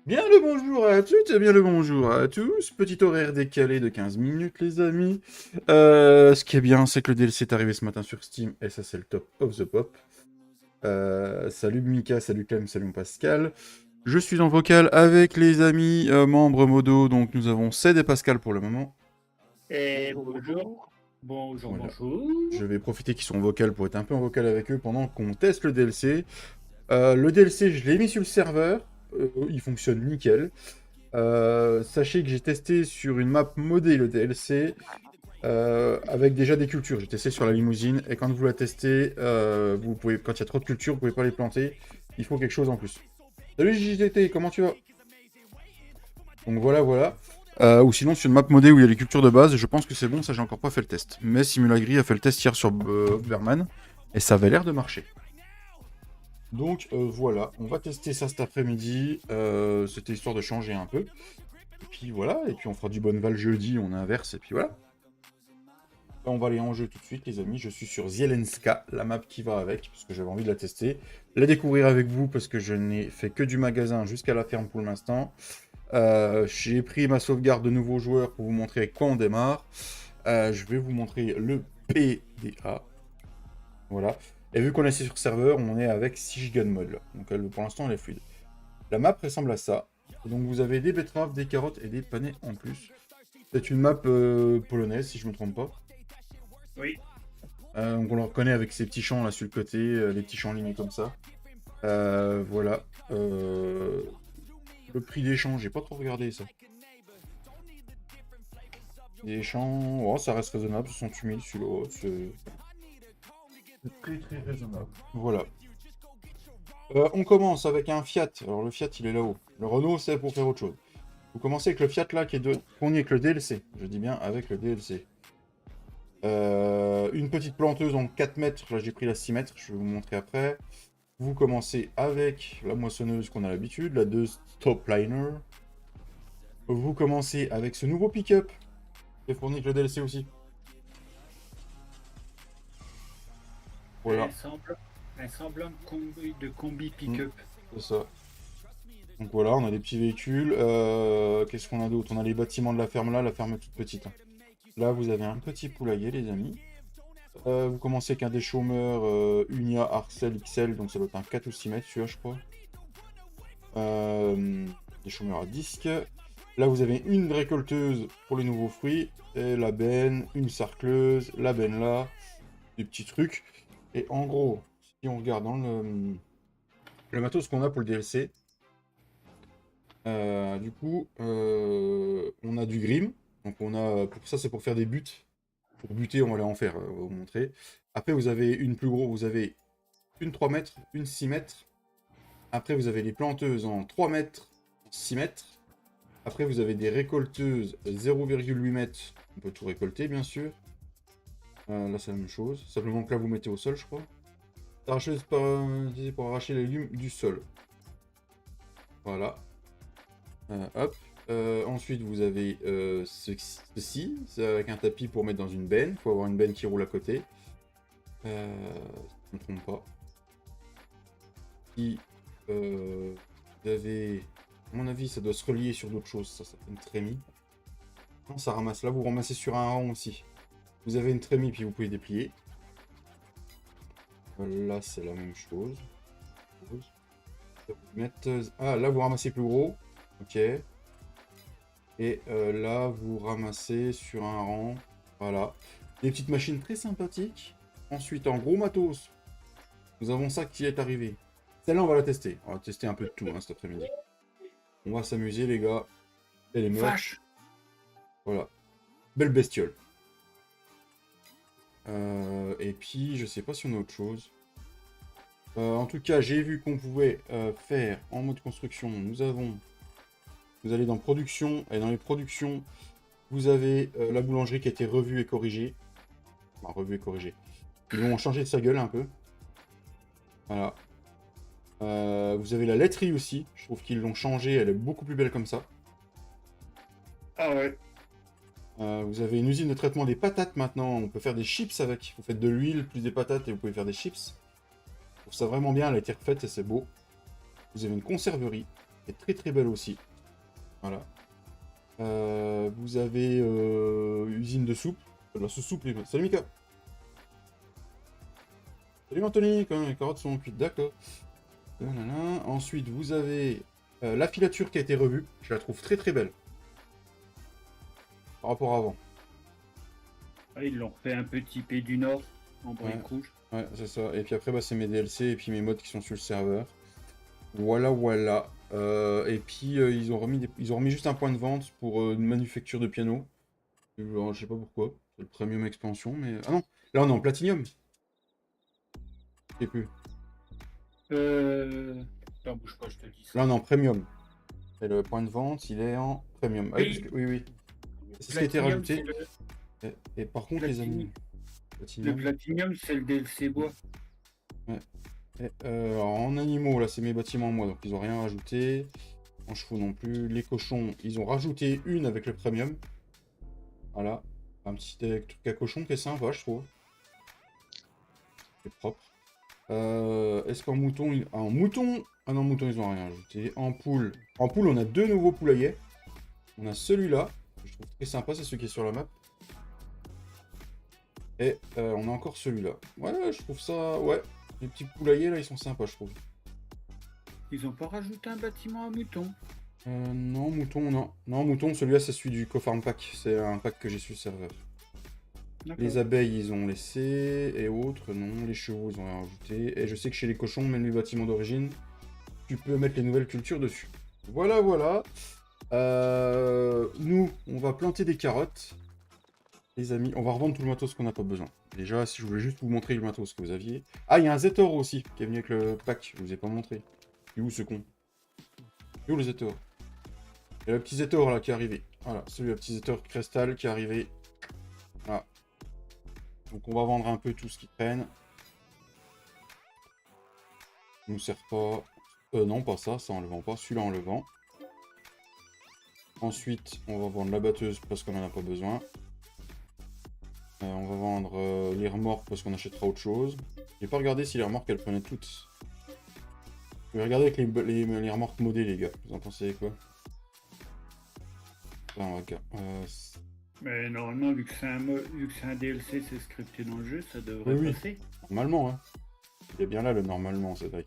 Bien le bonjour à toutes et bien le bonjour à tous. Petit horaire décalé de 15 minutes, les amis. Ce qui est bien, c'est que le DLC est arrivé ce matin sur Steam et ça, c'est le top of the pop. Salut Mika, salut Clem, salut mon Pascal. Je suis en vocal avec les amis membres modo, donc nous avons Ced et Pascal pour le moment. Et bonjour. Bonjour, Voilà. bonjour. Je vais profiter qu'ils sont en vocal pour être un peu en vocal avec eux pendant qu'on teste le DLC. Le DLC, je l'ai mis sur le serveur. Il fonctionne nickel. Sachez que j'ai testé sur une map modée le DLC avec déjà des cultures. J'ai testé sur la limousine et quand vous la testez, vous pouvez, quand il y a trop de cultures, vous pouvez pas les planter. Il faut quelque chose en plus. Salut JJT, comment tu vas? Donc voilà. Ou sinon sur une map modée où il y a les cultures de base, je pense que c'est bon, ça j'ai encore pas fait le test. Mais Simulagri a fait le test hier sur Overman et ça avait l'air de marcher. Donc voilà, on va tester ça cet après-midi. C'était histoire de changer un peu. Et puis voilà, et puis on fera du Bonneval jeudi, on inverse, et puis voilà. Là, on va aller en jeu tout de suite, les amis. Je suis sur Zielenska, la map qui va avec, parce que j'avais envie de la tester. La découvrir avec vous, parce que je n'ai fait que du magasin jusqu'à la ferme pour l'instant. J'ai pris ma sauvegarde de nouveaux joueurs pour vous montrer avec quoi on démarre. Je vais vous montrer le PDA. Voilà. Et vu qu'on est sur serveur, on est avec 6 Go de mod là. Donc pour l'instant, elle est fluide. La map ressemble à ça. Et donc vous avez des betteraves, des carottes et des panais en plus. C'est une map polonaise, si je me trompe pas. Oui. Donc on le reconnaît avec ces petits champs là sur le côté, les petits champs lignés comme ça. Voilà. Le prix des champs, j'ai pas trop regardé ça. Les champs, oh, ça reste raisonnable, 68 000 celui-là. C'est très raisonnable. Voilà. On commence avec un Fiat. Alors le Fiat, il est là-haut. Le Renault, c'est pour faire autre chose. Vous commencez avec le Fiat là qui est fourni avec le DLC. Je dis bien avec le DLC. Une petite planteuse en 4 mètres. Là, j'ai pris la 6 mètres. Je vais vous montrer après. Vous commencez avec la moissonneuse qu'on a l'habitude, la 2 Stopliner. Vous commencez avec ce nouveau pick-up qui est fourni avec le DLC aussi. Voilà. Un semblant de combi pick-up. C'est ça. Donc voilà, on a des petits véhicules. Qu'est-ce qu'on a d'autre? On a les bâtiments de la ferme là, la ferme est toute petite. Là, vous avez un petit poulailler, les amis. Vous commencez avec un des chômeurs Unia Arcel XL, donc ça doit être un 4 ou 6 mètres, celui-là, je crois. Des chômeurs à disque. Là, vous avez une récolteuse pour les nouveaux fruits, et la benne, une sarcleuse, la benne là, des petits trucs. Et en gros, si on regarde dans le matos qu'on a pour le DLC, du coup, on a du grim. Donc on a, pour ça, c'est pour faire des buts. pour buter, on va aller en faire, on va vous montrer. Après, vous avez une plus grosse, vous avez une 3 mètres, une 6 mètres. Après, vous avez les planteuses en 3 mètres, 6 mètres. Après, vous avez des récolteuses 0,8 mètres. On peut tout récolter, bien sûr. Là, c'est la même chose. Simplement que là, vous mettez au sol, je crois. Arracheuse pour arracher les légumes du sol. Voilà. Hop. Ensuite, vous avez ceci. C'est avec un tapis pour mettre dans une benne. Il faut avoir une benne qui roule à côté. Je ne me trompe pas. Puis, vous avez... À mon avis, ça doit se relier sur d'autres choses. Ça s'appelle une trémie. Non, ça ramasse. Là, vous ramassez sur un rang aussi. Vous avez une trémie, puis vous pouvez déplier. Là, c'est la même chose. Ah, là, vous ramassez plus gros. Ok. Et là, vous ramassez sur un rang. Voilà. Des petites machines très sympathiques. Ensuite, en gros matos, nous avons ça qui est arrivé. Celle-là, on va la tester. On va tester un peu de tout cet après-midi. On va s'amuser, les gars. Elle est meuf. Vache. Voilà. Belle bestiole. Et puis, je sais pas si on a autre chose. En tout cas, j'ai vu qu'on pouvait faire en mode construction. Vous allez dans production, et dans les productions, vous avez la boulangerie qui a été revue et corrigée. Enfin, revue et corrigée. Ils ont changé de sa gueule un peu. Voilà. Vous avez la laiterie aussi. Je trouve qu'ils l'ont changée. Elle est beaucoup plus belle comme ça. Ah ouais. Vous avez une usine de traitement des patates maintenant. On peut faire des chips avec. Vous faites de l'huile plus des patates et vous pouvez faire des chips. Je trouve ça vraiment bien. Elle a été refaite et c'est beau. Vous avez une conserverie qui est très très belle aussi. Voilà. Vous avez usine de soupe. La soupe. Salut Mika. Salut Anthony. Quand les carottes sont cuites, d'accord. Ensuite, vous avez la filature qui a été revue. Je la trouve très très belle. Par rapport à avant. Ah, ils l'ont fait un peu typé du Nord, en briques rouges. Ouais, c'est ça. Et puis après, bah, c'est mes DLC et puis mes mods qui sont sur le serveur. Voilà, voilà. Et puis, ils ont remis juste un point de vente pour une manufacture de piano. Je sais pas pourquoi. C'est le premium expansion, mais... Ah non, là on est en platinium. Je sais plus. Attends, bouge pas, je te dis ça. Là on est en premium. Et le point de vente, il est en premium. Ah, Oui. Oui. C'est ce qui a été Platinum, rajouté. c'est Et par contre, les amis... le Platinium. Platinum, c'est le DLC bois. Ouais. Alors, en animaux, là, c'est mes bâtiments moi, donc ils ont rien rajouté. En chevaux non plus. Les cochons, ils ont rajouté une avec le premium. Voilà. Un petit truc à cochon qui est sympa, je trouve. C'est propre. Est-ce qu'en mouton... En mouton... Ah non, mouton, ils ont rien ajouté. En poule... En poule, on a deux nouveaux poulaillers. On a celui-là, que je trouve très sympa, c'est celui qui est sur la map. Et on a encore celui-là. Ouais, je trouve ça... Ouais, les petits poulaillers, là, ils sont sympas, je trouve. Ils ont pas rajouté un bâtiment à mouton. Non, mouton, non. Non, mouton, celui-là, c'est celui du Cofarm Pack. C'est un pack que j'ai sur le serveur. Les abeilles, ils ont laissé. Et autres, non. Les chevaux, ils ont rien rajouté. Et je sais que chez les cochons, même les bâtiments d'origine, tu peux mettre les nouvelles cultures dessus. Voilà, voilà. Nous, on va planter des carottes. Les amis, on va revendre tout le matos qu'on n'a pas besoin. Déjà, si je voulais juste vous montrer le matos que vous aviez. Ah, il y a un Zetor aussi, qui est venu avec le pack. Je vous ai pas montré. Il est où ce con? Il est où le Zetor? Il y a le petit Zetor là qui est arrivé. Voilà, celui le petit Zetor cristal qui est arrivé. Voilà. Donc on va vendre un peu tout ce qui traîne. Ça nous sert pas. Non, pas ça, ça on le vend pas. Celui-là on le vend. Ensuite, on va vendre la batteuse parce qu'on en a pas besoin. On va vendre les remorques parce qu'on achètera autre chose. J'ai pas regardé si les remorques elles prenaient toutes. Je vais regarder avec les remorques modées, les gars. Vous en pensez quoi? Mais normalement, vu que c'est un DLC, c'est scripté dans le jeu, ça devrait oui. passer. Normalement, hein. Il est bien là le normalement, c'est vrai.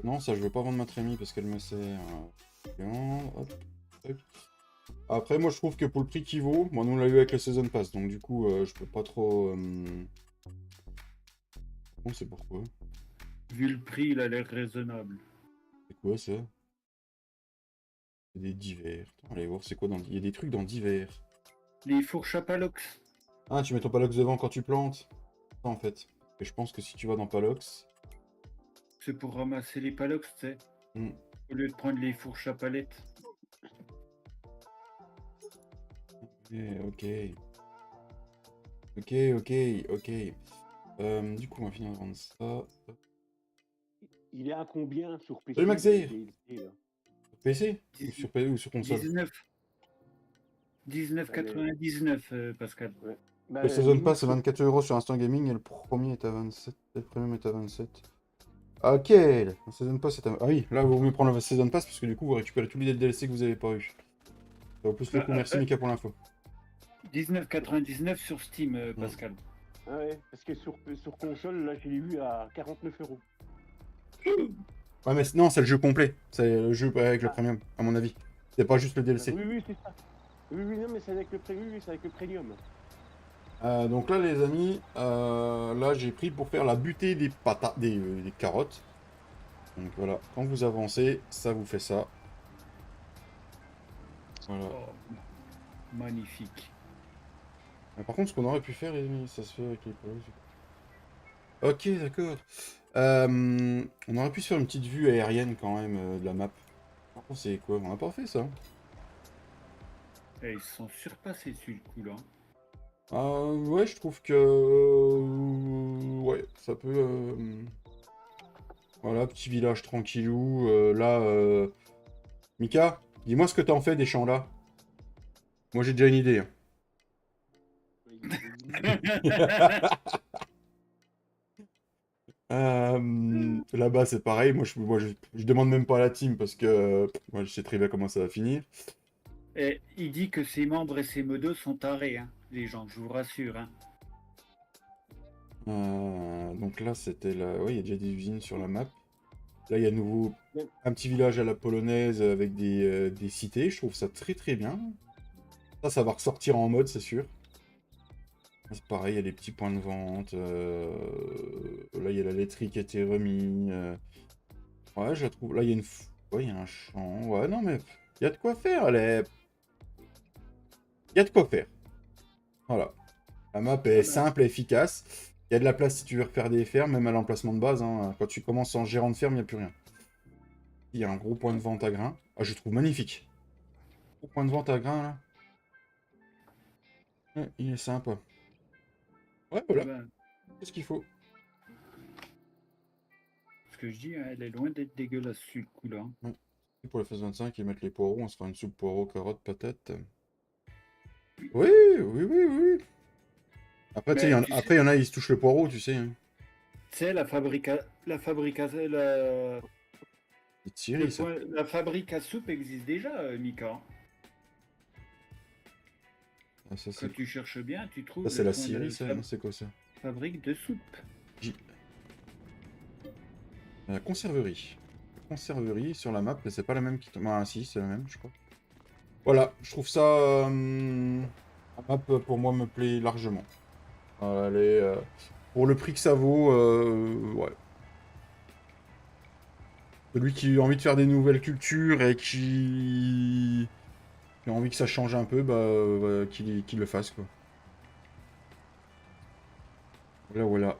Non, ça je veux pas vendre ma trémie parce qu'elle me sert. Hop, hop. Après, moi je trouve que pour le prix qu'il vaut, moi nous on l'a eu avec le Season Pass, donc du coup je peux pas trop. On sait pourquoi. Vu le prix, il a l'air raisonnable. C'est quoi ça? Des divers. Attends, allez voir, c'est quoi dans... Il y a des trucs dans divers. Les fourches à palox. Ah, tu mets ton palox devant quand tu plantes. Ça, en fait. Et je pense que si tu vas dans palox... C'est pour ramasser les palox, tu sais. Hmm. Au lieu de prendre les fourches à palettes. Ok. Ok, ok, ok. Du coup, on va finir de vendre ça. Il est à combien sur PC? Salut Maxer. DLC, là PC ou sur console 19. 19,99 Pascal. Ouais. Le Season nous, Pass c'est sur- 24 € sur Instant Gaming et le premier est à 27. Le premium est à 27. Ok, le Season Pass est à... Ah oui, là, vous mieux prendre le Season Pass parce que du coup, vous récupérez tous les DLC que vous avez pas eu. Ça vaut plus le coup. Merci Mika pour l'info. 19,99 sur Steam, Pascal. Ah ouais, parce que sur console, là, je l'ai eu à 49 €. Ouais, mais non, c'est le jeu complet. C'est le jeu avec le premium, à mon avis. C'est pas juste le DLC. Oui, oui, c'est ça. Oui, oui, non, mais c'est avec le premium, oui, c'est avec le premium. Donc là, les amis, là, j'ai pris pour faire la butée des patates, des carottes. Donc voilà, quand vous avancez, ça vous fait ça. Voilà. Oh, magnifique. Mais par contre, ce qu'on aurait pu faire, les amis, ça se fait avec les palos. Ok, d'accord. On aurait pu se faire une petite vue aérienne quand même de la map. Par contre, c'est quoi? On n'a pas fait ça. Et ils se sont surpassés dessus le coup là. Ouais, je trouve que... ouais, ça peut... Voilà, petit village tranquillou. Là, Mika, dis-moi ce que t'en fais des champs là. Moi, j'ai déjà une idée. Là-bas, c'est pareil. Je demande même pas à la team parce que moi, je sais très bien comment ça va finir. Et il dit que ses membres et ses modos sont tarés, hein, les gens, je vous rassure. Hein. Donc là, c'était là. Ouais, il y a déjà des usines sur la map. Là, il y a à nouveau un petit village à la polonaise avec des cités. Je trouve ça très très bien. Ça va ressortir en mode, c'est sûr. C'est pareil, il y a des petits points de vente. Là, il y a la laiterie qui a été remis. Ouais, je la trouve. Là, il y a ouais, il y a un champ. Ouais, non, mais il y a de quoi faire. Il y a de quoi faire. Voilà. La map est simple et efficace. Il y a de la place si tu veux refaire des fermes, même à l'emplacement de base. Hein. Quand tu commences en gérant de ferme, il n'y a plus rien. Il y a un gros point de vente à grains. Ah, je trouve magnifique. Gros point de vente à grains, là. Ouais, il est sympa. Ouais, voilà. Ben, C'est ce qu'il faut. ce que je dis, hein, elle est loin d'être dégueulasse sur le coup là. Ouais. Et pour la phase 25, ils mettent les poireaux. On se fera une soupe poireaux, carottes, patates. Oui, oui, oui, oui. Après, tu sais, il y en a, ils se touchent le poireau, tu sais. Hein. Tu sais, la fabrique à soupe existe déjà, Mika. Ah, ça, Quand tu cherches bien, tu trouves. c'est la Syrie, ça. C'est quoi ça? Fabrique de soupe. La conserverie. Conserverie sur la map, mais c'est pas la même qui... Ah si, c'est la même, je crois. Voilà, je trouve ça... la map, pour moi, me plaît largement. Voilà, elle est, pour le prix que ça vaut, ouais. Celui qui a envie de faire des nouvelles cultures et qui a envie que ça change un peu, bah, qu'il le fasse, quoi. Voilà, voilà.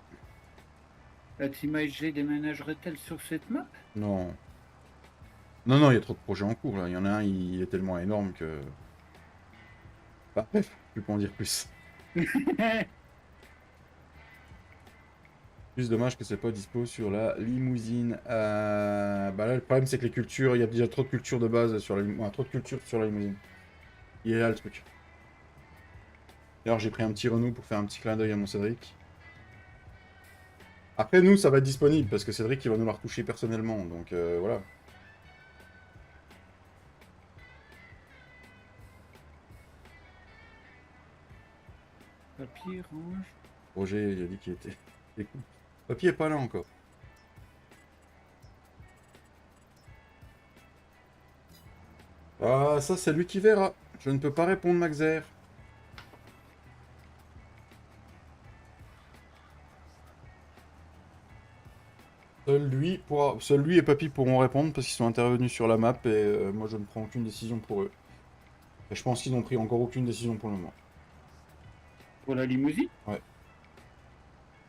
La Team ASG déménagerait-elle sur cette map? Non. Non, non, il y a trop de projets en cours, là. Il y en a un, il est tellement énorme que... Bah, bref, je peux pas en dire plus. Plus dommage que c'est pas dispo sur la limousine. Bah là, le problème, c'est que les cultures, il y a déjà trop de cultures de base sur la limousine. Trop de cultures sur la limousine. Il est là, le truc. D'ailleurs, j'ai pris un petit Renault pour faire un petit clin d'œil à mon Cédric. Après, nous, ça va être disponible, parce que Cédric, il va nous la retoucher personnellement, donc voilà. Papier, range. Roger, il a dit qu'il était... Écoute, Papy est pas là encore. Ah, ça, c'est lui qui verra. Je ne peux pas répondre, Maxer. Seul lui et Papy pourront répondre parce qu'ils sont intervenus sur la map et moi je ne prends aucune décision pour eux. Et je pense qu'ils n'ont pris encore aucune décision pour le moment. Pour la limousine? Ouais.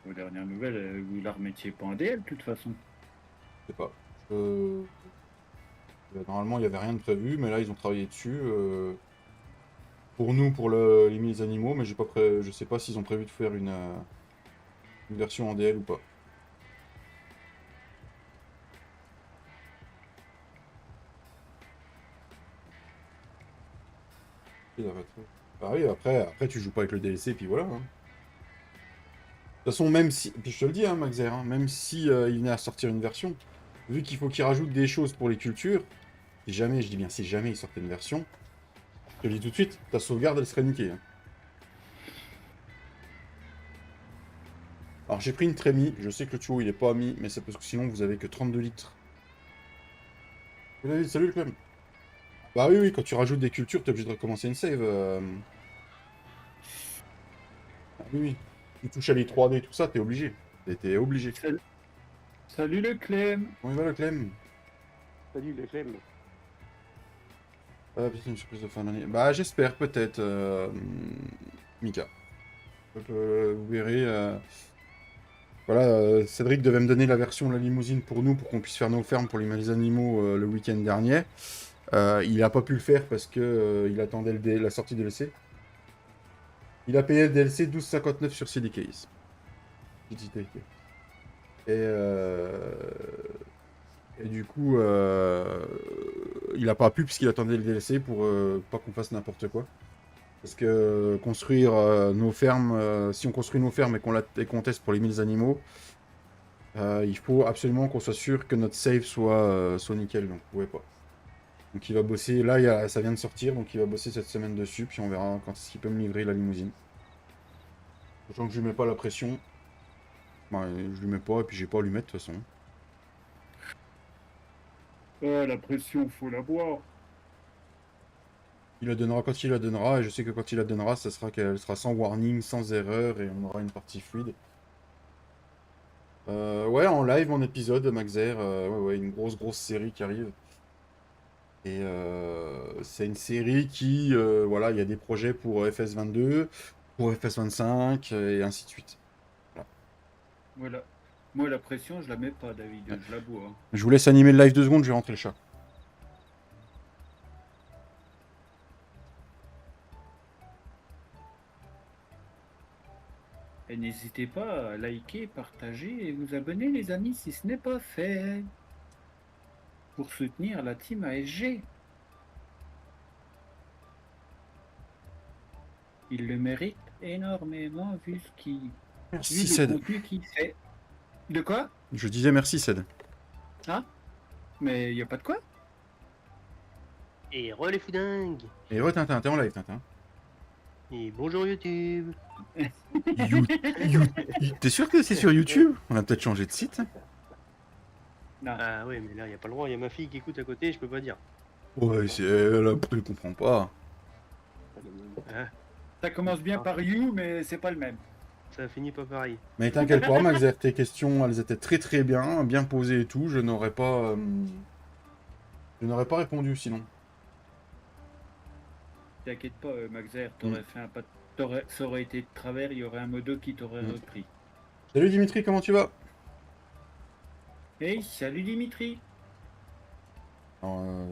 Aux dernières nouvelles, vous la remettiez pas en DL de toute façon. Je sais pas. Normalement il n'y avait rien de prévu, mais là ils ont travaillé dessus. Pour nous, pour les animaux, mais je sais pas s'ils ont prévu de faire une version en DL ou pas. Bah oui, après tu joues pas avec le DLC, puis voilà. Hein. De toute façon, même si, puis je te le dis, hein, Maxer, hein, même si il venait à sortir une version, vu qu'il faut qu'il rajoute des choses pour les cultures, si jamais, je dis bien si jamais il sortait une version, je te le dis tout de suite, ta sauvegarde elle serait niquée. Hein. Alors j'ai pris une trémie, je sais que le tuyau il est pas mis, mais c'est parce que sinon vous avez que 32 litres. Salut le club. Bah oui, quand tu rajoutes des cultures, t'es obligé de recommencer une save. Ah oui, oui. Tu touches à les 3D, tout ça, t'es obligé. T'es obligé. Salut le Clem. Comment il va le Clem? Salut les flemmes. Ah putain, une surprise de fin d'année. Bah j'espère, peut-être, Mika. Vous verrez. Voilà, Cédric devait me donner la version de la limousine pour nous, pour qu'on puisse faire nos fermes pour les animaux le week-end dernier. Il n'a pas pu le faire parce que il attendait la sortie DLC. Il a payé le DLC 12,59 sur CDKs. Et du coup, il n'a pas pu puisqu'il attendait le DLC pour pas qu'on fasse n'importe quoi. Parce que construire nos fermes, si on construit nos fermes et qu'on teste pour les animaux, il faut absolument qu'on soit sûr que notre save soit nickel. Donc, vous pouvez pas. Donc il va bosser, là ça vient de sortir, donc il va bosser cette semaine dessus, puis on verra quand est-ce qu'il peut me livrer la limousine. Sachant que je lui mets pas la pression. Bah, je lui mets pas, et puis j'ai pas à lui mettre de toute façon. La pression, faut la boire. Il la donnera quand il la donnera, et je sais que quand il la donnera, ça sera qu'elle sera sans warning, sans erreur, et on aura une partie fluide. Ouais, en live, en épisode, Maxer, ouais, une grosse série qui arrive. Et c'est une série qui, voilà, il y a des projets pour FS22, pour FS25, et ainsi de suite. Voilà. Moi, la pression, je la mets pas, David. Ouais. Je la bois. Je vous laisse animer le live 2 secondes, je vais rentrer le chat. Et n'hésitez pas à liker, partager et vous abonner, les amis, si ce n'est pas fait. Pour soutenir la team ASG. Il le mérite énormément vu Merci, vu le Ced. contenu qu'il fait. De quoi? Je disais merci, Ced. Mais il n'y a pas de quoi? Et re les foudingues. Et ouais, Tintin, t'es en live, Tintin. Et bonjour YouTube. T'es sûr que c'est sur YouTube? On a peut-être changé de site. Non. Ah ouais, mais là, y a pas le droit, y a ma fille qui écoute à côté, je peux pas dire. Ouais, c'est elle, elle comprend pas. Ah, Ça commence bien par You, mais c'est pas le même. ça finit pas pareil. Mais t'inquiète pas, Max, tes questions, elles étaient très bien posées et tout. Je n'aurais pas répondu sinon. T'inquiète pas, Maxer, t'aurais fait un pas. Ça aurait été de travers, il y aurait un modo qui t'aurait repris. Salut Dimitri, comment tu vas? Hey, salut Dimitri.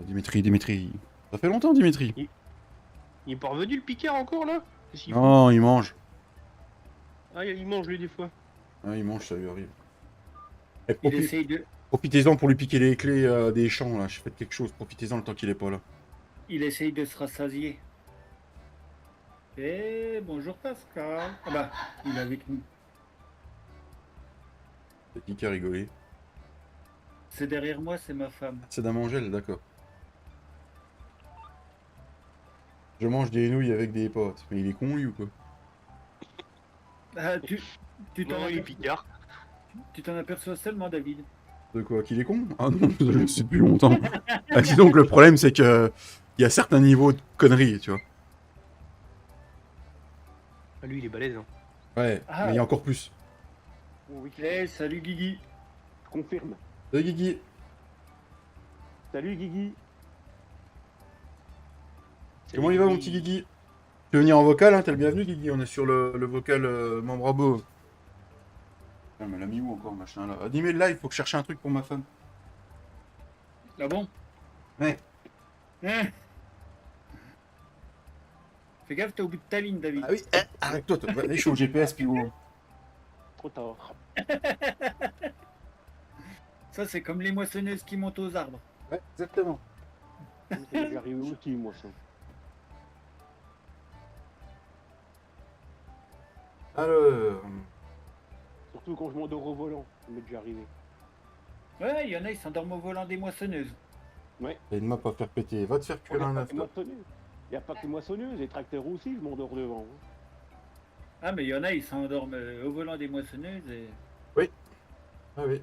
Dimitri. Ça fait longtemps, Dimitri. Il est pas revenu le Picard encore là? Qu'est-ce qu'il Non, il mange. fout Ah, il mange lui des fois. Ah, il mange, ça lui arrive. Et Il essaye de. profitez-en pour lui piquer les clés des champs, là. Je fais quelque chose, profitez-en le temps qu'il est pas là. Il essaye de se rassasier. Eh, bonjour Pascal. Ah bah, il est avec nous. C'est qui a rigolé? C'est derrière moi, c'est ma femme. C'est Dame Angèle, d'accord. Je mange des nouilles avec des potes. Mais il est con, lui, ou quoi? Ah, tu t'en Non, il est Picard. aperçois seulement, David. De quoi? Qu'il est con? Ah non, je le sais depuis longtemps. Ah, dis donc, le problème, c'est que il y a certains niveaux de conneries, tu vois. Ah, lui, il est balèze. Hein. Ouais, Ah. mais il y a encore plus. Oui. Eh, salut Guigui. confirme. De Guigui. Salut Guigui. Comment il va, mon petit Guigui? Tu veux venir en vocal, hein? T'es le bienvenu, Guigui. On est sur le vocal membre abo. Ah, mais elle a mis où encore, machin, là? Animer le live, faut que je cherche un truc pour ma femme. Ah bon? Ouais. Hein. Fais gaffe, t'es au bout de ta ligne, David. Ah oui, arrête-toi, toi. Va, je suis au GPS, puis gros. Trop tard. Ça, c'est comme les moissonneuses qui montent aux arbres. Ouais, exactement. C'est déjà arrivé aussi, moi, ça. Alors... Surtout quand je m'endors au volant, ça m'est déjà arrivé. Ouais, il y en a, ils s'endorment au volant des moissonneuses. Ouais. Et une map à faire péter. Va te faire Il cuire un œuf, toi. n'y a pas que les moissonneuses, les tracteurs aussi, je m'endors devant. Ah, mais il y en a, ils s'endorment au volant des moissonneuses et... Ah oui.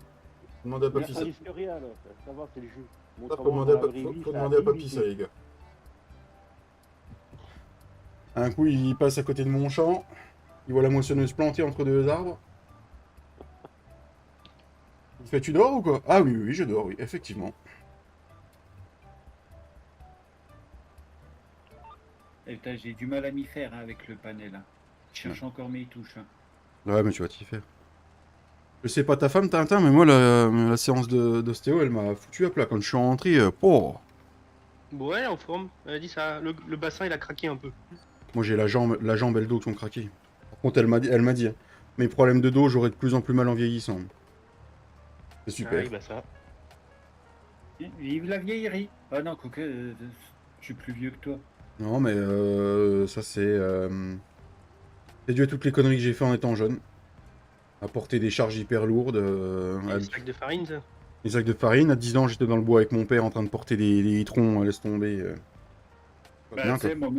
Demande à Il n'y papy a ça. pas d'histoire, là. Ça va, c'est le jeu. Mon Ça, faut travail demander, dans la vraie vie, faut ça demander à arrive papy ici. ça, les gars. Un coup, il passe à côté de mon champ. Il voit la moissonneuse plantée entre deux arbres. Il fait, tu dors ou quoi? Ah oui, oui, je dors, oui, effectivement. Et putain, j'ai du mal à m'y faire hein, avec le panel. Hein. Je cherche encore mes touches. Hein. Ouais, mais tu vas t'y faire. Je sais pas ta femme, Tintin, mais moi, la séance d'ostéo, elle m'a foutu à plat. Quand je suis rentré, Ouais, en forme. Elle a dit ça. Le bassin, il a craqué un peu. moi, j'ai la jambe et le dos qui ont craqué. Par contre, elle m'a dit, hein, mes problèmes de dos, j'aurai de plus en plus mal en vieillissant. C'est Ah super. oui, bah ça. Vive la vieillerie. Ah non, quoique, je suis plus vieux que toi. Non, mais ça, c'est dû à toutes les conneries que j'ai fait en étant jeune. À porter des charges hyper lourdes. Les sacs de farine, ça. Les sacs de farine. À 10 ans, j'étais dans le bois avec mon père en train de porter des litrons, laisse tomber. Pas Bah, bien, tu sais, quoi.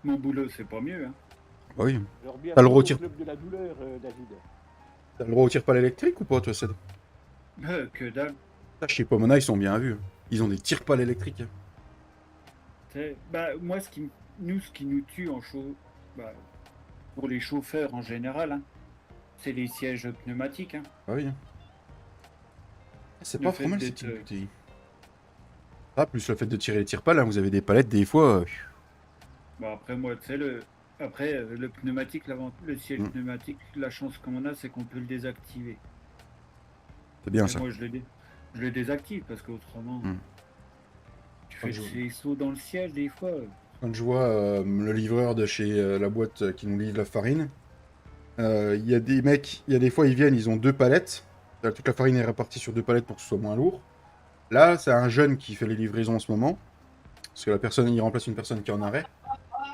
mon boulot, c'est pas mieux. Hein. Bah oui. Alors, T'as le bienvenue au retire. club de la douleur, David. T'as le droit au tire-pales électrique ou pas, toi, Ced? Que dalle. Ça, chez Pomona, ils sont bien vus. Ils ont des tire-pales électriques. Tu sais, bah, moi, ce qui nous tue en bah, pour les chauffeurs en général, hein, c'est les sièges pneumatiques. Hein. Ah oui. C'est Le pas fait trop mal, ces d'être, petites bouteilles. Ah, plus le fait de tirer les tire-pales, hein, vous avez des palettes, des fois. Bah, après, moi, tu sais, le pneumatique, le siège Mm. pneumatique, la chance qu'on a, c'est qu'on peut le désactiver. C'est bien Et ça. moi, je le désactive parce qu'autrement, Mm. tu fais je- des sauts dans le siège des fois. Quand je vois le livreur de chez la boîte qui nous livre la farine, il y a des mecs, il y a des fois ils viennent, ils ont deux palettes. Toute la farine est répartie sur deux palettes pour que ce soit moins lourd. Là, c'est un jeune qui fait les livraisons en ce moment. Parce que la personne, il remplace une personne qui est en arrêt.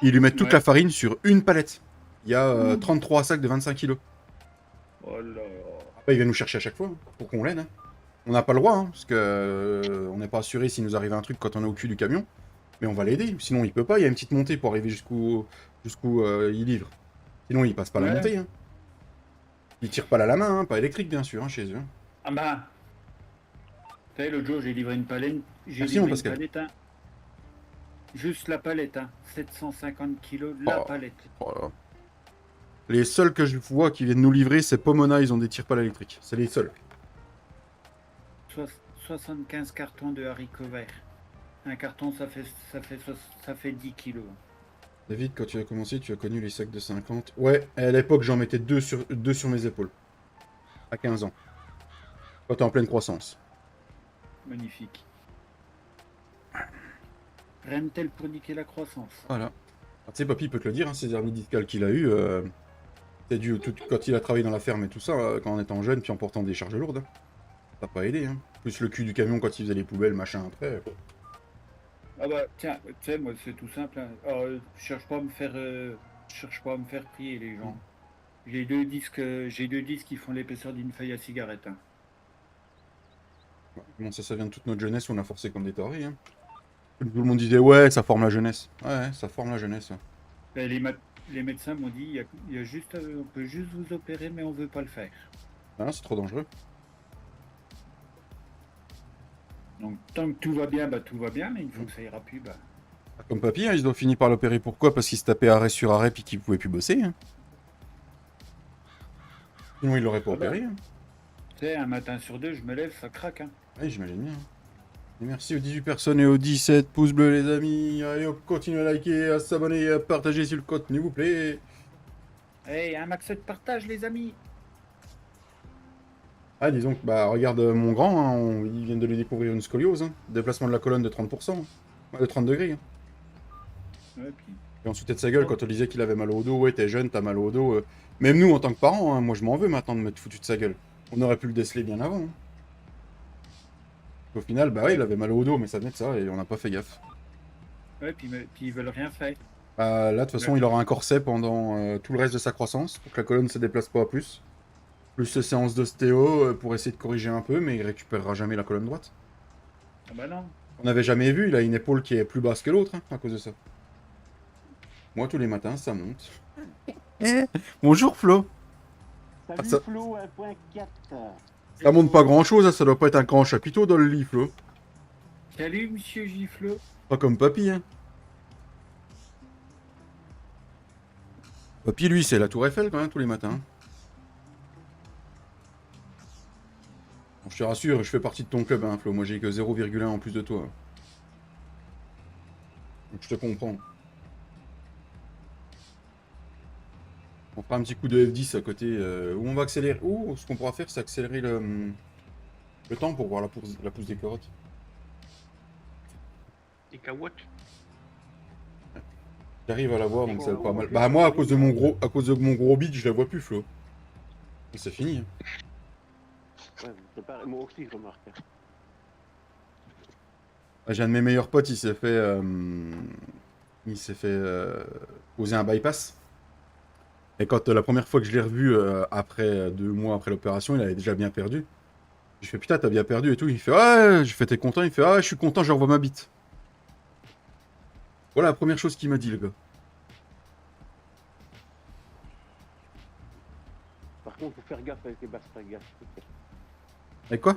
Il lui met toute Ouais. la farine sur une palette. Il y a 33 sacs de 25 kilos. Oh là. Après, il vient nous chercher à chaque fois hein, pour qu'on l'aide. Hein. On n'a pas le droit, hein, parce que on n'est pas assuré s'il nous arrive un truc quand on est au cul du camion. Mais on va l'aider. Sinon, il peut pas. Il y a une petite montée pour arriver jusqu'où il livre. Sinon, il passe pas la Ouais. montée. Hein. Il tire pas à la main, hein, pas électrique bien sûr, hein, chez eux. Ah bah. Tu sais, l'autre jour, j'ai livré une palette. J'ai Merci, livré mon une Pascal. palette, hein. Juste la palette, hein. 750 kilos, la Oh. palette. Oh là là. Les seuls que je vois qui viennent nous livrer, c'est Pomona, ils ont des tire-pales électriques. C'est les seuls. 75 cartons de haricots verts. Un carton, ça fait 10 kilos. David, quand tu as commencé, tu as connu les sacs de 50. Ouais, à l'époque, j'en mettais deux sur mes épaules. À 15 ans. Quand t'es en pleine croissance. Magnifique. Rien de tel pour niquer la croissance. Voilà. Alors, tu sais, papy peut te le dire, hein, ces hernies discales qu'il a eues, c'est dû quand il a travaillé dans la ferme et tout ça, quand on était jeune, puis en portant des charges lourdes. Hein. Ça n'a pas aidé, hein. Plus le cul du camion quand il faisait les poubelles, machin, après. Ah bah tiens, tu sais, moi c'est tout simple. Hein. Alors, je cherche pas à me faire prier les gens. J'ai deux disques qui font l'épaisseur d'une feuille à cigarette. Hein. Bon, ça vient de toute notre jeunesse où on a forcé comme des tarés, hein. Tout le monde disait, ouais, ça forme la jeunesse. Ouais, ça forme la jeunesse. Ouais. Ben, les médecins m'ont dit, il y a juste, on peut juste vous opérer, mais on veut pas le faire. Ah, c'est trop dangereux. Donc tant que tout va bien, bah tout va bien, mais une fois que ça ira plus, bah. Comme papy, hein, ils ont fini par l'opérer. Pourquoi? Parce qu'il se tapait arrêt sur arrêt puis qu'il pouvait plus bosser. Hein. Sinon, il l'aurait pas Ah bah. opéré. Hein. Tu sais, un matin sur deux, je me lève, ça craque. Hein. Oui, j'imagine bien. Et merci aux 18 personnes et aux 17 pouces bleus, les amis. Allez, hop, continuez à liker, à s'abonner, à partager sur le code, s'il vous plaît. Hey, un max de partage, les amis. Ah, disons que, bah, regarde mon grand, hein, il vient de lui découvrir une scoliose. Hein. Déplacement de la colonne de 30%. De 30 degrés. Hein. Ouais, puis... Et on se foutait de sa gueule quand on disait qu'il avait mal au dos. Ouais, t'es jeune, t'as mal au dos. Même nous, en tant que parents, hein, moi je m'en veux maintenant de m'être foutu de sa gueule. On aurait pu le déceler bien avant. Hein. Au final, bah ouais, il avait mal au dos, mais ça venait de ça et on n'a pas fait gaffe. Ouais, puis ils veulent rien faire. Là, de toute façon, il aura un corset pendant tout le reste de sa croissance pour que la colonne ne se déplace pas plus. Plus de séances d'ostéo pour essayer de corriger un peu, mais il récupérera jamais la colonne droite. Ah bah non. On n'avait jamais vu, il a une épaule qui est plus basse que l'autre hein, à cause de ça. Moi, tous les matins, ça monte. Bonjour Flo. Salut ça- Flo 1.4. Ça monte pas grand chose, hein, ça doit pas être un grand chapiteau dans le lit, Flo. Salut, monsieur Giflo. Pas comme Papy, hein. Papy, lui, c'est la Tour Eiffel quand même tous les matins. Bon, je te rassure, je fais partie de ton club, hein, Flo. Moi, j'ai que 0,1 en plus de toi. Donc, je te comprends. On fera un petit coup de F10 à côté où on va accélérer. Ouh, ce qu'on pourra faire, c'est accélérer le temps pour voir la pousse des carottes. Des carottes. J'arrive à la voir, donc c'est pas mal. Bah moi, à cause de mon gros bide, je la vois plus, Flo. C'est fini. Hein. Ouais, c'est pareil, moi aussi, je remarque. J'ai un de mes meilleurs potes, il s'est fait poser un bypass. Et quand la première fois que je l'ai revu, après 2 mois après l'opération, il avait déjà bien perdu. Je fais putain, t'as bien perdu et tout. Il fait ouais, je fais t'es content. Il fait ah, je suis content, je revois ma bite. Voilà la première chose qu'il m'a dit, le gars. Par contre, faut faire gaffe avec les basses gaffe. Et quoi?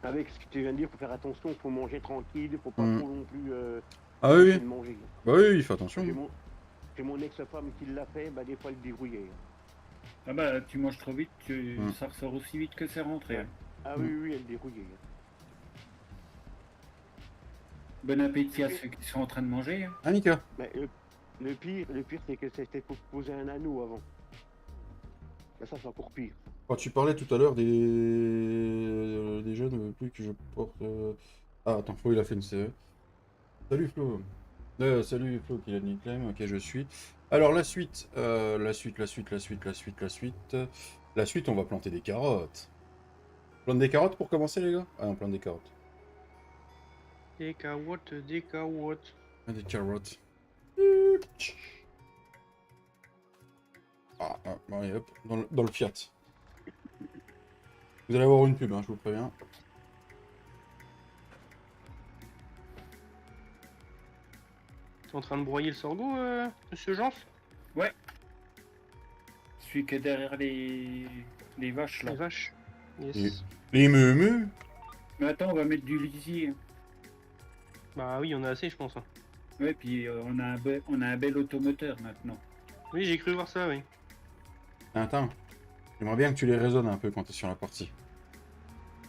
Avec ce que tu viens de dire, faut faire attention, faut manger tranquille, faut pas Mm. trop non plus Ah oui, essayer oui. de manger. Bah oui, oui, fais attention. J'ai mon ex-femme qui l'a fait, bah des fois elle dérouillait. Ah bah, tu manges trop vite, Mm. ça ressort aussi vite que c'est rentré. Hein. Ah oui, oui, elle dérouillait. Bon appétit à ceux qui sont en train de manger. Hein. Ah, Mika. Mais le pire c'est que c'était pour poser un anneau avant. Là, ça c'est encore pire. Quand tu parlais tout à l'heure des jeunes, plus que je porte. Ah, attends, Flo, il a fait une CE. Salut Flo. Salut Flo, qui a dit claim. Ok, je suis. Alors, la suite, la suite, on va planter des carottes. Plante des carottes pour commencer, les gars? Ah, on plante des carottes. Des carottes, des carottes. Ah, des carottes. Ah, allez, hop, dans le Fiat. Vous allez avoir une pub, hein, je vous préviens. T'es en train de broyer le sorgho, monsieur Jean? Celui qui est derrière les vaches là. Les vaches. Yes. Et- Les meumeux. Mais attends, on va mettre du lisier. Bah oui, on a assez, je pense. Hein. Ouais, puis on a un bel automoteur maintenant. Oui, j'ai cru voir ça, oui. Attends. J'aimerais bien que tu les raisonnes un peu quand t'es sur la partie.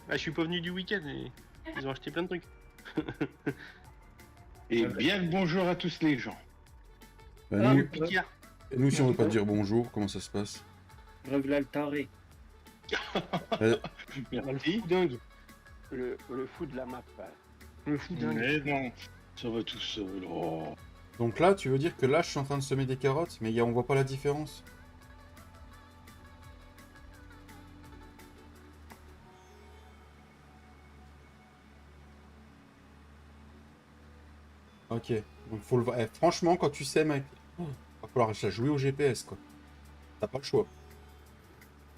Ah, je suis pas venu du week-end et ils ont acheté plein de trucs. Et bien le bonjour à tous les gens. Bah, Ah, nous, Picard. et nous, si on veut pas te dire bonjour, comment ça se passe? Revela le taré. Le Merci. fou dingue. Le fou de la map. Le fou dingue. Mais non, ça va tout seul. Oh. Donc là, tu veux dire que là, je suis en train de semer des carottes, mais on voit pas la différence? Ok. Donc faut le... franchement, quand tu sèmes avec... va falloir ça jouer au GPS, quoi. T'as pas le choix.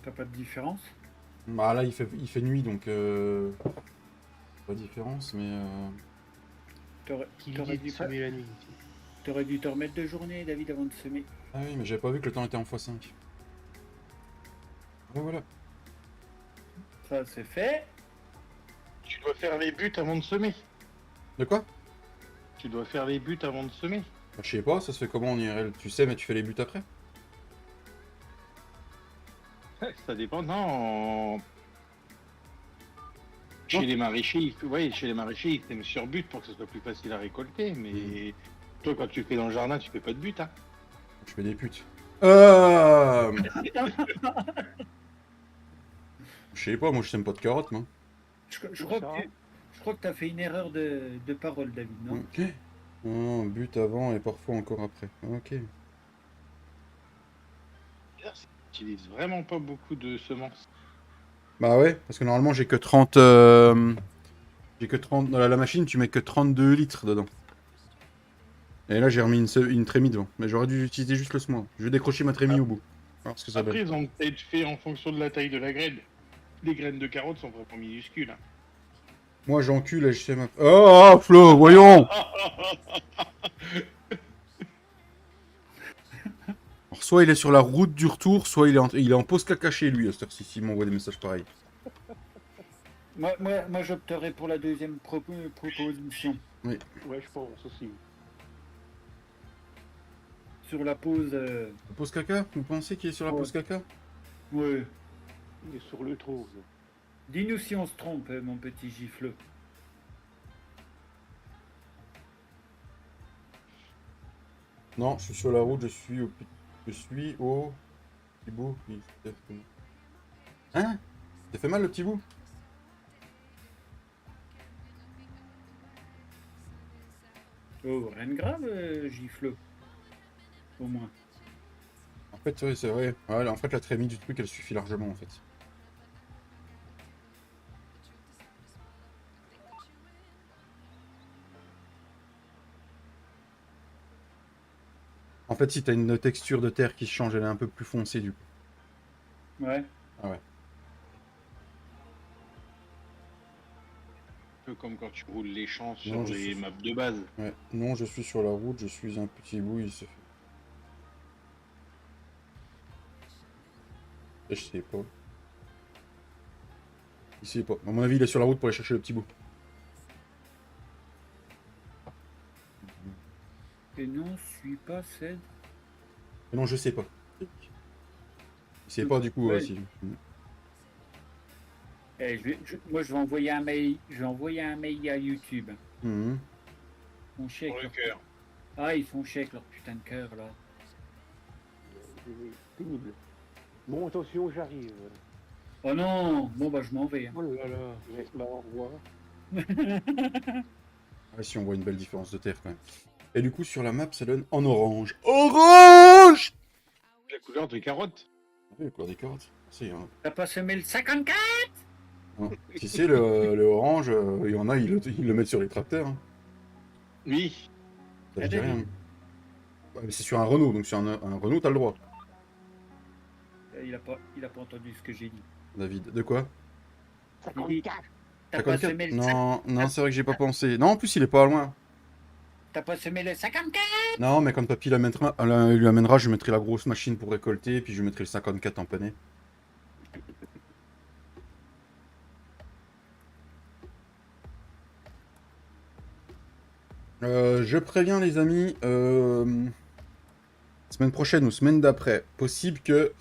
T'as pas de différence? Bah là, il fait nuit, donc... Pas de différence, mais... T'aurais Qui t'aurais dit dû, de semer la nuit. t'aurais dû te remettre de journée, David, avant de semer. Ah oui, mais j'avais pas vu que le temps était en x5. Ouais, voilà. Ça, c'est fait. Tu dois faire les buts avant de semer. De quoi? Tu dois faire les buts avant de semer. Bah, je sais pas, ça se fait comment en IRL? Tu sais, mais tu fais les buts après? Ça dépend. Non, Chez les maraîchers, chez les maraîchers, ils t'aiment sur but pour que ce soit plus facile à récolter, mais toi, quand tu fais dans le jardin, tu fais pas de but, hein. Je fais des putes. Je sais pas, moi je sème pas de carottes, moi. Je crois que tu as fait une erreur de parole, David, non? Ok. Oh, but avant et parfois encore après. Ok. Tu utilises vraiment pas beaucoup de semences. Bah ouais, parce que normalement j'ai que 30... J'ai que 30... Dans la machine, tu mets que 32 litres dedans. Et là j'ai remis une trémie devant. Mais j'aurais dû utiliser juste le semoir. Je vais décrocher ma trémie au bout. Alors ce que ça Après, donne. ils ont peut-être fait en fonction de la taille de la graine. Les graines de carottes sont vraiment minuscules. Hein. Moi j'encule et je sais ma... Oh Flo, voyons. Alors, soit il est sur la route du retour, soit il est en pause caca chez lui à cette heure-ci, s'il m'envoie des messages pareils. Moi j'opterais pour la deuxième proposition. Ouais, je pense aussi. Sur la pause... La pause caca? Vous pensez qu'il est sur la Ouais. pause caca? Ouais. Il est sur le trou. Dis-nous si on se trompe, mon petit gifle. Non, je suis sur la route, je suis au petit bout. Hein? T'as fait mal le petit bout? Oh, rien de grave, gifle. Au moins. En fait, ouais, c'est vrai. Ouais, en fait, la trémie du truc, elle suffit largement, en fait. En fait, si t'as une texture de terre qui change, elle est un peu plus foncée, du coup. Ouais. Ah ouais. Un peu comme quand tu roules les champs sur Non, je les sais. maps de base. Ouais. Non, je suis sur la route, je suis un petit bout, il se fait. Je sais pas. Il sait pas. À mon avis, il est sur la route pour aller chercher le petit bout. Et non, suis pas celle. Mais non, je sais pas. Il sait pas, du coup, Ouais. si. Eh, moi je vais envoyer un mail. Je vais envoyer un mail à YouTube. Mhm. Ils font chier Pour avec le leur... cœur. Ah, ils font chier avec leur putain de cœur là. C'est pénible. Bon, attention, j'arrive. Oh non, bon bah je m'en vais. Hein. Oh là là. Ouais, bah, au revoir. Ouais, si on voit une belle différence de terre, quand même. Et du coup, sur la map, ça donne en orange. Orange! La couleur des carottes. Ah oui, la couleur des carottes. Si, hein. T'as pas semé le 54? Hein. Si c'est le orange, il y en a, ils le mettent sur les tracteurs. Hein. Oui. Ça, je Ah, dis rien. David. Ouais, mais c'est sur un Renault, donc sur un Renault, t'as le droit. Il a pas entendu ce que j'ai dit. David, de quoi? 54. T'as pas 54? semé le Non, c'est vrai que j'ai pas pensé. Non, en plus, il est pas loin. T'as pas semé le 54? Non, mais quand papy il lui amènera, je mettrai la grosse machine pour récolter, puis je mettrai le 54 en pané. Je préviens les amis, semaine prochaine ou semaine d'après, possible que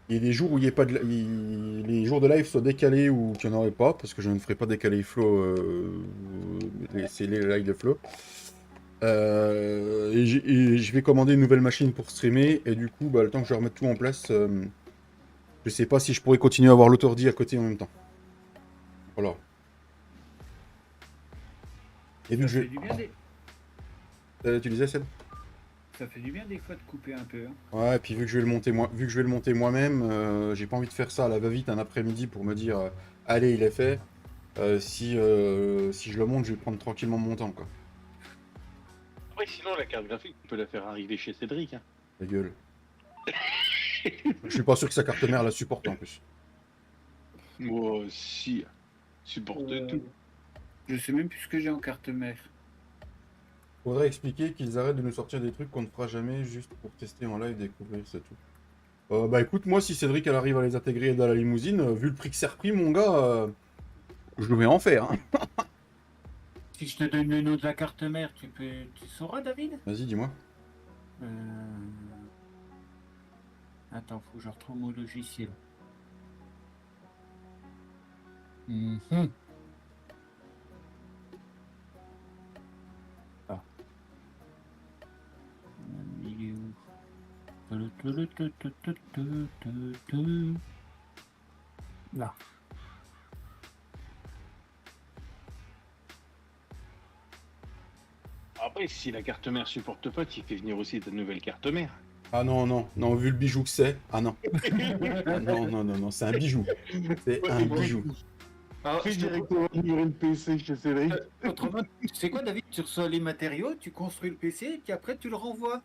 il y ait des jours où il y ait pas de, les jours de live soient décalés ou qu'il n'y en aurait pas, parce que je ne ferai pas décaler Flo, c'est les lives de Flo. Et je vais commander une nouvelle machine pour streamer, et du coup, bah, le temps que je remette tout en place, je sais pas si je pourrais continuer à avoir l'autordi à côté en même temps. Voilà. Et vu que Ça je... fait du bien Tu disais, Seb? Ça fait du bien des fois de couper un peu. Hein. Ouais, et puis vu que je vais le monter moi-même, j'ai pas envie de faire ça à la va-vite un après-midi pour me dire allez, il est fait. Si je le monte, je vais prendre tranquillement mon temps, quoi. Oui, sinon la carte graphique, on peut la faire arriver chez Cédric. Hein. La gueule. Je suis pas sûr que sa carte mère la supporte en plus. Moi si. Supporte tout. Je sais même plus ce que j'ai en carte mère. Faudrait expliquer qu'ils arrêtent de nous sortir des trucs qu'on ne fera jamais juste pour tester en live, découvrir, c'est tout. Bah écoute, moi si Cédric elle arrive à les intégrer dans la limousine, vu le prix que c'est repris, mon gars, je le vais en faire. Hein. Si je te donne le nom de la carte mère, tu sauras, David? Vas-y, dis-moi. Attends, faut que je retrouve mon logiciel. Mhm. Là. Après, si la carte mère supporte pas, tu fais venir aussi ta nouvelle carte mère. Ah non, non, non, vu le bijou que c'est. Ah non. Ah non, non, non, non, c'est un bijou. C'est un bijou. Ah, Fais je te- directement livrer le PC chez Cédric. Autrement, tu sais quoi, David? Tu reçois les matériaux, tu construis le PC, et puis après tu le renvoies.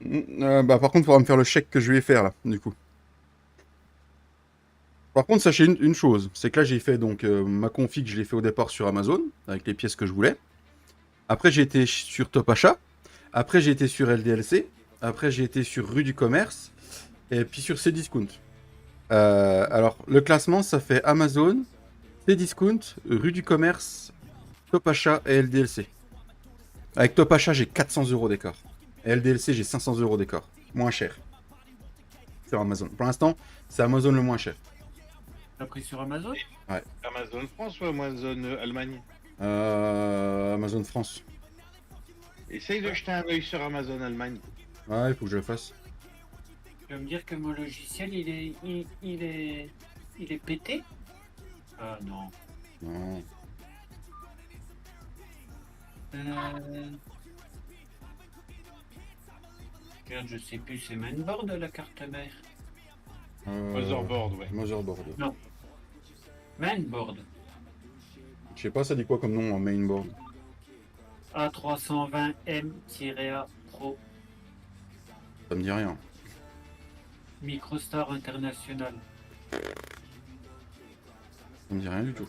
Bah, par contre, il faudra me faire le chèque que je vais faire là, du coup. Par contre, sachez une chose, c'est que là j'ai fait donc ma config, je l'ai fait au départ sur Amazon, avec les pièces que je voulais. Après j'ai été sur Top Achat. Après j'ai été sur LDLC. Après j'ai été sur Rue du Commerce. Et puis sur Cdiscount. Alors le classement ça fait Amazon, Cdiscount, Rue du Commerce, Top Achat et LDLC. Avec Top Achat j'ai 400 € d'écart. Et LDLC j'ai 500 € d'écart. Moins cher. Sur Amazon. Pour l'instant c'est Amazon le moins cher. T'as pris sur Amazon? Amazon France ou Amazon Allemagne? Amazon France. Essaye de jeter un œil sur Amazon Allemagne. Ouais, il faut que je le fasse. Tu vas me dire que mon logiciel il est pété? Ah non. Non. Regarde, je sais plus, c'est mainboard la carte mère. Motherboard, ouais. Motherboard. Mainboard. Je sais pas, ça dit quoi comme nom en mainboard? A320M-A Pro. Ça me dit rien. Microstar International. Ça me dit rien du tout.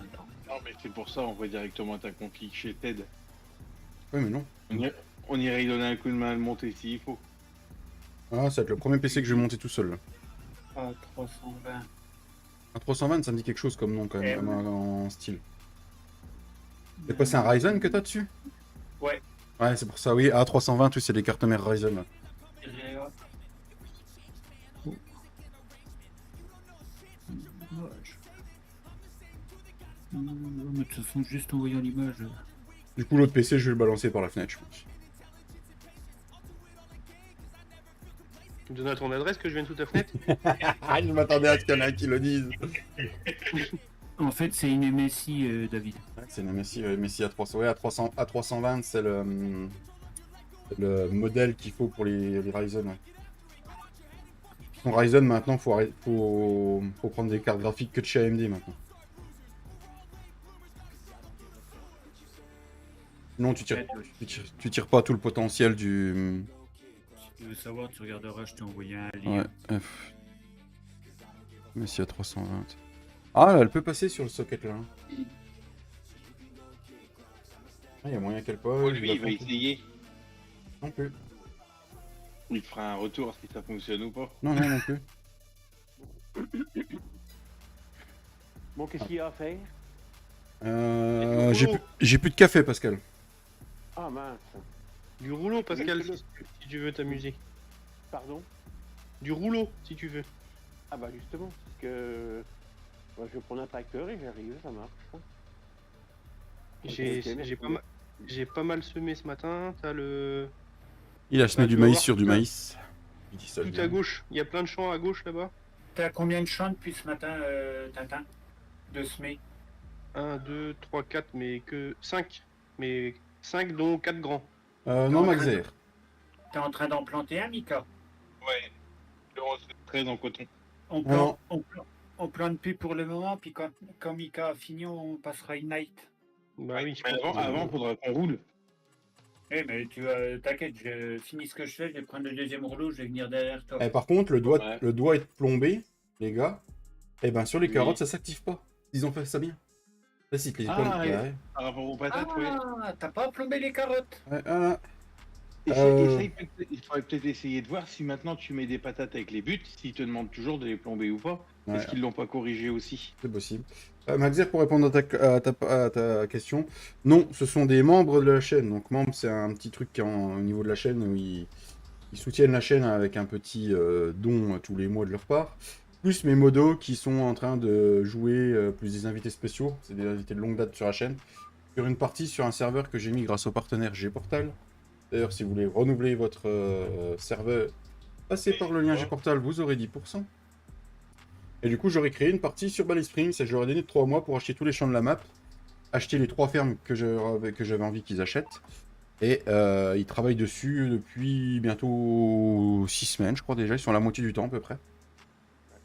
Attends. Non, mais c'est pour ça, on voit directement ta config chez Ted. Ouais, mais non. On irait y donner un coup de main à le monter s'il faut. Ah, ça va être le premier PC que je vais monter tout seul. Là. A320. Un 320, ça me dit quelque chose comme nom quand même, M. en style. C'est quoi, c'est un Ryzen que t'as dessus? Ouais. Ouais, c'est pour ça, oui. A320, oui, c'est des cartes mères Ryzen. Là. A. Mais de toute façon, juste en voyant l'image. Du coup, l'autre PC, je vais le balancer par la fenêtre, je pense. Tu me donnes ton adresse que je viens sous ta fenêtre? Ah, je m'attendais à ce qu'il y en ait un qui le dise. En fait, c'est une MSI, David. Ouais, c'est une MSI A300. Ouais, A320, c'est le modèle qu'il faut pour les Ryzen. Ouais. Son Ryzen, maintenant, faut prendre des cartes graphiques que de chez AMD maintenant. Sinon, tu tires pas tout le potentiel du. Si tu veux savoir, tu regarderas, je t'ai envoyé un lien. Ouais, MSI A320. Ah, là, elle peut passer sur le socket là. Il y a moyen qu'elle passe. Lui, il va essayer. Non plus. Il te fera un retour si ça fonctionne ou pas. Non, non, non plus. Bon, qu'est-ce qu'il y a à faire? J'ai plus de café, Pascal. Ah mince. Du rouleau, Pascal, Mais- si tu veux t'amuser. Pardon? Du rouleau, si tu veux. Ah bah justement, parce que moi, je vais prendre un tracteur et j'arrive, ça marche. J'ai Ok, merci. j'ai pas mal semé ce matin. T'as le. Il a semé Bah, du tu vas maïs voir sur du que- maïs. Il dit ça Tout bien. à gauche. Il y a plein de champs à gauche là-bas. T'as combien de champs depuis ce matin, Tintin? De semer? 1, 2, 3, 4, mais que 5. Mais 5 dont 4 grands. Non, Maxer. T'es en train d'en planter un, Mika? Ouais. Le 13 en coton. On Non. plante plus pour le moment, puis quand Mika a fini, on passera Ignite. Bah oui, je Mais pense que- avant, faudra qu'on roule. Eh, mais t'inquiète, je finis ce que je fais, je vais prendre le deuxième rouleau, je vais venir derrière toi. Eh, par contre, Ouais. le doigt est plombé, les gars. Eh ben, sur les Oui. carottes, ça s'active pas. Ils ont fait ça bien. Là, si te les Ah, plombes. ouais. Ouais. Par rapport aux patates, ouais. Ah, t'as pas plombé les carottes? Ouais, voilà. Il faudrait peut-être essayer de voir si maintenant tu mets des patates avec les buts, s'ils te demandent toujours de les plomber ou pas. Ouais, Est-ce qu'ils l'ont pas corrigé aussi? c'est possible. Maxer, pour répondre à ta question, non, ce sont des membres de la chaîne. Donc, membre, c'est un petit truc qui est au niveau de la chaîne où ils soutiennent la chaîne avec un petit don tous les mois de leur part. Plus mes modos qui sont en train de jouer, plus des invités spéciaux. C'est des invités de longue date sur la chaîne. sur une partie sur un serveur que j'ai mis grâce au partenaire Gportal. D'ailleurs, si vous voulez renouveler votre serveur, passez par le lien Gportal, vous aurez 10%. Et du coup, j'aurais créé une partie sur Bally Springs et je leur ai donné 3 mois pour acheter tous les champs de la map, acheter les 3 fermes que j'avais envie qu'ils achètent. Et ils travaillent dessus depuis bientôt 6 semaines, je crois déjà. Ils sont à la moitié du temps à peu près.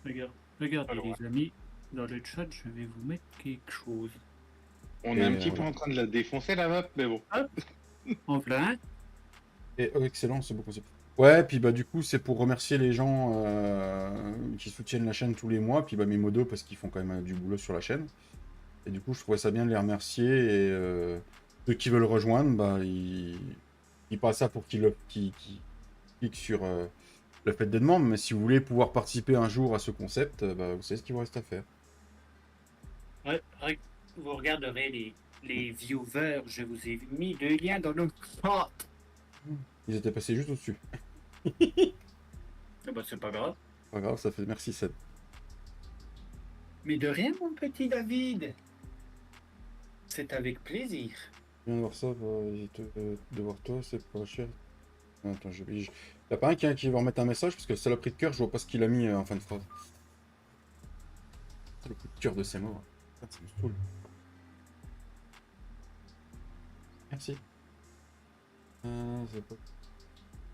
Regardez Alors, les amis, dans le chat, je vais vous mettre quelque chose. On Et, est un petit peu voilà. en train de la défoncer la map, mais bon. En plein. Et excellent, c'est beaucoup. Ouais, puis bah du coup, c'est pour remercier les gens qui soutiennent la chaîne tous les mois, puis bah mes modos parce qu'ils font quand même du boulot sur la chaîne. Et du coup, je trouvais ça bien de les remercier. Et ceux qui veulent rejoindre, bah ils passent ça pour qu'ils cliquent sur le fait d'être membre. Mais si vous voulez pouvoir participer un jour à ce concept, bah vous savez ce qu'il vous reste à faire. Ouais, vous regarderez les viewers, je vous ai mis le lien dans le chat. Ils étaient passés juste au-dessus. Ah bah c'est pas grave. Pas grave, ça fait merci Seb. Mais de rien, mon petit David. C'est avec plaisir. Je viens de voir ça, de voir toi, c'est pas cher. Attends, Y'a pas un qui va remettre un message parce que c'est le prix de cœur, je vois pas ce qu'il a mis en fin de phrase. C'est le coup de cœur de ses morts. Ça me saoule. Merci. C'est pas...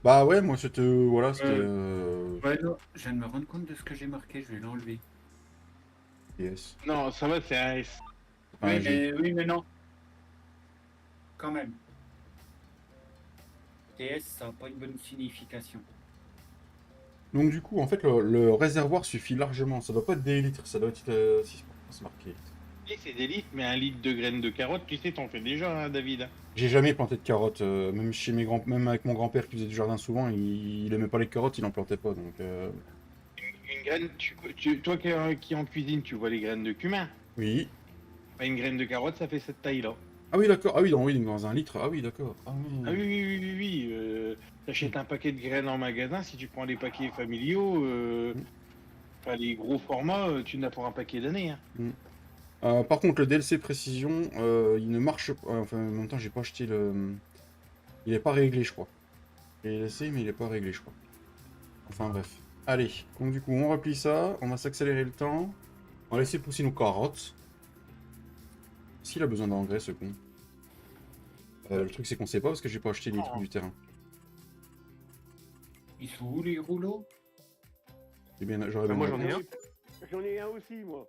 Bah ouais, moi c'était. Voilà, c'était. Ouais, non, je viens de me rendre compte de ce que j'ai marqué, je vais l'enlever. Yes. Non, ça va, c'est un S. Enfin, Oui, mais non. Quand même. TS, ça n'a pas une bonne signification. Donc du coup, en fait, le réservoir suffit largement. Ça doit pas être des litres, ça doit être 6, c'est marqué. Et c'est des litres, mais un litre de graines de carottes, tu sais, t'en fais déjà, hein, David. J'ai jamais planté de carottes, même chez même avec mon grand-père qui faisait du jardin souvent, il aimait pas les carottes, il en plantait pas. Donc Une graine, toi qui es en cuisine, tu vois les graines de cumin. oui. Bah, une graine de carotte, ça fait cette taille-là. Ah oui, d'accord. Ah oui, dans un litre. Ah oui, d'accord. Ah oui. Ah oui. T'achètes un paquet de graines en magasin, si tu prends les paquets familiaux, enfin les gros formats, tu n'as pour un paquet d'années. Hein. Par contre, le DLC précision, il ne marche pas. Enfin, en même temps, j'ai pas acheté le. Il est pas réglé, je crois. Je l'ai laissé, mais il est pas réglé, je crois. Enfin bref. Allez, donc du coup, on replie ça, on va s'accélérer le temps. On va laisser pousser nos carottes. S'il a besoin d'engrais, ce con. Le truc, c'est qu'on sait pas parce que j'ai pas acheté les trucs du terrain. Ils sont où les rouleaux? J'aurais bien. Moi j'en ai un. J'en ai un aussi, moi.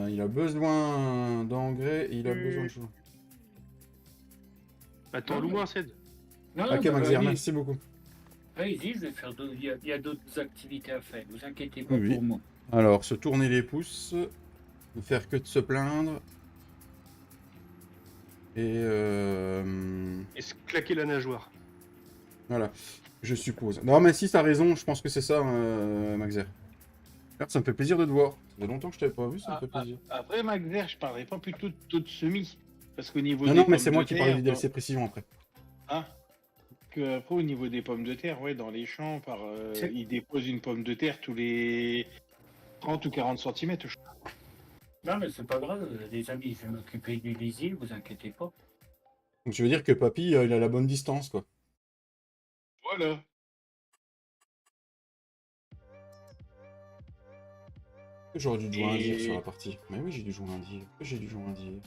Il a besoin d'engrais et il a besoin de choses. Attends, loue-moi un cède. Non, Ok, bah, Maxir, allez. merci beaucoup. Allez-y, je vais faire d'autres. Il y a d'autres activités à faire, vous inquiétez pas Oui. pour moi. Alors, se tourner les pouces, ne faire que de se plaindre. Et Et se claquer la nageoire. voilà, je suppose. Non, mais si, t'as raison, je pense que c'est ça, Maxer. Merde, ça me fait plaisir de te voir. Ça fait longtemps que je t'avais pas vu, ça me fait plaisir. Après, Maxer, je parlerai pas plutôt de taux de semis. Parce qu'au niveau Non, des non, mais pommes c'est moi de qui terre, parlais du DLC précision après. Ah, que après, au niveau des pommes de terre, ouais, dans les champs, ils déposent une pomme de terre tous les 30 ou 40 cm. Non, mais c'est pas grave, les amis, je vais m'occuper du lisier, vous inquiétez pas. Donc tu veux dire que Papy, il a la bonne distance, quoi. Voilà. J'aurais dû jouer un dire sur la partie. Mais oui, j'ai dû jouer un dire. J'ai dû jouer un dire.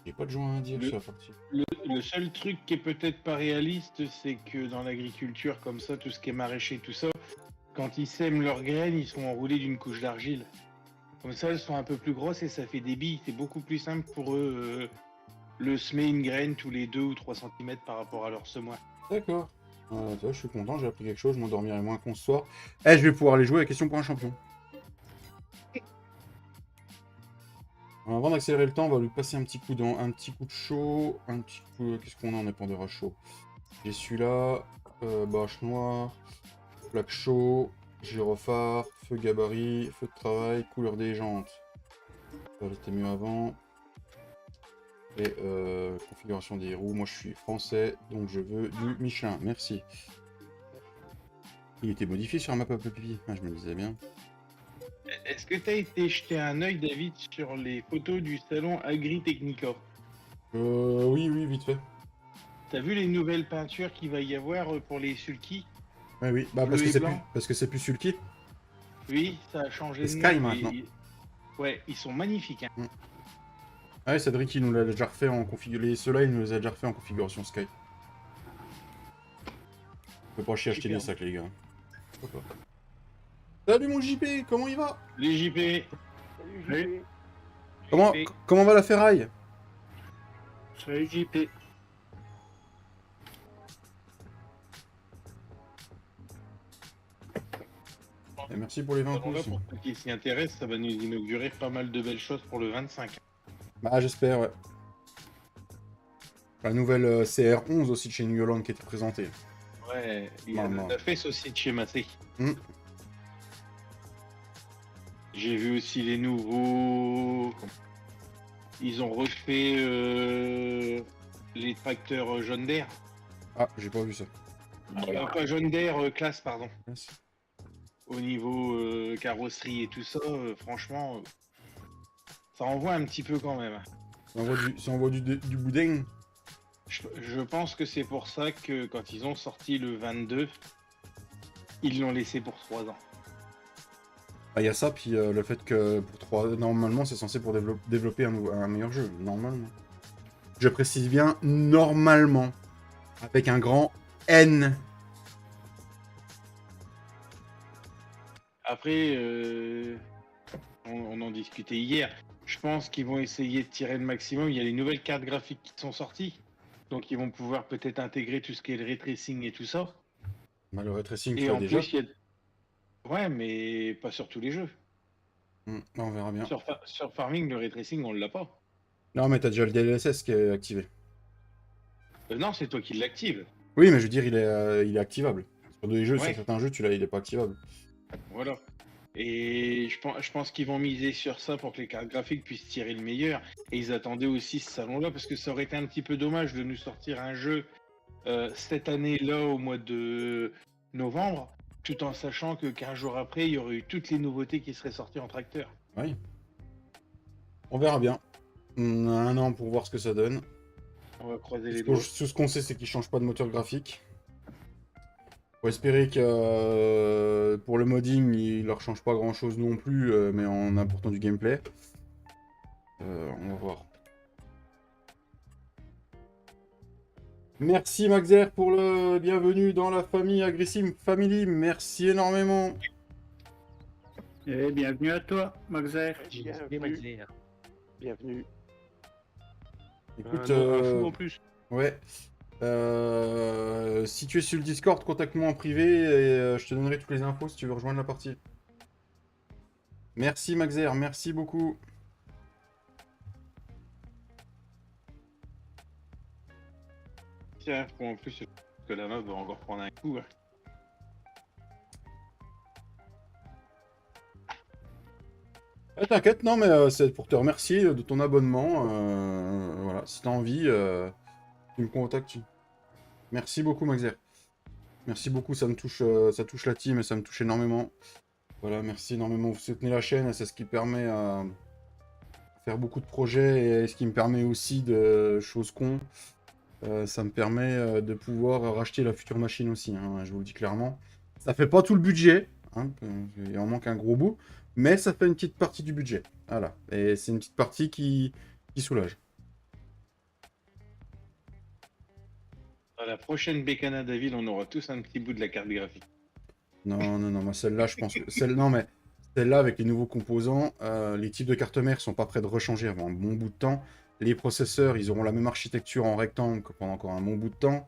J'ai pas de jouer un dire sur la partie. Le seul truc qui est peut-être pas réaliste, c'est que dans l'agriculture comme ça, tout ce qui est maraîcher, tout ça, quand ils sèment leurs graines, ils sont enroulés d'une couche d'argile. Comme ça, elles sont un peu plus grosses et ça fait des billes. C'est beaucoup plus simple pour eux le semer une graine tous les 2 ou 3 cm par rapport à leur semoir. D'accord. Je suis content, j'ai appris quelque chose, je m'endormirai moins con ce soir. Eh, je vais pouvoir aller jouer à la question pour un champion. Avant d'accélérer le temps, on va lui passer un petit coup de chaud, un petit coup... Qu'est-ce qu'on a en épandeur à chaud? J'ai celui-là, bâche noire, plaque chaud, gyrophare, feu gabarit, feu de travail, couleur des jantes. Ça c'était mieux avant. Et configuration des roues, moi je suis français, donc je veux du Michelin, merci. Il était modifié sur un map up pipi, je me disais bien. Est-ce que tu as été jeter un œil, David, sur les photos du salon Agritechnica? Oui, oui, vite fait. T'as vu les nouvelles peintures qu'il va y avoir pour les sulky? Ouais, oui, bah Bleu et blanc. parce que c'est plus sulky. Oui, ça a changé C'est de Sky nom. maintenant. Ouais, ils sont magnifiques. Hein. Ah ouais, Cédric, il nous l'a déjà refait en configuration. Ceux-là, il nous les a déjà refait en configuration Sky. On peut pas chier acheter des Super. sacs, les gars. Pourquoi pas. Salut mon JP, comment il va? Les JP. Salut, Oui. JP. Comment va la ferraille? Salut JP. Et merci pour les 20 Salon-là, pouces. pour ceux qui s'y intéressent, ça va nous inaugurer pas mal de belles choses pour le 25. Bah, j'espère, ouais. La nouvelle CR11 aussi de chez New Holland qui était présentée. Ouais, il y a Maman. la fesse aussi de chez Massé. Hmm. J'ai vu aussi les nouveaux. Ils ont refait les tracteurs John Deere. Ah, j'ai pas vu ça. Pas John Deere, classe, pardon. Merci. Au niveau carrosserie et tout ça, franchement, ça envoie un petit peu quand même. Ça envoie du boudin. Je pense que c'est pour ça que quand ils ont sorti le 22, ils l'ont laissé pour 3 ans. Ah, il y a ça, puis le fait que pour 3... Normalement, c'est censé pour développer un meilleur jeu. Normalement. Je précise bien, normalement. Avec un grand N. Après, on en discutait hier. Je pense qu'ils vont essayer de tirer le maximum. Il y a les nouvelles cartes graphiques qui sont sorties. Donc ils vont pouvoir peut-être intégrer tout ce qui est le ray tracing et tout ça. Bah, le ray tracing, tu Et l'as en déjà. plus, il y a... Ouais, mais pas sur tous les jeux. On verra bien. Sur Farming, le ray tracing, on l'a pas. Non, mais t'as déjà le DLSS qui est activé. Non, c'est toi qui l'actives. Oui, mais je veux dire, il est activable. Sur des jeux, Ouais. sur certains jeux, il est pas activable. Voilà. Et je pense qu'ils vont miser sur ça pour que les cartes graphiques puissent tirer le meilleur. Et ils attendaient aussi ce salon-là parce que ça aurait été un petit peu dommage de nous sortir un jeu cette année-là au mois de novembre, tout en sachant que 15 jours après, il y aurait eu toutes les nouveautés qui seraient sorties en tracteur. Oui. On verra bien. On a un an pour voir ce que ça donne. On va croiser les Tout doigts. ce qu'on sait, c'est qu'ils changent pas de moteur graphique. Faut espérer que pour le modding, il leur change pas grand chose non plus, mais en apportant du gameplay. On va voir. Merci Maxer pour le bienvenue dans la famille Agrissim Family. Merci énormément. Et bienvenue à toi, Maxer. Bienvenue. Bienvenue. Écoute, Un fou en plus. ouais. Si tu es sur le Discord, contacte-moi en privé et je te donnerai toutes les infos si tu veux rejoindre la partie. Merci Maxer, merci beaucoup. Tiens, en plus, que la meuf va encore prendre un coup. Hein. T'inquiète, non, mais c'est pour te remercier de ton abonnement. Voilà, si t'as envie, tu me contactes. Merci beaucoup, Maxer. Merci beaucoup, ça touche la team et ça me touche énormément. Voilà, merci énormément. Vous soutenez la chaîne, c'est ce qui permet à faire beaucoup de projets et ce qui me permet aussi de choses cons. Ça me permet de pouvoir racheter la future machine aussi, hein, je vous le dis clairement. Ça fait pas tout le budget, hein, il en manque un gros bout, mais ça fait une petite partie du budget. Voilà, et c'est une petite partie qui soulage. À la prochaine Bécana Davil, on aura tous un petit bout de la carte graphique. Non, non, non, moi celle-là, je pense que... Non, mais celle-là, avec les nouveaux composants, les types de cartes mères sont pas prêts de rechanger avant un bon bout de temps. Les processeurs, ils auront la même architecture en rectangle que pendant encore un bon bout de temps.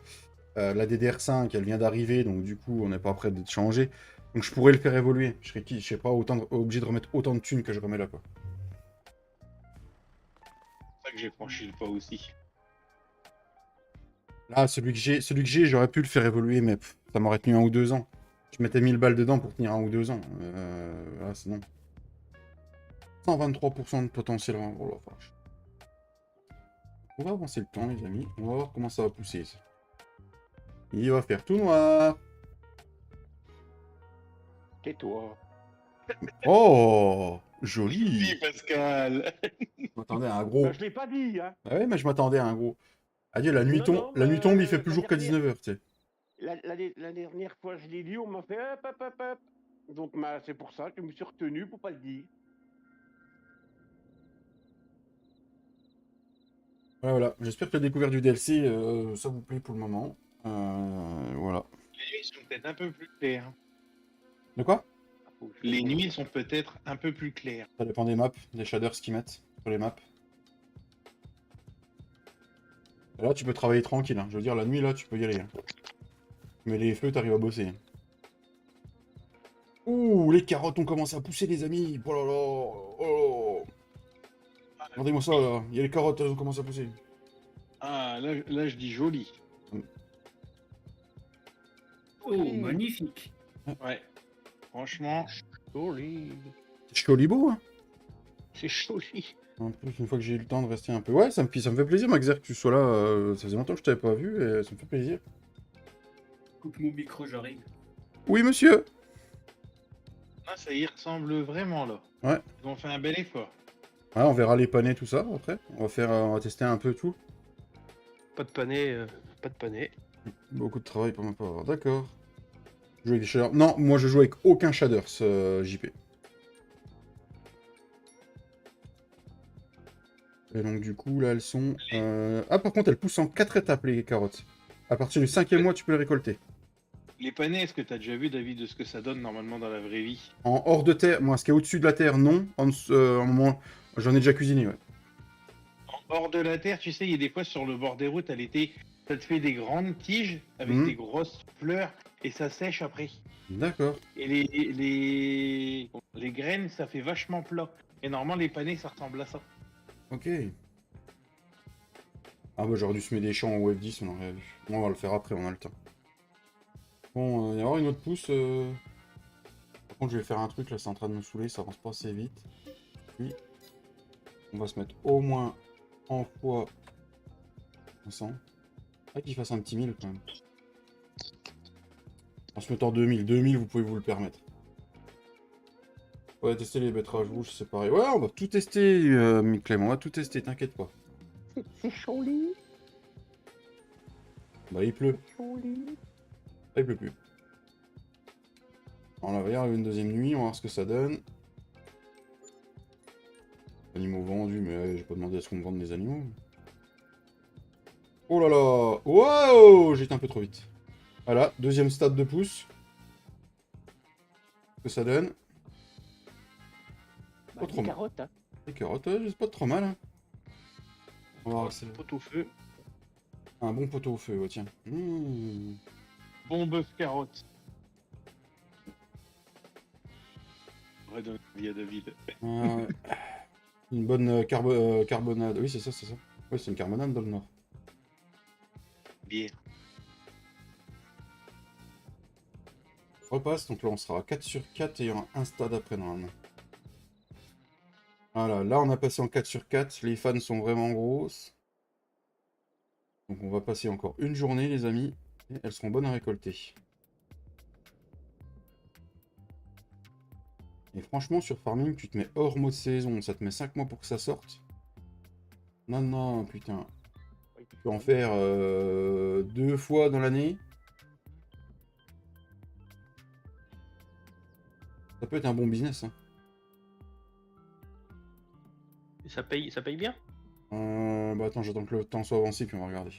La DDR5, elle vient d'arriver, donc du coup, on n'est pas prêt d'être changé. Donc je pourrais le faire évoluer. Je serais je sais pas, obligé de remettre autant de thunes que je remets là, quoi. C'est pour ça que j'ai franchi le pas aussi. Là, celui que j'ai, j'aurais pu le faire évoluer, mais ça m'aurait tenu 1 ou 2 ans. Je mettais 1000 balles dedans pour tenir 1 ou 2 ans. Là, c'est non. 123% de potentiel. Oh la vache. On va avancer le temps, les amis. On va voir comment ça va pousser. Il va faire tout noir. Tais-toi. Oh, Dis, joli. Pascal. Je m'attendais à un gros. Je l'ai pas dit, hein. Ah ouais, mais je m'attendais à un gros. Adieu, la nuit, Non, non, la nuit tombe, il fait la plus jour qu'à dernière, 19h, tu sais. la dernière fois je l'ai dit, on m'a fait hop, hop, hop, hop. Donc c'est pour ça que je me suis retenu pour pas le dire. Voilà, voilà. J'espère que la découverte du DLC, ça vous plaît pour le moment. Voilà. Les nuits sont peut-être un peu plus claires. De quoi? Les nuits sont peut-être un peu plus claires. Ça dépend des maps, des shaders qu'ils mettent sur les maps. Et là, tu peux travailler tranquille. Hein. Je veux dire, la nuit, là, tu peux y aller. Hein. Mais les feux, t'arrives à bosser. Hein. Ouh, les carottes ont commencé à pousser, les amis. Oh là là. Oh. Regardez-moi ça, là. Il y a les carottes, elles ont commencé à pousser. Ah, là je dis joli. Oh, magnifique. Ouais. Franchement, joli. C'est cholibo, hein. C'est joli. En plus, une fois que j'ai eu le temps de rester un peu... Ouais, ça me fait plaisir, Maxer, que tu sois là. Ça faisait longtemps que je t'avais pas vu et ça me fait plaisir. Coupe mon micro, j'arrive. Oui, monsieur. Ah, ça y ressemble vraiment là. Ouais. Ils ont fait un bel effort. Ouais, on verra les panais, tout ça, après. On va tester un peu tout. Pas de pané, pas de pané. Beaucoup de travail pour ma part. D'accord. Jouer avec des shaders. Non, moi je joue avec aucun shaders, JP. Et donc du coup, là, elles sont... Ah, par contre, elles poussent en 4 étapes, les carottes. À partir du 5e mois, tu peux les récolter. Les panais, est-ce que t'as déjà vu, David, de ce que ça donne normalement dans la vraie vie? En hors de terre, moi, ce qui est au-dessus de la terre, non. En moment, j'en ai déjà cuisiné, ouais. Hors de la terre, tu sais, il y a des fois sur le bord des routes, ça te fait des grandes tiges avec Mhm. des grosses fleurs et ça sèche après. D'accord. Et les graines, ça fait vachement plat. Et normalement, les panais, ça ressemble à ça. Ok. Ah bah j'aurais dû semer des champs en wave 10, on aurait vu. Bon, on va le faire après, on a le temps. Bon, il va y avoir une autre pousse. Par contre, je vais faire un truc, là, c'est en train de me saouler, ça avance pas assez vite. Puis, on va se mettre au moins en fois 500. Ah, qu'il fasse un petit 1000 quand même. En se mettant 2000. 2000, vous pouvez vous le permettre. On va tester les betterages rouges, c'est pareil. Ouais, on va tout tester, Clem, on va tout tester, t'inquiète pas. C'est joli, Bah, il pleut. joli. Ah, il pleut plus. On va y arriver une deuxième nuit, on va voir ce que ça donne. Animaux vendus, mais j'ai pas demandé à ce qu'on me vende des animaux. Oh là là! Wow! J'étais un peu trop vite. Voilà, deuxième stade de pouce. Ce que ça donne. Pas trop Des mal. carottes, hein. Les carottes, c'est pas trop mal. Hein. On va voir, c'est Pot au feu. un bon poteau au feu, ouais, tiens. Mmh. Bon bœuf carotte. On va donner vie à David. Euh, une bonne carbonade. Oui, c'est ça, c'est ça. Oui, c'est une carbonade dans le nord. Bière. Repasse, donc là on sera à 4 sur 4 et il y aura un stade après normalement. Voilà, là on a passé en 4 sur 4, les fans sont vraiment grosses. Donc on va passer encore une journée les amis, et elles seront bonnes à récolter. Et franchement sur Farming, tu te mets hors mode saison, ça te met 5 mois pour que ça sorte. Non, non, putain. Tu peux en faire 2 fois dans l'année. Ça peut être un bon business. Hein. Ça paye bien? Bah attends, j'attends que le temps soit avancé puis on va regarder.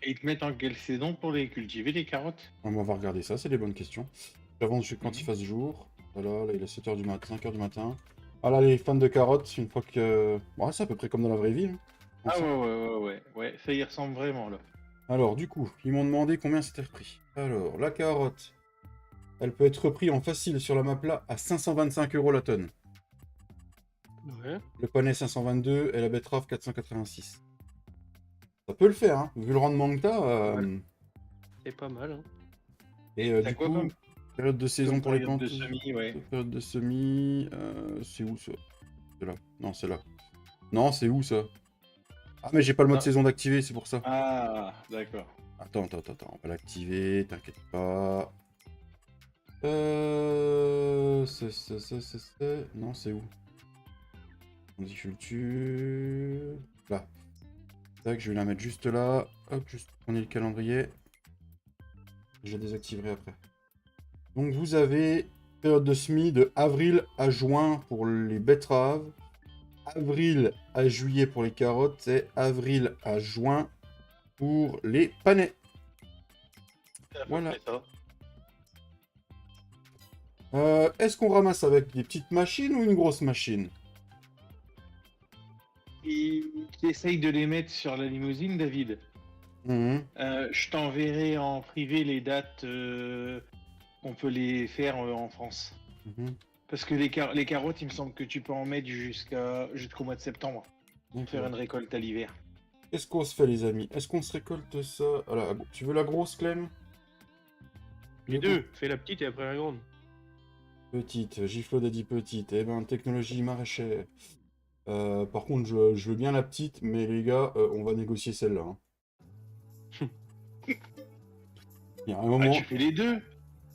Et ils te mettent en quelle saison pour les cultiver, les carottes? On va regarder ça, c'est des bonnes questions. J'avance quand il fasse jour. Voilà, là il est 7h du matin, 5h du matin. Ah là, les fans de carottes, une fois que... Bon, c'est à peu près comme dans la vraie vie. Hein. Ah ouais, ça y ressemble vraiment là. Alors, du coup, ils m'ont demandé combien c'était repris. Alors, la carotte, elle peut être reprise en facile sur la map là à 525 € la tonne. Ouais. Le panais 522 et la betterave 486. Ça peut le faire, hein, vu le rendement que t'as. Ouais. C'est pas mal. Hein. Et T'as du quoi coup, comme- période de saison pour les Période plantes. de semis, ouais. Période de semis, c'est où ça? C'est là. Non, c'est là. Non, c'est où ça? Ah, mais j'ai pas le mode Ah. saison d'activer, c'est pour ça. Ah, d'accord. Attends, on va l'activer, t'inquiète pas. Non, c'est où? Culture. Là. Tac, je vais la mettre juste là. Hop, juste tourner le calendrier. Je la désactiverai après. Donc vous avez période de semis de avril à juin pour les betteraves, avril à juillet pour les carottes et avril à juin pour les panais. Voilà. Est-ce qu'on ramasse avec des petites machines ou une grosse machine? Essaye de les mettre sur la limousine, David. Mhm. Je t'enverrai en privé les dates qu'on peut les faire en France. Mhm. Parce que les carottes, il me semble que tu peux en mettre jusqu'au mois de septembre. Pour faire une récolte à l'hiver. Qu'est-ce qu'on se fait, les amis? Est-ce qu'on se récolte ça? Alors, tu veux la grosse, Clem? Les deux, fais la petite et après la grande. Petite, Giflod a dit petite. Eh ben, technologie maraîchère. Par contre, je veux bien la petite, mais les gars, on va négocier celle-là. Hein. Il y a un moment... tu fais les deux.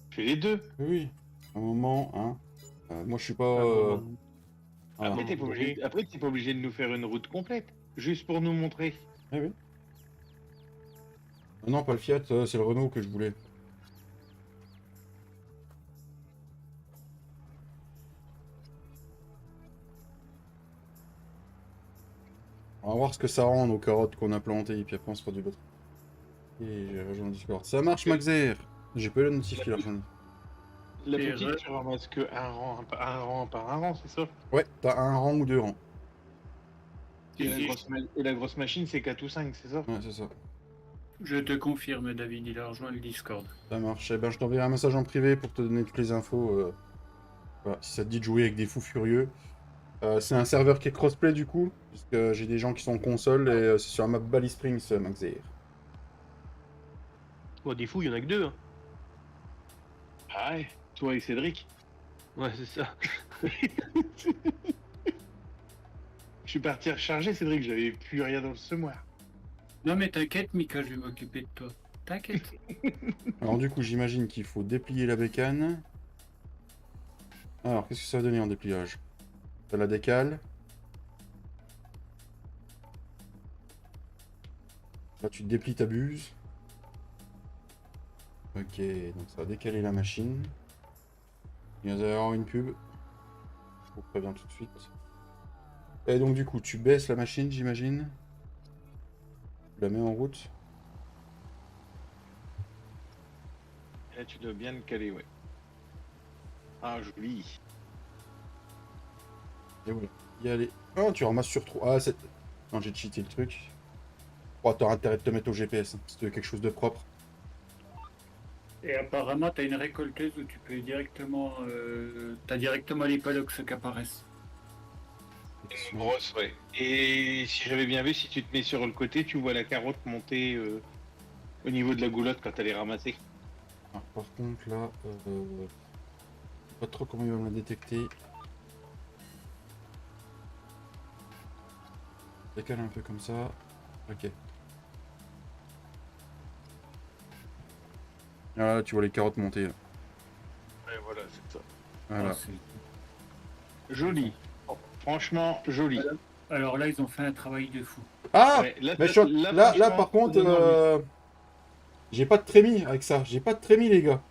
Fais les deux. Oui, un moment, hein. Moi, je suis pas... voilà. Après, t'es pas obligé de nous faire une route complète. Juste pour nous montrer. Eh oui. Non, pas le Fiat, c'est le Renault que je voulais. On va voir ce que ça rend nos carottes qu'on a plantées, et puis après on se fera du l'autre. Et j'ai rejoint le Discord. Ça marche, Maxer. J'ai pas eu la notifier la rejoindre. La Et petite, tu ramasses que un rang par un rang, c'est ça? Ouais, t'as un rang ou deux rangs. Et la grosse machine, c'est 4 ou 5, c'est ça? Ouais, c'est ça. Je te confirme, David, il a rejoint le Discord. Ça marche. Eh ben, je t'enverrai un message en privé pour te donner toutes les infos. Voilà, si ça te dit de jouer avec des fous furieux. C'est un serveur qui est crossplay du coup, puisque j'ai des gens qui sont en console et c'est sur la map Bally Springs, Maxer. Bon, des fous, il y en a que deux. Hein. Ah ouais, toi et Cédric. Ouais, c'est ça. Je suis parti recharger, Cédric, j'avais plus rien dans le semoir. Non mais t'inquiète, Mika, je vais m'occuper de toi. T'inquiète. Alors du coup, j'imagine qu'il faut déplier la bécane. Alors, qu'est-ce que ça va donner en dépliage? Ça la décale. Là, tu déplies ta buse. Ok, donc ça va décaler la machine. Il va y avoir une pub. Je vous préviens tout de suite. Et donc du coup, tu baisses la machine, j'imagine. Tu la mets en route. Et là, tu dois bien le caler, ouais. Ah, joli. Et voilà. Y aller. Oh, tu ramasses sur 3. Ah, c'est... Non, j'ai cheaté le truc. Oh, t'auras intérêt de te mettre au GPS, hein, si tu veux quelque chose de propre. Et apparemment, t'as une récolteuse où tu peux directement... t'as directement les paddocks qui apparaissent. Une grosse, ouais. Et si j'avais bien vu, si tu te mets sur le côté, tu vois la carotte monter au niveau de la goulotte quand elle est ramassée. Alors, par contre, là, je sais pas trop comment il va me la détecter. Décale un peu comme ça. Ok. Ah, là, tu vois les carottes monter. Là. Ouais, voilà, c'est ça. Voilà. Ah, c'est- Joli. Oh, franchement, joli. Alors là, ils ont fait un travail de fou. Ah Ouais, là, mais là, là, par contre, j'ai pas de trémie avec ça. J'ai pas de trémie, les gars.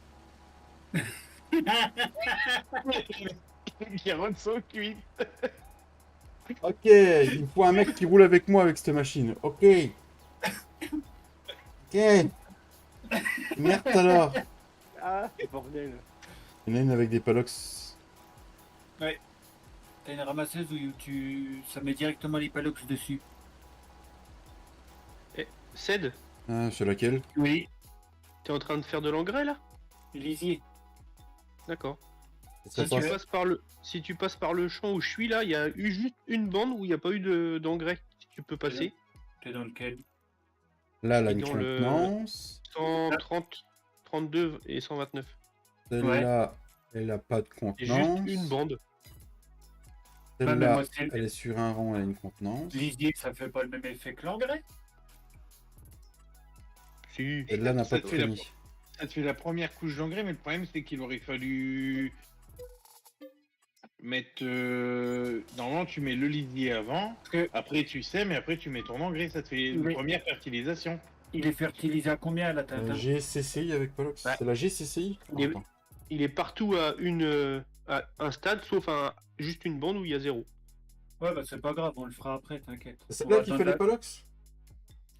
les carottes sont cuites. Ok, il me faut un mec qui roule avec moi avec cette machine. Ok. Ok. Merde alors. Ah, bordel. Il y en a une avec des paddocks. T'as une ramasseuse où ça met directement les paddocks dessus. Ced, Ah, c'est laquelle? Oui. t'es en train de faire de l'engrais là? Lisier. D'accord. Ça Si tu, passe. si tu passes par le champ où je suis là, il y a eu juste une bande où il n'y a pas eu d'engrais. Si tu peux passer. T'es dans lequel? Là, elle a Et une dans le- contenance. 130, 32 et 129. Celle-là, elle a pas de C'est juste contenance. une bande. Ouais, mais Celle-là, moi, c'est- elle est sur un rang, elle a une contenance. Lisier, ça fait pas le même effet que l'engrais. Si. Celle-là n'a ça pas de te fait la- trémie. Ça te fait la première couche d'engrais, mais le problème c'est qu'il aurait fallu mettre. Normalement, tu mets le lisier avant, que- après tu sèmes et après tu mets ton engrais. Ça te fait une Oui. première fertilisation. Il est fertilisé à combien la Tintin? GCCI avec Palox. Ouais. C'est la GCCI? Il est- Attends. Il est partout à un stade, sauf juste une bande où il y a 0. Ouais, bah c'est pas grave, on le fera après, t'inquiète. C'est On celle-là va qui attendre fait les la- Palox?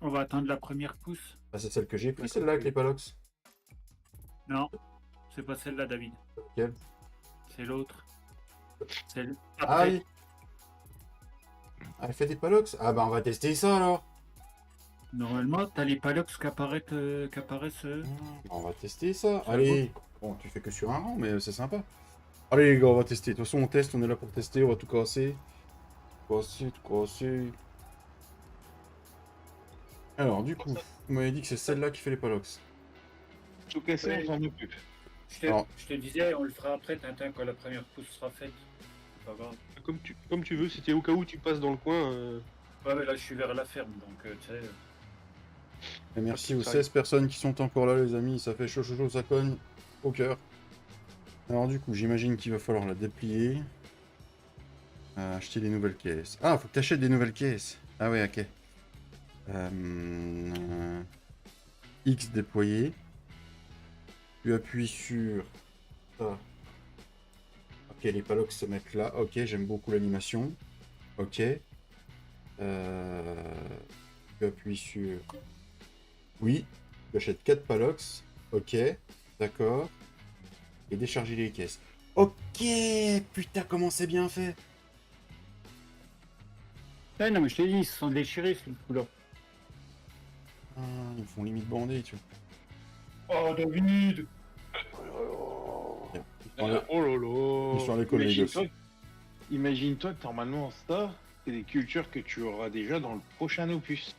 On va attendre la première pousse. Ah, c'est celle que j'ai pris, celle-là avec les Palox. Non, c'est pas celle-là, David. Laquelle? C'est l'autre. C'est le- Ah après. oui. Ah, elle fait des Palox? Ah bah on va tester ça alors. Normalement, t'as les palox qui apparaissent. On va tester ça. Allez. Bon, tu fais que sur un rang, mais c'est sympa. Allez les gars, on va tester. De toute façon, on teste, on est là pour tester, on va tout casser. Tout casser. Alors, du coup, vous m'avez dit que c'est celle-là qui fait les Palox. Tout cassé, Ouais. on s'en occupe. Alors. Je te disais, on le fera après, Tintin, quand la première pousse sera faite. C'est pas grave. Comme tu veux, c'était au cas où tu passes dans le coin. Ouais, mais là, je suis vers la ferme, donc tu sais. Et merci aux Ça 16 personnes qui sont encore là, les amis. Ça fait chaud, chaud, chaud, ça cogne au cœur. Alors, du coup, j'imagine qu'il va falloir la déplier. Acheter des nouvelles caisses. Ah, faut que tu achètes des nouvelles caisses. Ah ouais, ok. X déployé. Tu appuies sur ça. Ok, les palox se mettent là. Ok, j'aime beaucoup l'animation. Ok. Tu appuies sur... Oui. Tu achètes 4 palox. Ok. D'accord. Et décharger les caisses. Ok. Putain, comment c'est bien fait. Ah non, mais je t'ai dit, ils se sont déchirés, ce coup-là. Ah, ils me font limite bander, tu vois. Oh, David! Ils sont allés- Oh là là. ils sont à l'école, les gosses. Imagine-toi que normalement, ça, c'est des cultures que tu auras déjà dans le prochain opus.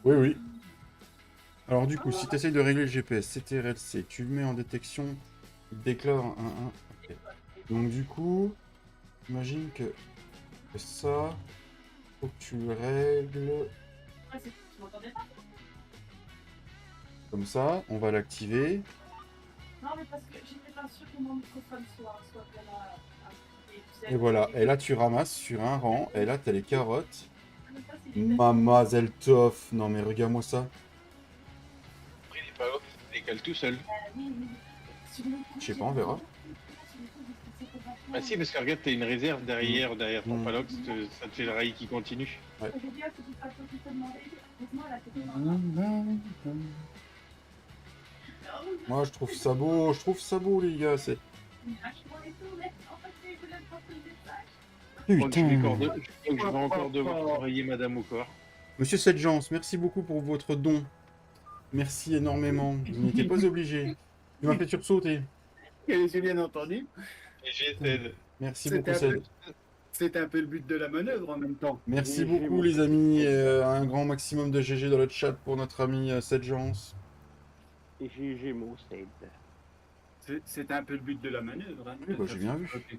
Oui, oui. Alors du coup, si tu essayes de régler le GPS, CTRL-C, tu le mets en détection, il déclare un. Ok. Donc du coup, imagine que ça, faut que tu le règles comme ça, on va l'activer. Non, mais parce que j'étais pas sûre que mon microphone soit vraiment. Et voilà, et là tu ramasses sur un rang, et là t'as les carottes. Maman. Mademoiselle Toff, non mais regarde-moi ça. Après, les palox, tu décales tout seul. Je sais pas, on verra. Bah si, parce que regarde, t'as une réserve derrière ton Mm. palox, ça te fait le rail qui continue. Moi je trouve ça beau les gars, c'est... Je crois que je vais Putain. encore devoir travailler madame au corps. Monsieur Sedjance, merci beaucoup pour votre don. Merci énormément. Vous n'étiez pas obligé. Tu m'as fait sursauter. J'ai bien entendu. Et j'essaie. Merci C'était beaucoup, un peu- Sed. C'était un peu le but de la manœuvre en même temps. Merci Oui, beaucoup, bon. les amis. Un grand maximum de GG dans le chat pour notre ami Sedjance. Et j'ai Gémeaux, Ced. C'était un peu le but de la manœuvre. Hein. Oui, bah, j'ai bien vu. Ok.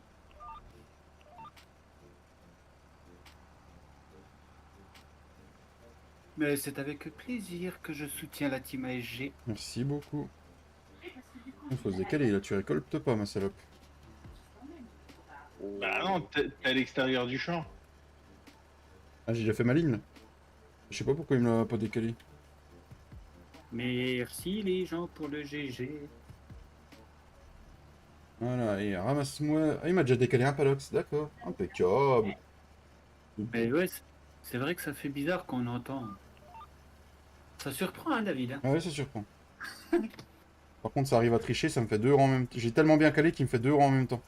Mais c'est avec plaisir que je soutiens la team ASG. Merci beaucoup. Il faut se décaler, là, tu récoltes pas, ma salope. Bah non, t'es à l'extérieur du champ. Ah, j'ai déjà fait ma ligne, là. Je sais pas pourquoi il me l'a pas décalé. Merci les gens pour le GG. Voilà, et ramasse-moi... Ah, il m'a déjà décalé un palox, d'accord. Impeccable. Mais ouais, c'est vrai que ça fait bizarre qu'on entend. Ça surprend, hein, David. Hein. Ah ouais, ça surprend. Par contre, ça arrive à tricher, ça me fait deux rangs en même temps. J'ai tellement bien calé qu'il me fait deux rangs en même temps.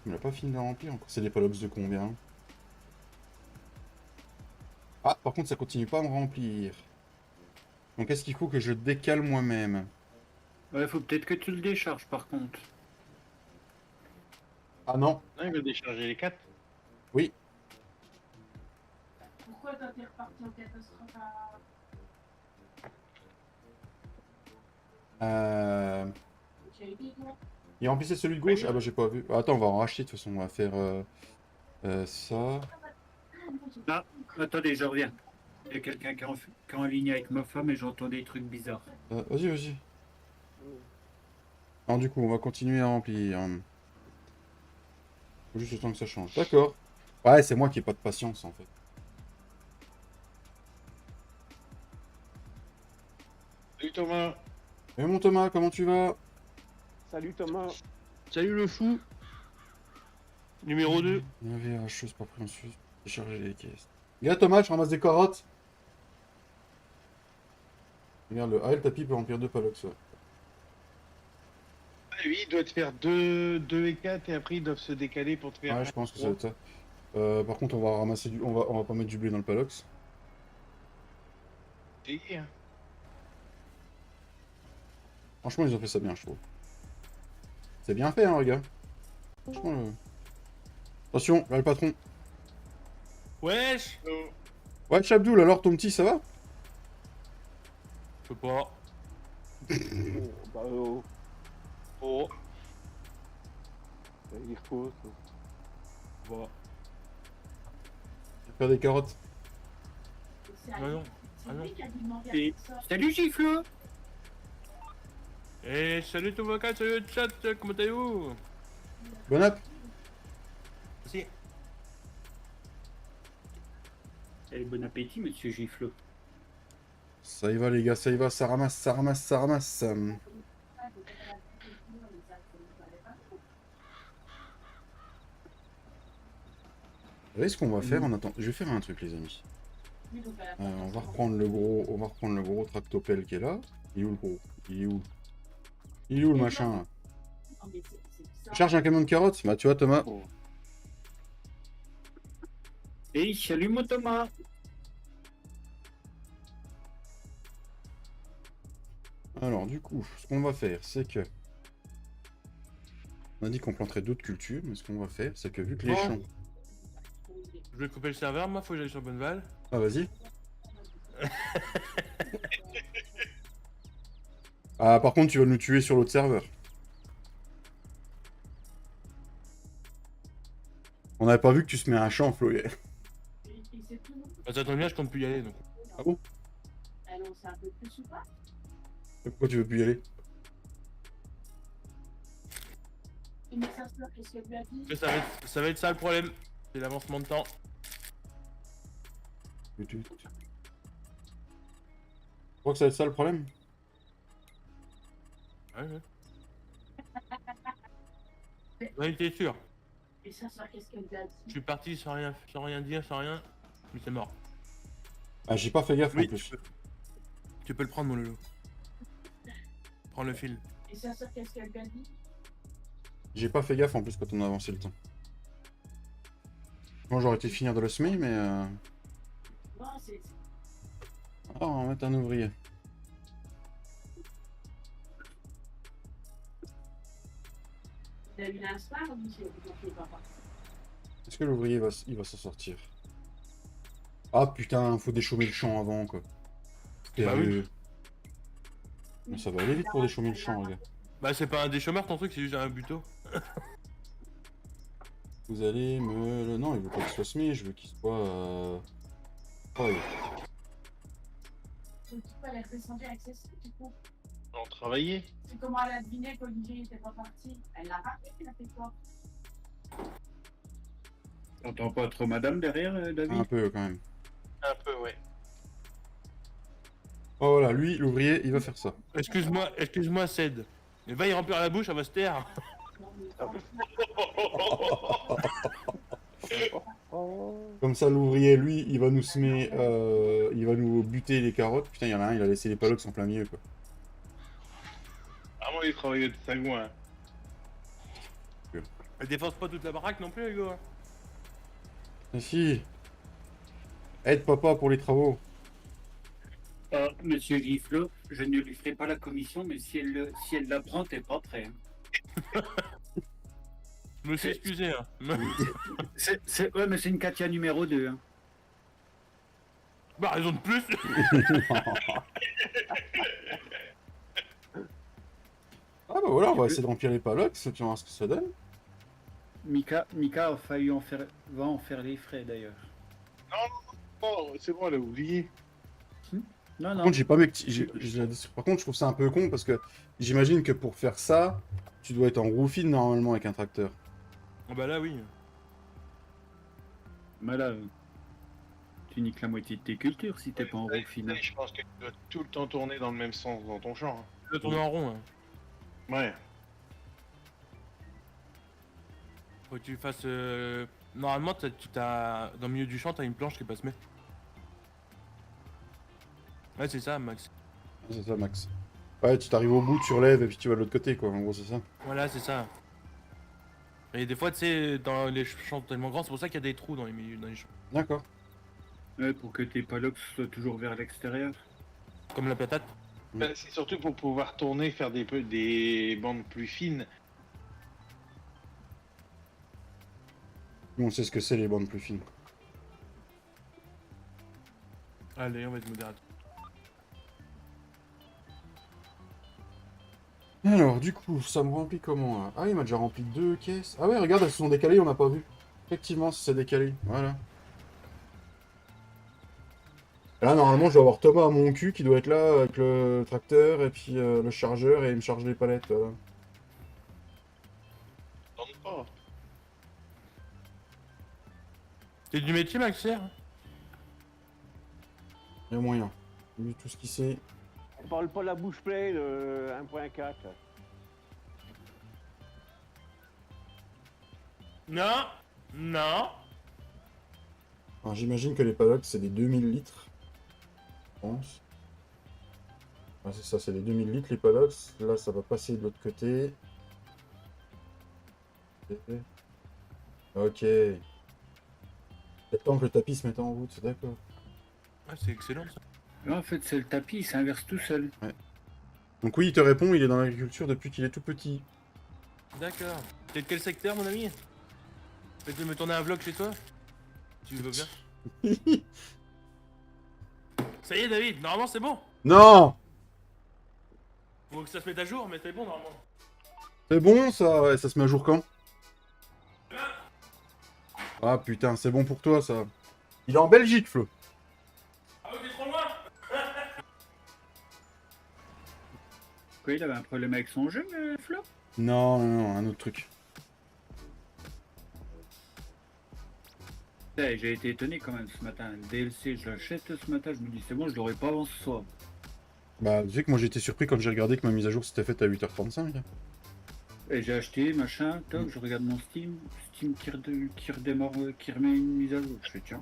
Il n'a pas fini de remplir encore. C'est des palox de combien? Ah, par contre, ça continue pas à me remplir. Donc, est-ce qu'il faut que je décale moi-même? Ouais, faut peut-être que tu le décharges par contre. Ah non. Non, il va décharger les 4. Oui. Pourquoi t'es reparti en catastrophe J'avais dit non. Il remplissait celui de gauche? Ah bah j'ai pas vu. Attends, on va en racheter de toute façon. On va faire ça. Ah, attendez, je reviens. Il y a quelqu'un qui est en ligne avec ma femme et j'entends des trucs bizarres. Vas-y, vas-y. Alors du coup, on va continuer à remplir. Faut juste le temps que ça change. D'accord. Ouais, c'est moi qui ai pas de patience en fait. Salut Thomas. Et mon Thomas, comment tu vas? Salut Thomas. Salut le fou. Numéro 2. Il y avait la chose pas pris en sus. Décharger les caisses. Gars Thomas, je ramasse des carottes. Regarde, le le tapis peut remplir 2 palox. Ouais. Ah, lui, il doit te faire 2 et 4 et après ils doivent se décaler pour te faire. Ouais, je pense que ça va être ça. Par contre, on va ramasser du... on va pas mettre du blé dans le palox. Délire. Franchement, ils ont fait ça bien, je trouve. C'est bien fait, hein, les gars. Franchement, attention, là, le patron. Wesh. Ouais, Chabdoul, alors, ton petit, ça va? Je peux pas. Oh. Ça veut dire quoi, ça? Bah. Je vais faire des carottes. Ah non. Ah non. Et... Salut Gifle. Eh, salut tout vocal, salut le chat, comment allez-vous? Bon app. Si. Et bon appétit, monsieur Gifle. Ça y va, les gars, ça y va, ça ramasse, ça ramasse, ça ramasse. Vous voyez ce qu'on va faire en attendant? Je vais faire un truc, les amis. On va reprendre le gros tractopelle qui est là. Il est où le gros? Il est où? Il est où le machin là? Charge un camion de carottes? Bah tu vois Thomas. Hey, salut mon Thomas. Alors du coup, ce qu'on va faire, c'est que... On a dit qu'on planterait d'autres cultures, mais ce qu'on va faire, c'est que vu que les Oh. champs... Je vais couper le serveur, moi, faut que j'aille sur Bonneval. Ah vas-y. Ah par contre tu vas nous tuer sur l'autre serveur. On n'avait pas vu que tu se mets un champ, Flo. Bah, ça tombe bien, je compte plus y aller donc. Ah bon? Pourquoi tu veux plus y aller? Mais ça va être ça le problème. C'est l'avancement de temps. Tu crois que ça va être ça le problème? Ouais, ouais. Ouais, t'es sûr. Je suis parti sans rien dire, sans rien. Mais c'est mort. Ah j'ai pas fait gaffe en Oui, plus. tu peux le prendre, mon loulou. Prends le fil. J'ai pas fait gaffe en plus quand on a avancé le temps. Moi j'aurais été finir de le semer mais Ah, on va mettre un ouvrier. Est-ce que l'ouvrier il va s'en sortir? Ah putain, faut déchaumer le champ avant quoi. Bah oui. Sérieux. Mais ça va aller vite pour déchaumer le champ, les gars. Bah, c'est pas un déchômeur ton truc, c'est juste un buto. Vous allez me... Non, il veut pas qu'il soit semé, je veux qu'il soit... Ouais. On travaillait. C'est comment elle a deviné qu'Olivier n'était pas parti. Elle l'a rappelé, il a fait quoi? T'entends pas trop madame derrière, David? Un peu quand même. Un peu, ouais. Oh voilà, lui, l'ouvrier, il va faire ça. Excuse-moi, Ced. Mais va y remplir la bouche, elle va se taire. Comme ça, l'ouvrier, lui, il va nous semer... il va nous buter les carottes. Putain, il y en a un, il a laissé les palox en plein milieu, quoi. Ah, moi, il travaillait de sagouin. Elle défonce pas toute la baraque non plus, les gars. Mais si. Aide papa pour les travaux. Monsieur Gifle, je ne lui ferai pas la commission, mais si elle la prend, t'es pas prêt. Hein. Je me suis excusé, hein. Ouais, mais c'est une Katia numéro 2. Hein. Bah, raison de plus. Ah bah voilà, on va essayer de remplir les palox, tu vas voir ce que ça donne. Mika va en faire les frais d'ailleurs. Oh, c'est bon, elle a oublié. Non, Par non. contre, j'ai pas mes petits- par contre, je trouve ça un peu con parce que j'imagine que pour faire ça, tu dois être en roue fine normalement avec un tracteur. Ah bah là, oui. Mais là, tu niques la moitié de tes cultures si t'es pas en roue fine. Je pense que tu dois tout le temps tourner dans le même sens dans ton champ. Tu dois tourner en rond. Hein. Ouais. Faut que tu fasses. Normalement, t'as dans le milieu du champ, t'as une planche qui passe mais. Ouais, c'est ça, Max. C'est ça, Max. Ouais, tu t'arrives au bout, tu relèves et puis tu vas de l'autre côté, quoi. En gros, c'est ça. Voilà, c'est ça. Et des fois, tu sais, dans les champs tellement grands, c'est pour ça qu'il y a des trous dans les milieux, dans les champs. D'accord. Ouais, pour que tes palox soient toujours vers l'extérieur. Comme la patate. Bah, c'est surtout pour pouvoir tourner, faire des bandes plus fines. Nous, on sait ce que c'est les bandes plus fines. Allez, on va être modérateur. Alors, du coup, ça me remplit comment là? Ah, il m'a déjà rempli 2 caisses. Ah ouais, regarde, elles se sont décalées, on n'a pas vu. Effectivement, c'est décalé. Voilà. Là, normalement, je dois avoir Thomas à mon cul qui doit être là avec le tracteur et puis le chargeur et il me charge les palettes. T'en pas. C'est du métier, Max, hier. Il y a moyen. Vu tout ce qu'il sait. On parle pas de la bouche pleine, 1.4. Non. Non. Alors, j'imagine que les palottes, c'est des 2000 litres. Je pense. Ah, c'est ça, c'est les 2000 litres les palottes. Là, ça va passer de l'autre côté. Ok. Le temps que le tapis se mette en route, c'est d'accord. Ouais, c'est excellent, ça. Là, en fait, c'est le tapis, il s'inverse tout seul. Donc oui, il te répond, il est dans l'agriculture depuis qu'il est tout petit. D'accord. T'es de quel secteur, mon ami? Tu veux me tourner un vlog chez toi? Tu veux bien? Ça y est, David, normalement c'est bon. Non! Faut que ça se mette à jour, mais c'est bon, normalement. C'est bon ça? Ouais, ça se met à jour quand? Ah putain, c'est bon pour toi ça. Il est en Belgique, Flo. Ah ouais, t'es trop loin. Quoi, il avait un problème avec son jeu, Flo? Non, non, non, un autre truc. Ouais, j'ai été étonné quand même ce matin. Le DLC, je l'achète ce matin, je me dis c'est bon, je l'aurai pas avant ce soir. Bah, tu sais que moi j'ai été surpris quand j'ai regardé que ma mise à jour s'était faite à 8h35. Et j'ai acheté, machin, toc, je regarde mon Steam qui redémarre, qui remet une mise à jour. Je fais tiens.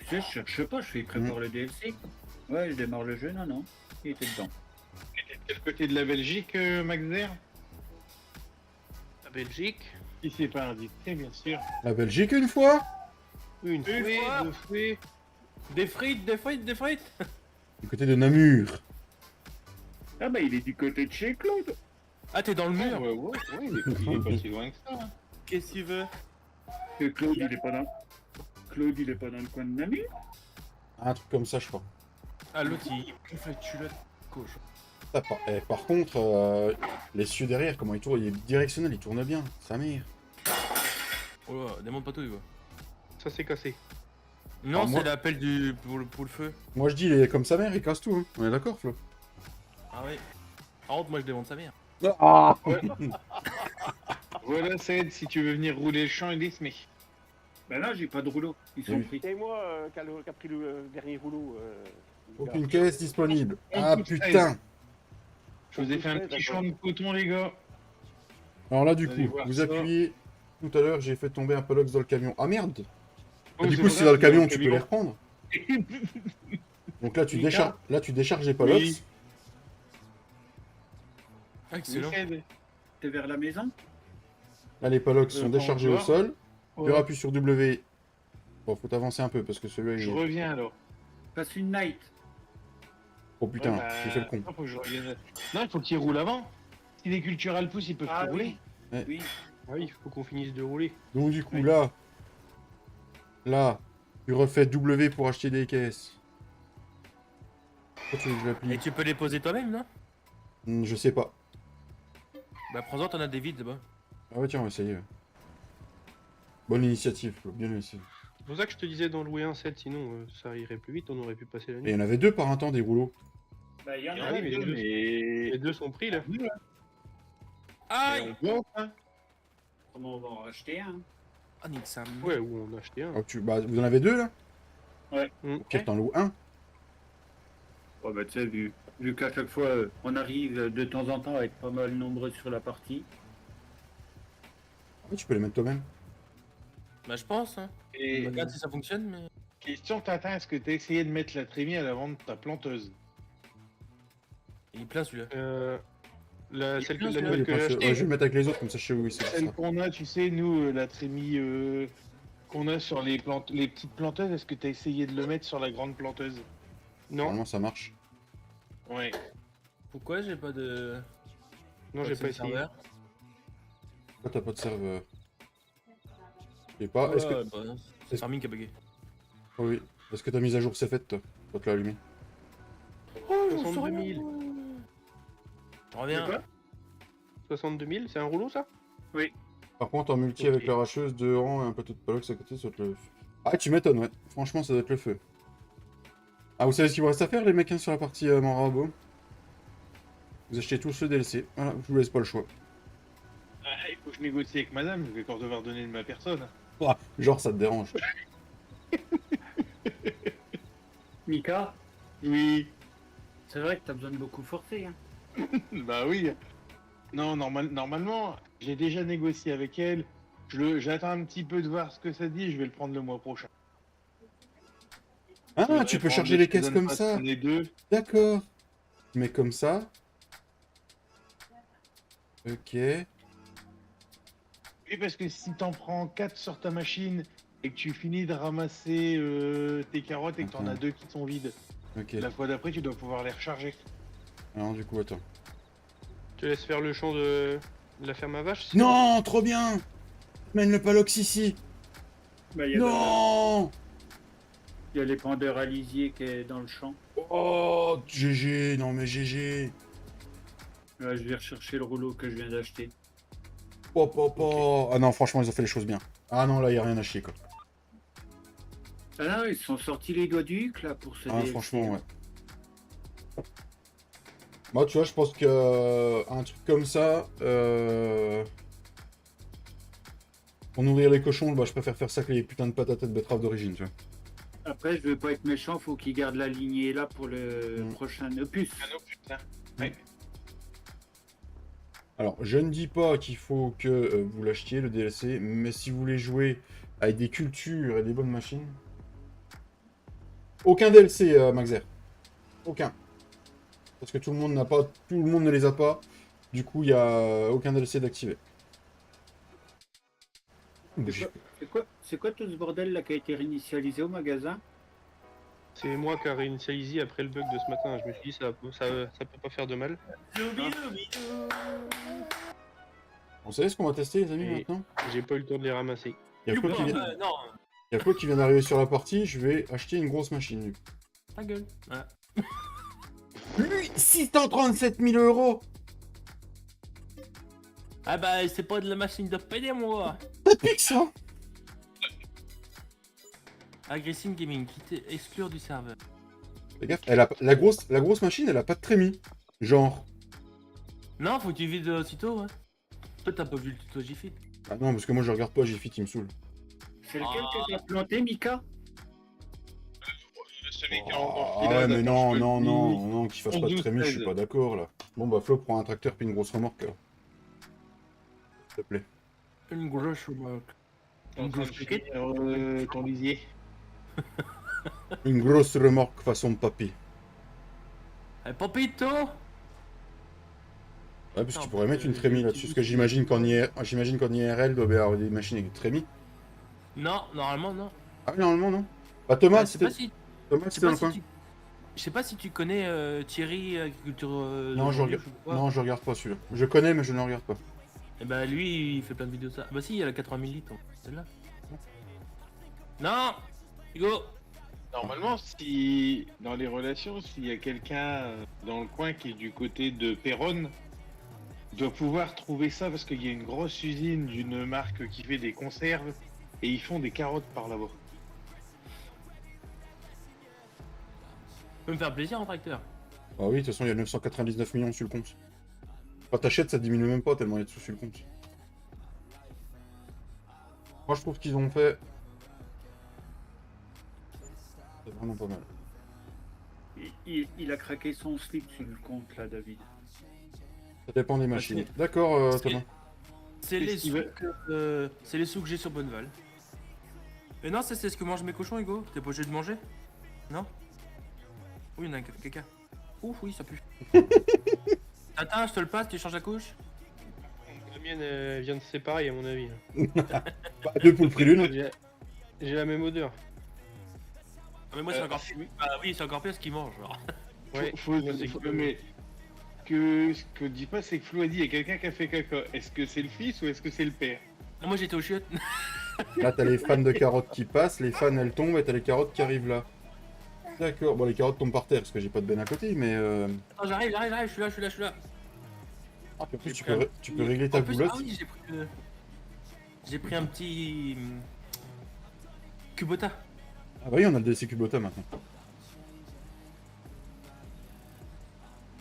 Tu sais, je cherche pas, je fais il prépare le DLC. Ouais, je démarre le jeu, non, non, il était dedans. Et t'es de quel côté de la Belgique, Max Der? La Belgique. Si c'est pas indiqué, bien sûr. La Belgique une fois? Une Une fouée, fois. 2 fouées. Des frites, des frites, des frites. Du côté de Namur. Ah bah il est du côté de chez Claude. Ah, t'es dans le mur. Ouais, il est pas si loin que ça. Hein. Qu'est-ce qu'il veut? Et Claude, il est pas dans. Claude, il est pas dans le coin de Namur. Un truc comme ça, je crois. Ah, l'autre, il bouffe la culotte. Cochon. Ah, par contre, les cieux derrière, comment il tourne? Il est directionnel, il tourne bien. Sa mère. Oh là, démonte pas tout, il va. Ça s'est cassé. Non, Ah, moi- c'est l'appel du pour le feu. Moi je dis, il est comme sa mère, il casse tout. Hein. On est d'accord, Flo? Ah oui. Par contre, moi je démonte sa mère. Ah! Voilà, Ced, si tu veux venir rouler le champ, il est mais. Bah là, j'ai pas de rouleau, ils sont Oui. pris. C'est moi qui a pris le dernier rouleau. Aucune caisse disponible. Un Ah coup de putain! Je vous ai fait un petit champ de coton, les gars. Alors là, du Allez coup, voir vous ça. appuyez. Tout à l'heure, j'ai fait tomber un Palox dans le camion. Ah merde! Oh, Ah, du c'est coup, vrai, si c'est dans le c'est camion, tu peux les camion. reprendre. Donc là, tu Mika. décharges les Palox. Oui. Ah, excellent. Ced. T'es vers la maison? Là, les Palox sont Pas déchargés au encore. sol. Tu Ouais. appuies sur W. Bon, faut avancer un peu parce que celui-là, il Je est... reviens alors. Passe une night. Oh putain, Ouais, bah, j'ai fait le con. non, faut que je revienne. Non, il faut qu'il roule avant. Si les culturales poussent, ils peuvent Ah plus rouler. Oui. Ah oui, il faut qu'on finisse de rouler. Donc du coup, Oui. là, tu refais W pour acheter des caisses. Pourquoi tu veux que je Et l'applique? tu peux les poser toi-même, non? Je sais pas. Bah, prends-en, t'en as des vides là-bas. Ah ouais, tiens, on va essayer. Ouais. Bonne initiative, Flo, bien initiative. pour ça que je te disais d'en louer un 7, sinon ça irait plus vite, on aurait pu passer la Et il nuit. y en avait deux par un temps, des rouleaux. Bah, il y en Il y en a a, oui, mais mais les deux sont pris là. Aïe! Et on vend, hein. Comment on va en racheter un? Ah, nique ça. Ouais, ou on a acheté un. Ah, bah, vous en avez deux là? Ouais. Mm. Au pire, t'en loues un. Oh bah tu sais, vu qu'à chaque fois on arrive de temps en temps à être pas mal nombreux sur la partie. Ouais, tu peux les mettre toi-même. Bah, je pense, hein. Et Regarde si ça fonctionne, mais. question Tintin, est-ce que t'as essayé de mettre la trémie à l'avant de ta planteuse? Il est plein celui-là. Celle que, bien, la celui-là. nouvelle que j'ai Ouais, achetée. je vais le mettre avec les autres, comme ça je sais où c'est. Celle qu'on a, tu sais, nous, la trémie qu'on a sur les petites planteuses, est-ce que t'as essayé de le mettre sur la grande planteuse? Non, Normalement, ça marche. Ouais. Pourquoi j'ai pas de. non, j'ai pas essayé. serveur? Pourquoi t'as pas de serveur? Je sais pas. Est-ce que. Bah, c'est Farming qui a bugué. Oh oui. Est-ce que ta mise à jour s'est faite, toi? Faut te l'allumer. Oh, 62 000. Je reviens. C'est quoi 62 000, c'est un rouleau ça? Par contre, en multi Ok. avec l'arracheuse de rang et un plateau de palox à côté, ça doit être le feu. Ah, tu m'étonnes, ouais. Franchement, ça doit être le feu. Ah, vous savez ce qu'il vous reste à faire, les mecs, hein, sur la partie Manrabo? Vous achetez tous le DLC. Voilà, je vous laisse pas le choix. Ah, il faut que je négocie avec madame, je vais encore devoir donner de ma personne. Ah, genre, ça te dérange. Mika, Oui. c'est vrai que t'as besoin de beaucoup forcer. Hein. Bah oui. Non, normalement, j'ai déjà négocié avec elle. J'attends un petit peu de voir ce que ça dit, je vais le prendre le mois prochain. Ah, Je tu voudrais peux prendre charger des les caisses season comme pass ça. année 2. D'accord. Mais comme ça. Ok. Oui, parce que si t'en prends 4 sur ta machine et que tu finis de ramasser tes carottes et que t'en as 2 qui sont vides, Ok. la fois d'après, tu dois pouvoir les recharger. Alors, du coup, attends. Je te laisse faire le champ de la ferme à vache. sinon. Non, trop bien. Mène le palox ici. Bah, il y a Non. il y a l'épandeur à lisier qui est dans le champ. Oh, GG. Non, mais GG. Là, je vais rechercher le rouleau que je viens d'acheter. Oh, oh, oh. Ah non, franchement, ils ont fait les choses bien. Ah non, là, il a rien à chier, quoi. Ah non, ils se sont sortis les doigts du huc là pour ce Ah, DLC. franchement, ouais. Moi, tu vois, je pense que un truc comme ça, pour nourrir les cochons, bah, je préfère faire ça que les putains de patates de betterave d'origine, tu vois. Après, je veux pas être méchant, faut qu'ils gardent la lignée là pour le Mm. prochain opus. Alors, je ne dis pas qu'il faut que vous l'achetiez, le DLC, mais si vous voulez jouer avec des cultures et des bonnes machines... Aucun DLC, Maxer. Aucun. Parce que tout le monde n'a pas... Tout le monde ne les a pas. Du coup, il n'y a aucun DLC d'activer. C'est quoi tout ce bordel là qui a été réinitialisé au magasin? C'est moi qui a réinitialisé après le bug de ce matin. Je me suis dit ça peut pas faire de mal. Vous savez ce qu'on va tester, les amis, Et- maintenant? J'ai pas eu le temps de les ramasser. Il y a Flo qui vient... Non, Il y a Flo qui vient d'arriver sur la partie, je vais acheter une grosse machine. ta gueule. Voilà. Lui, 637 000 euros. Ah bah, c'est pas de la machine de PD, moi. T'as pique ça? Aggressive Gaming, quitter, exclure du serveur. Fais gaffe, elle a... la grosse machine, elle a pas de trémie. Genre... Non, faut que tu vides aussitôt, ouais. Toi, t'as pas vu le tuto Gfit. Ah non, parce que moi je regarde pas, Gfit, il me saoule. C'est lequel Ah. que t'as planté, Mika? Celui qui a Ah encore ouais, mais non, je te non, le dis. non, non, qu'il fasse pas de 12, trémie, je suis 13. pas d'accord, là. Bon bah Flo prend un tracteur puis une grosse remorque, là. S'il te plaît. Une grosse remarque. T'es en train de finir, ton lisier. Une grosse remorque façon papy. Eh, Popito! Ouais, parce que Non, tu pourrais mettre une je- trémie là-dessus, parce que j'imagine qu'en IRL, doit y avoir des machines avec trémie. Non, normalement, non. Ah oui, normalement, non. Bah Thomas, Bah, je sais pas c'était si... Thomas, Je sais c'était dans pas le si coin. je sais pas si tu connais Thierry, agriculture... Non, je regarde. Non, je regarde pas celui-là. Je connais, mais je ne regarde pas. Et bah lui, il fait plein de vidéos de ça. Bah si, il y a la 80 000 litres, celle-là. Non! Hugo! Normalement, si dans les relations, s'il y a quelqu'un dans le coin qui est du côté de Péronne, doit pouvoir trouver ça parce qu'il y a une grosse usine d'une marque qui fait des conserves et ils font des carottes par là-bas. peux me faire plaisir en tracteur. Ah oui, de toute façon, il y a 999 millions sur le compte. Quand t'achètes, ça diminue même pas tellement il y a de sous sur le compte. Moi, je trouve qu'ils ont fait... C'est vraiment pas mal. Il a craqué son slip sur le compte là, David. Ça dépend des machines. c'est- D'accord, c'est- Thomas. C'est les Qu'est-ce qu'il sous veut c'est les sous que j'ai sur Bonneval. Mais non, c'est ce que mangent mes cochons, Hugo. T'es pas obligé de manger? Non? Oui, il y en a un qui a fait caca. Ouf, oui, ça pue. Attends, je te le passe, tu changes la couche? La mienne vient de se séparer, à mon avis. Bah, deux pour le prix d'une. J'ai la même odeur. Ah, mais moi, c'est encore pire. Ah oui, c'est encore pire ce qu'ils mangent. Alors. Ouais, Mais ce que dit pas, c'est que Flo a dit il y a quelqu'un qui a fait caca. Est-ce que c'est le fils ou est-ce que c'est le père? Non, moi, j'étais au chiottes. Là, t'as les fans de carottes qui passent, les fans elles tombent et t'as les carottes qui arrivent là. D'accord, bon les carottes tombent par terre parce que j'ai pas de benne à côté, mais Attends, j'arrive, je suis là. Ah, puis en plus J'ai tu peux régler ta En plus, boulotte. ah oui, j'ai pris un petit Kubota. Ah bah oui, on a le DLC Kubota maintenant.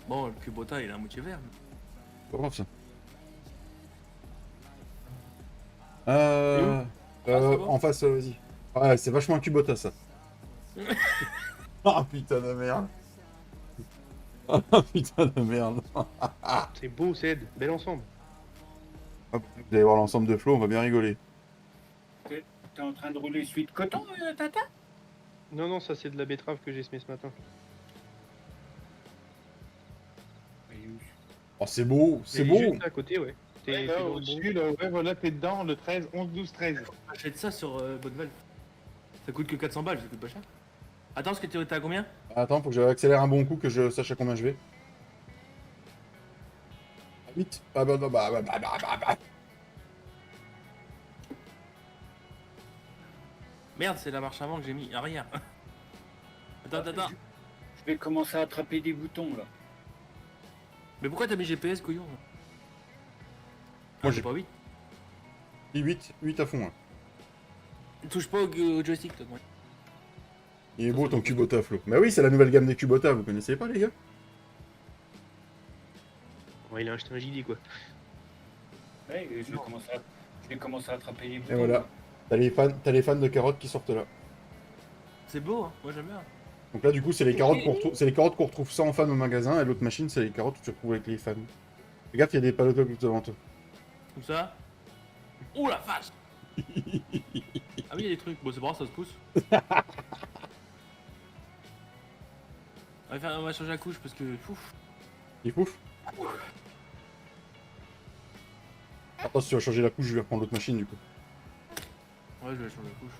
Bon, le Kubota, il a un moitié vert. Pas grave ça. c'est bon En face, vas-y. Ouais, c'est vachement un Kubota ça. Ah putain de merde. Ah putain de merde. C'est beau, Ced. Bel ensemble. Hop, vous allez voir l'ensemble de Flo, on va bien rigoler. T'es en train de rouler suite coton, Tata? Non, non, ça c'est de la betterave que j'ai semé ce matin. Oh c'est beau, c'est Et beau. Juste à côté, ouais. Ouais, là, au-dessus, là, ouais, voilà, t'es dedans, le 13, 11, 12, 13. Achète ça sur Bonneval. Ça coûte que 400 balles, ça coûte pas cher. Attends, est-ce que t'es à combien? Attends, faut que j'accélère un bon coup, que je sache à combien je vais. 8. Ah bah. Merde, c'est la marche avant que j'ai mis arrière. Attends. Je vais commencer à attraper des boutons là. Mais pourquoi t'as mis GPS, couillon? Moi, j'ai j'ai- pas 8. 8 à fond. Hein. Touche pas au joystick, toi. Moi. Il est beau ton Kubota, Flo. Bah oui, c'est la nouvelle gamme des Kubota, vous connaissez pas les gars? Ouais, il a acheté un JD, quoi. Ouais, je vais commencer à attraper les boutons. Et voilà. T'as les fans de carottes qui sortent là. C'est beau, hein. Moi j'aime bien. Donc là, du coup, c'est les carottes qu'on retrouve sans fans au magasin, et l'autre machine, c'est les carottes que tu retrouves avec les fans. Fais gaffe, il y a des palotos devant toi. Comme ça. Oh la vache. Ah oui, il y a des trucs. Bon, c'est bon, ça se pousse. On va changer la couche parce que. Ouf. Il pouf. Attends, si tu vas changer la couche, je vais reprendre l'autre machine du coup. Ouais, je vais changer la couche.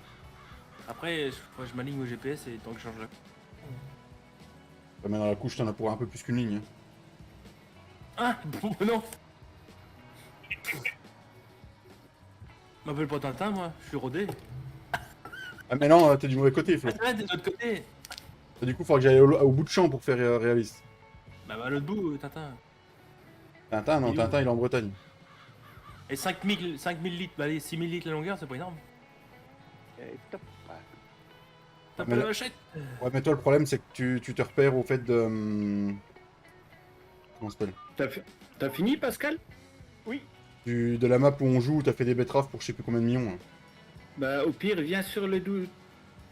Après, je m'aligne au GPS et tant que je change la couche. Mais dans la couche, t'en as pour un peu plus qu'une ligne. Hein. Ah bon, non. M'appelle pas Tintin, moi. Je suis rodé. Ah mais non, t'es du mauvais côté, Flo. Ah, t'es de l'autre côté. Du coup, il faudra que j'aille au bout de champ pour faire réaliste. Bah, à l'autre bout, Tintin. Tintin, non, Il est où Tintin, il est en Bretagne. Et 5000 litres, bah allez, 6000 litres la longueur, c'est pas énorme. Top. T'as Mais pas la là- vachette. Ouais, mais toi, le problème, c'est que tu te repères au fait de... comment ça s'appelle? T'as fini, Pascal? De la map où on joue, où t'as fait des betteraves pour je sais plus combien de millions. Hein. Bah, au pire, viens sur le 12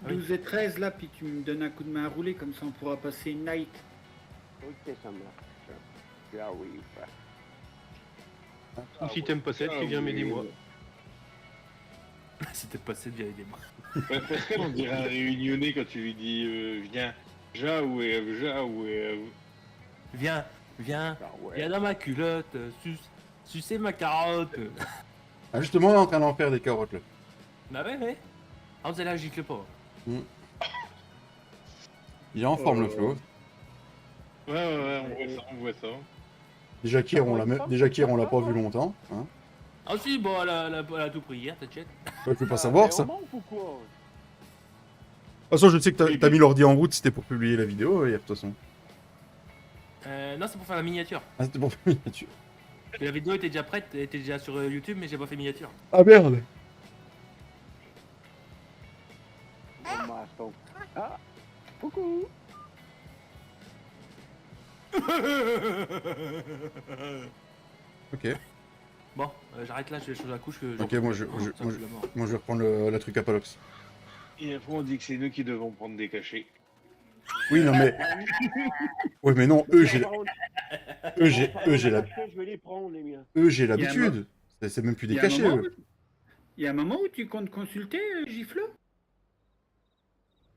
Oui. et 13 là, puis tu me donnes un coup de main à rouler, comme ça on pourra passer une night. Ok, ça marche. Ah oui, Ou si t'aimes pas Ced, tu viens m'aider moi. C'était passé de des mains. Ouais, Pascal, on dirait un réunionnais quand tu lui dis viens, ja ou Viens, Ah ouais. viens dans ma culotte, sucer ma carotte. Ah, justement, on est en train d'en faire des carottes là. Bah ouais. Ah, vous allez là, je gicle pas. Il est en forme le Flo. Ouais, on voit ça. Déjà Kier, on l'a pas vu longtemps. Hein. Ah si, bon, elle a tout pris hier, t'inquiète. Ouais, faut pas savoir ça. Mais on manque ou quoi? De toute façon, je sais que t'as mis l'ordi en route, c'était pour publier la vidéo hier, de toute façon. Non, c'est pour faire la miniature. Ah, c'était pour la miniature. La vidéo était déjà prête, elle était déjà sur YouTube, mais j'ai pas fait miniature. Ah merde. On marche donc. Ah, coucou. Ok. Bon, j'arrête là, je vais changer la couche. Ok, moi je vais reprendre le truc Apalox. Et après, on dit que c'est nous qui devons prendre des cachets. Oui, non mais. Ouais, mais non, eux j'ai la... Je vais les prendre, les miens. eux j'ai l'habitude. C'est même plus des cachets. Eux. Il y a un moment où tu comptes consulter, Gifle?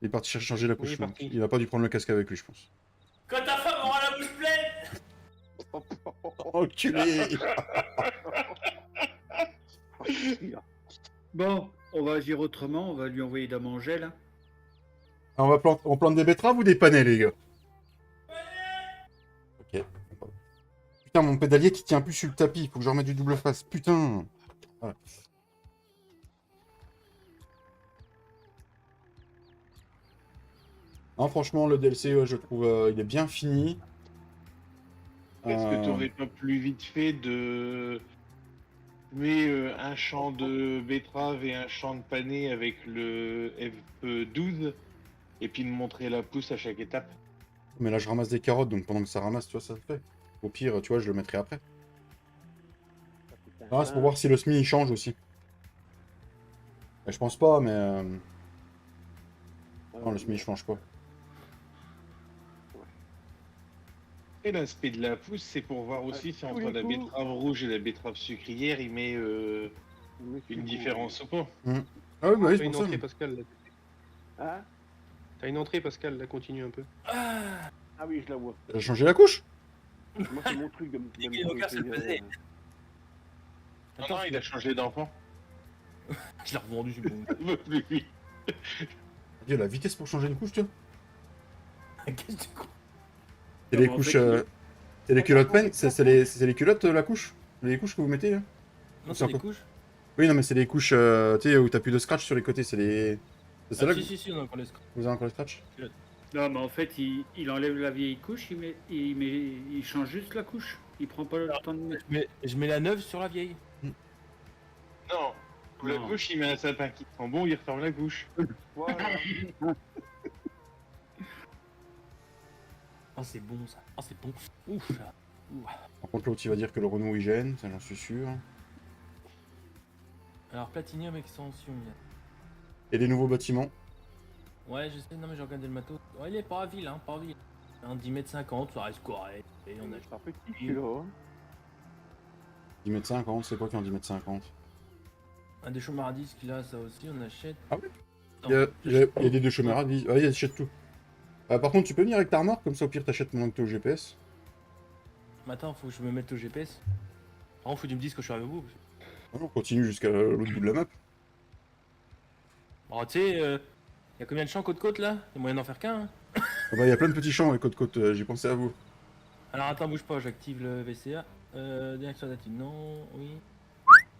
Il est parti chercher changer la Oui, il couche. est parti. Il a pas dû prendre le casque avec lui, je pense. Quand ta femme aura la bouche pleine. Enculé. Bon, on va agir autrement, on va lui envoyer de la manger là. On plante des betteraves ou des panais, les gars? Ok. Putain, mon pédalier qui tient plus sur le tapis. Faut que je remette du double face. Putain. Voilà. Non, franchement, le DLC, je trouve, il est bien fini. Est-ce que tu aurais pas plus vite fait de mettre un champ de betterave et un champ de panais avec le F12 et puis de montrer la pousse à chaque étape? Mais là, je ramasse des carottes, donc pendant que ça ramasse, tu vois, ça le fait. Au pire, tu vois, je le mettrai après. Ah, c'est pour voir si le SMI il change aussi. Je pense pas, mais... Non, le SMI il change pas. Et l'aspect de la pousse, c'est pour voir aussi si entre la betterave rouge et la betterave sucrière, il met une différence ou pas. Ah oui, bah oui, T'as c'est une pour ça. entrée, Pascal. Là. Hein? T'as une entrée, Pascal. Là, continue un peu. Ah oui, je la vois. Elle a changé la couche? Moi, c'est mon truc de me Il va se le peser. Non, non, il a changé d'enfant. Je l'ai revendu, c'est bon. Il veut plus lui. Il a la vitesse pour changer une couche, tu vois. Qu'est-ce que tu crois? C'est les en couches... fait, C'est les culottes peines? C'est les culottes, la couche? Les couches que vous mettez, là? Non, C'est c'est les encore- couches. Oui, non, mais c'est les couches, tu sais, où t'as plus de scratch sur les côtés. C'est les... C'est celle-là que Si, on a encore les scratchs. vous avez encore les scratch? Non, mais en fait, il enlève la vieille couche, il change juste la couche. Il prend pas le temps de mettre. Je mets la neuve sur la vieille. Non. Pour la Non. couche, il met un sapin qui sent bon, il referme la couche. Voilà. Oh, c'est bon ça. Oh, c'est bon. Ouf là. Ouh. Par contre, l'autre, il va dire que le Renault, il gêne. Ça, j'en suis sûr. Alors, Platinium extension. Et les nouveaux bâtiments. Ouais, je sais, non, mais j'ai regardé le matos. Ouais, il est pas à ville, hein, pas à ville. Un 10,50 m, ça reste correct. Et on a C'est un petit celui-là. Hein. 10,50 m, c'est quoi qui est en 10,50 m? un des chômeurs à disques, là, ça aussi, on achète. Ah oui. Il y a des deux chômeurs à vie. Ah, il achète tout. Par contre, tu peux venir avec ta remorque, comme ça, au pire, t'achètes mon au GPS. Mais attends, faut que je me mette au GPS. Par contre, faut que tu me dises que je suis avec vous. On continue jusqu'à l'autre bout de la map. Bon, tu sais, y a combien de champs côte-côte là? Y'a moyen d'en faire qu'un, hein. Ah bah, il y a plein de petits champs, ouais, côte-côte, j'ai pensé à vous. Alors attends, bouge pas, j'active le VCA. Direction d'active, non, oui.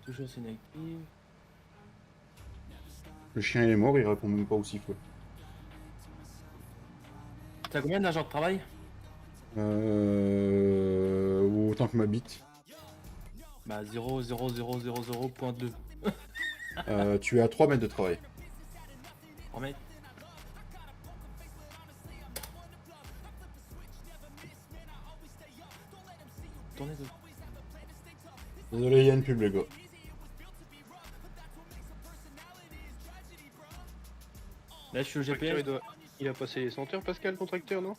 Toujours c'est inactive. Le chien il est mort, il répond même pas au sifflet. T'as combien d'argent de travail? Autant que ma bite. Bah 0,0000.2. Tu es à 3 mètres de travail. En mètres. Tournez de... Désolé, il y a une pub, les gars. Là je suis au Tracteur, GPS. il a passé les 100 heures, Pascal, ton tracteur, non?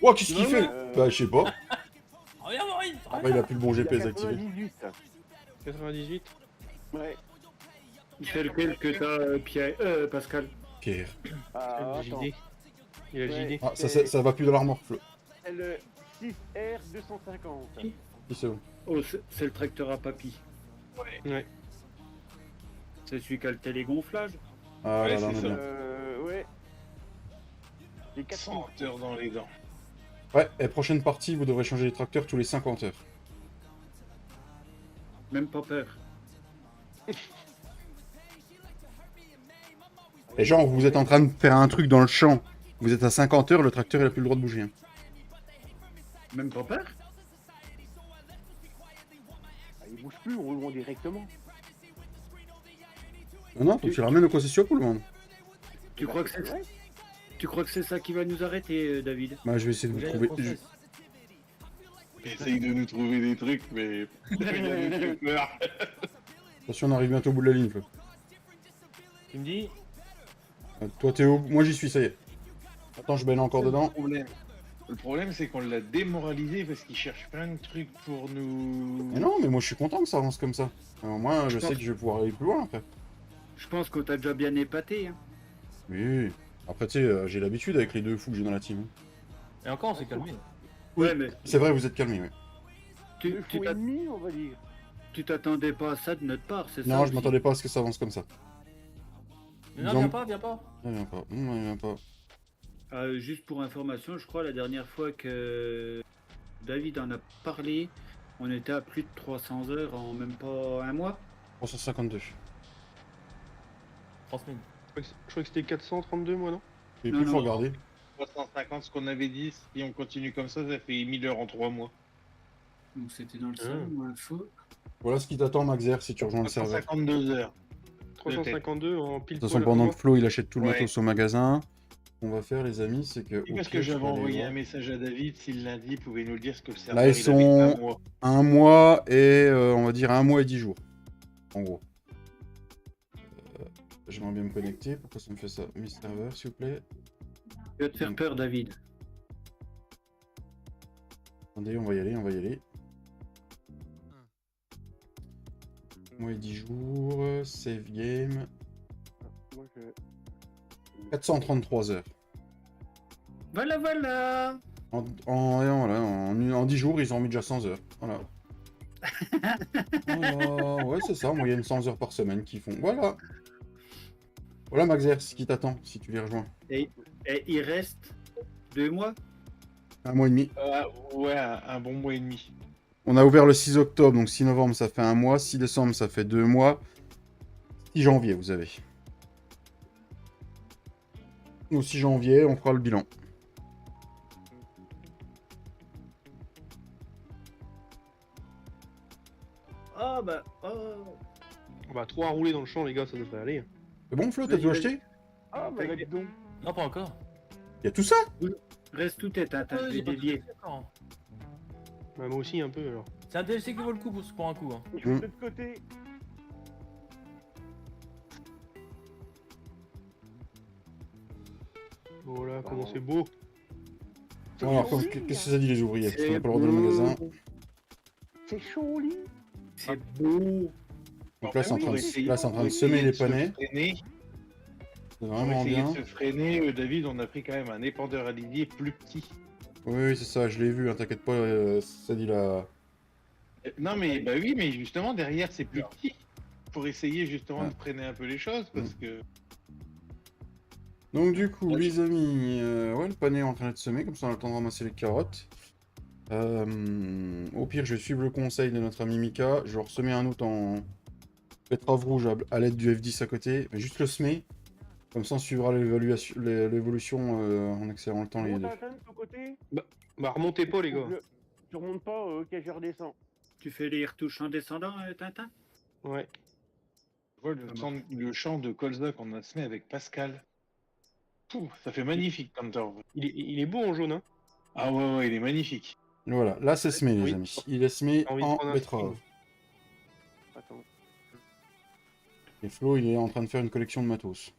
Oh, qu'est-ce qu'il fait? Euh, Bah, je sais pas. Regarde Maurice. Ah bah, il a plus le bon Il y a GPS activé. 98. 98. Ouais. C'est lequel que t'as, Pierre, Pascal? Pierre. Ah, Le attends. JD. Il a le Ouais. JD. Ah, ça va plus dans la remorque, Flo. C'est le 6R250. Si, c'est bon. Oh, c'est le tracteur à papy. Ouais. C'est celui qui a le télégonflage. Ah Ouais, là là, on c'est est ça. bien. Ouais. Les 400. 100 heures dans les dents. Ouais, et prochaine partie, vous devrez changer les tracteurs tous les 50 heures. Même pas peur. Et genre, vous êtes en train de faire un truc dans le champ. Vous êtes à 50 heures, le tracteur il a plus le droit de bouger. Hein. Même pas peur? Ah, il bouge plus, on le vend directement. Non, non, faut que tu le ramènes au concession pour le monde. Tu crois que c'est Ouais. Tu crois que c'est ça qui va nous arrêter, David? Bah, je vais essayer de vous Vous trouver. avez la princesse. Essaye de nous trouver des trucs, mais. peur. Attention, on arrive bientôt au bout de la ligne, Flo. Tu me dis? Toi, Théo, moi j'y suis, ça y est. Attends, je baigne encore dedans. Le problème, c'est qu'on l'a démoralisé parce qu'il cherche plein de trucs pour nous. Mais non, mais moi je suis content que ça avance comme ça. Moi, je sais que je vais pouvoir aller plus loin après. Je pense qu'on t'a déjà bien épaté. Hein. Oui. Après, tu sais, j'ai l'habitude avec les deux fous que j'ai dans la team. Et encore, on s'est calmé. Oui. Ouais, mais C'est vrai, vous êtes calmé, oui. tu, Deux tu fois et t'att- demi, on va dire. tu t'attendais pas à ça de notre part, c'est ça? Non, je aussi m'attendais pas à ce que ça avance comme ça. Mais non, Ils ont- viens pas, viens pas. Il vient pas. Il vient pas. Juste pour information, je crois la dernière fois que David en a parlé, on était à plus de 300 heures en même pas un mois. 352. 3 semaines. Je crois que c'était 432 moi, non? Et Non, puis, il faut non. regarder. 350, ce qu'on avait dit, si on continue comme ça fait 1000 heures en 3 mois. Donc c'était dans le Ah. salon, ou info. Voilà ce qui t'attend, Maxer, si tu rejoins le serveur. 352 heures. 352 en pile De toute façon, poil pendant un que Flo il achète tout le Ouais. matos au magasin, ce qu'on va faire, les amis, c'est que. Et au parce pire, que je j'avais vais aller envoyé voir. un message à David, s'il lundi pouvait nous le dire ce que le serveur Là, ils il sont avait un mois. 1 mois et on va dire 1 mois et 10 jours. En gros. J'aimerais bien me connecter. Pourquoi ça me fait ça? Mis serveur, s'il vous plaît. Tu vas te faire peur, David. Attendez, on va y aller, on va y aller. 1 mois et 10 jours. Save game. Moi, je... 433 heures. Voilà, voilà. En 10 jours, ils ont mis déjà 100 heures. Voilà. Voilà, ouais, c'est ça, en moyenne 100 heures par semaine qu'ils font. Voilà. Voilà, Maxer, ce qui t'attend si tu les rejoins. Et il reste 2 mois. 1 mois et demi. Ouais, un bon mois et demi. On a ouvert le 6 octobre, donc 6 novembre, ça fait 1 mois. 6 décembre, ça fait 2 mois. 6 janvier, vous avez. Au 6 janvier, on fera le bilan. Ah bah, oh. On va 3 à rouler dans le champ, les gars, ça devrait aller. C'est bon, Flo, t'as tout acheté? Ah, bah, là, dis donc. Non, pas encore. Y a tout ça? Reste tout tête, hein, t'as Ouais, je j'ai vais pas tout dévier. fait encore, hein. Bah, moi aussi, un peu alors. C'est un DLC qui vaut le coup pour un coup. Hein. Je suis de l'autre côté. Voilà, comment c'est beau. Bon, alors, joli, qu'est-ce hein. que ça dit les ouvriers? Parce qu'on n'a pas le droit de le beau. magasin. C'est chaud, lit. C'est beau. Donc là, c'est en train oui, de, là, c'est en train de semer les panais. C'est Pour vraiment essayer bien. de se freiner, David, on a pris quand même un épandeur à Didier plus petit. Oui, c'est ça, je l'ai vu, hein, t'inquiète pas, ça dit là. Non, mais bah oui, mais justement, derrière, c'est plus petit. Pour essayer justement Ouais. de freiner un peu les choses, parce que. Donc du coup, les amis, ouais, le panier est en train d'être semé, comme ça on a le temps de ramasser les carottes. Au pire, je vais suivre le conseil de notre ami Mika, je vais ressemer un autre en betterave rouge à l'aide du F10 à côté, mais juste le semer, comme ça on suivra l'évolution en accélérant le temps les Monte deux. un jeune de ton côté. Bah, remontez pas, les gars. Tu remontes pas, ok, je redescends. Tu fais les retouches en descendant, Tintin? Ouais. Tu vois, le champ de colza qu'on a semé avec Pascal. Pouh, ça fait magnifique comme torve. Il est beau en jaune, hein. Ah ouais, il est magnifique. Voilà, là c'est semé les Oui. amis, il est semé J'ai envie de en prendre un betterave. string. Attends. Et Flo, il est en train de faire une collection de matos.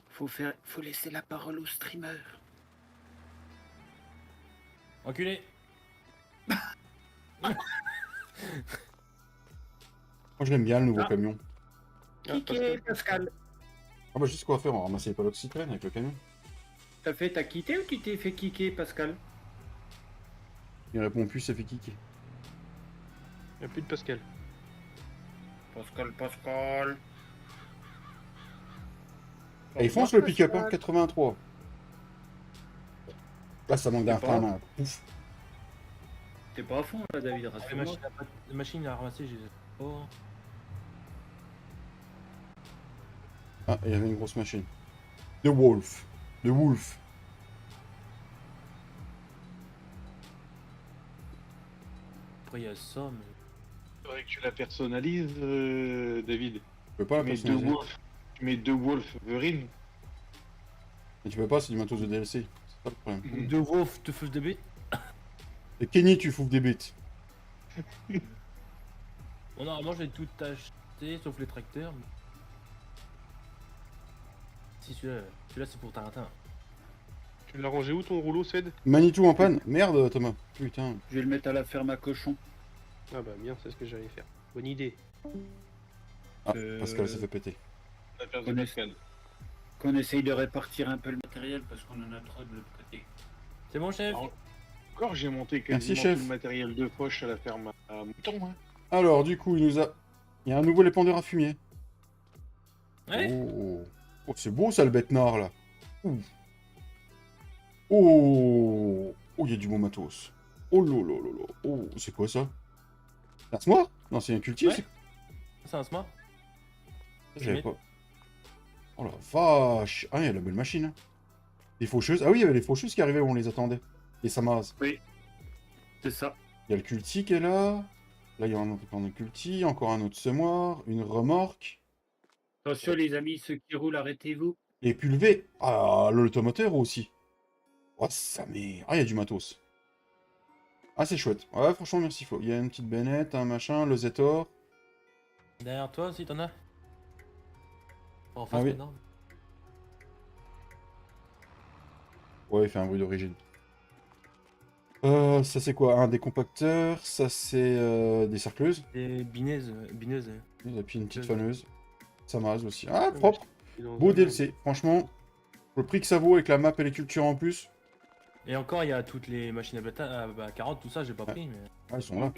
Faut laisser la parole au streamer. Enculé. Moi je l'aime bien le nouveau Ah. camion. Ah, Kiké, Pascal. Ah bah juste quoi faire, on va ramasser les palottes cyclènes avec le camion. T'as quitté ou tu t'es fait kicker, Pascal? Il répond plus, ça fait kicker. Il n'y a plus de Pascal. Pascal. Et il fonce le pick-up, hein, 83. Là ça manque d'un C'est pas- frein à main. Pouf. T'es pas à fond là, David, Les rassure-moi. machines à ramasser, j'ai. Oh. Ah, il y avait une grosse machine. The Wolf. The Wolf. Après, il y a ça, mais. Faudrait que tu la personnalises, David. Je peux pas la Tu mets deux personnaliser. Wolf. Tu mets deux Wolverine. Mais tu peux pas, c'est du matos de DLC. C'est pas le problème. De gros te fous de bête. Et Kenny, tu fous des bêtes. Bon, normalement, je vais tout acheter sauf les tracteurs. mais- Si, celui-là c'est pour Taratin. Tu l'as rangé où ton rouleau, Ced? Manitou en panne. Merde, Thomas. Putain. Je vais le mettre à la ferme à cochon. Ah bah bien, c'est ce que j'allais faire. Bonne idée. Ah, Pascal s'est fait péter. Affaire de Connais- Pascal. Qu'on essaye de répartir un peu le matériel parce qu'on en a trop de l'autre côté. C'est bon, chef? Alors, Encore, j'ai monté Merci, quasiment chef. tout le matériel de poche à la ferme à mouton. Hein. Alors, du coup, il y a un nouveau épandeur à fumier. Ouais. Oh, oh c'est beau ça, le bête noir là. Ouh. Oh, oh, il y a du beau matos. Oh là là là là. Oh, c'est quoi ça? C'est un semoir? Non, c'est un cultier. Ouais. C'est un smart. J'avais pas. Oh la vache. Ah, il y a la belle machine. Hein. Les faucheuses. Ah oui, il y avait les faucheuses qui arrivaient où on les attendait. Les Samaz. C'est ça. Il y a le culti qui est là. Là, il y a un autre culti, encore un autre semoir, une remorque. Attention les amis, ceux qui roulent, arrêtez-vous. Les pulvés. Ah, l'automoteur aussi. Oh, ça mais. Ah, il y a du matos. Ah, c'est chouette. Ouais, franchement, merci Flo. Il y a une petite bennette, un machin, le Zetor. Derrière toi aussi, t'en as? En Ah face, oui. maintenant. Ouais, il fait un bruit d'origine. Ça c'est quoi? Un décompacteur, ça c'est des cercleuses, Des bineuses. et puis une petite Cercleuse. faneuse. Samaz aussi. Ah, propre! Et dans Beau un- DLC. Franchement, le prix que ça vaut avec la map et les cultures en plus, Et encore, il y a toutes les machines à carottes, tout ça, j'ai pas pris, mais. ah, ils sont là.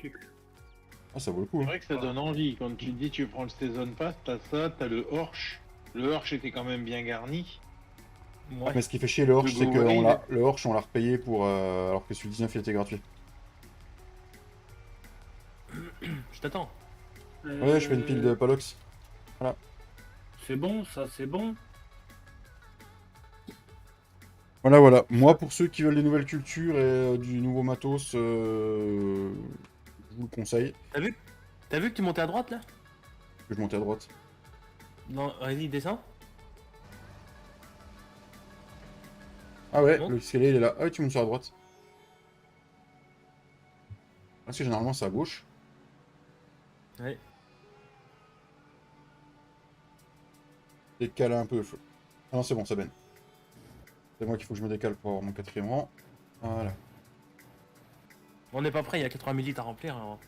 Ah, ça vaut le coup. C'est Hein. vrai que ça donne envie. Quand tu te dis tu prends le Season Pass, t'as ça, t'as le Horsch. Le Horsch était quand même bien garni. Ouais. Mais ce qui fait chier le Horsch, Le c'est que Go-Wave. le Horsch, on l'a repayé pour. Alors que celui 19 il était gratuit. Je t'attends. Ouais, je fais une pile de Palox. C'est bon, ça, c'est bon. Voilà, voilà. Moi, pour ceux qui veulent des nouvelles cultures et du nouveau matos, je vous le conseille. T'as vu que tu montais à droite là? Que je monte à droite. Non, vas-y, descends. Ah ouais, Bon. le escalier il est là. Ah ouais, tu montes sur la droite. Parce que généralement c'est à gauche. Ouais. Décale un peu. Ah non, c'est bon, ça baigne. C'est moi qu'il faut que je me décale pour avoir mon 4ème rang. Voilà. On n'est pas prêt, il y a 80 000 litres à remplir. Alors.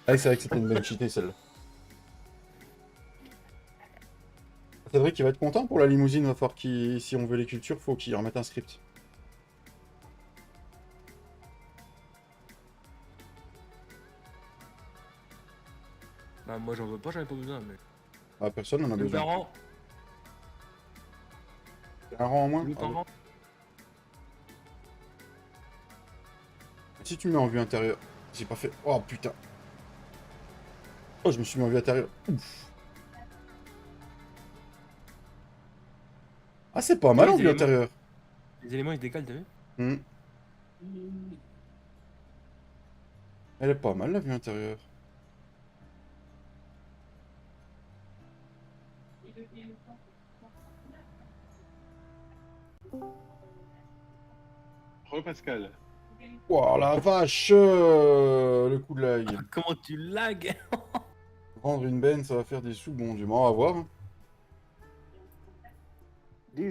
Ah, c'est vrai que c'était une bonne cheatée celle-là. C'est vrai qu'il va être content pour la limousine. Va falloir qu'il, si on veut les cultures, faut qu'il remette un script. Bah, moi j'en veux pas, j'en ai pas besoin, mais. Ah, personne n'en a Le besoin. garant, Un rang en moins. le Ah ouais. garant. Si tu mets en vue intérieure, j'ai pas fait. Oh putain. Oh, je me suis mis en vue intérieure. Ouf. Ah, c'est pas mal Oui, en les vue éléments. intérieure. Les éléments ils se décalent, t'as vu? Hmm. Elle est pas mal la vue intérieure. Pascal. Oh la vache, le coup de l'œil. Comment tu lags? Vendre une benne, ça va faire des sous, bon Dieu, on va voir. Hein.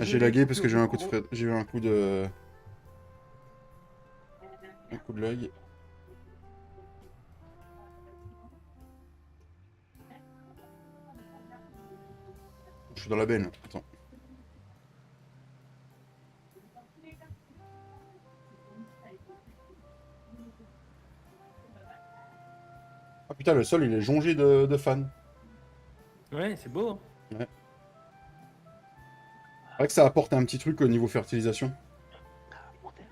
Ah, j'ai lagué parce que j'ai eu un coup de j'ai eu un coup de l'œil. Je suis dans la benne. Attends. Ah putain, le sol il est jonché de fans. Ouais, c'est beau. Hein. C'est vrai que ça apporte un petit truc au niveau fertilisation.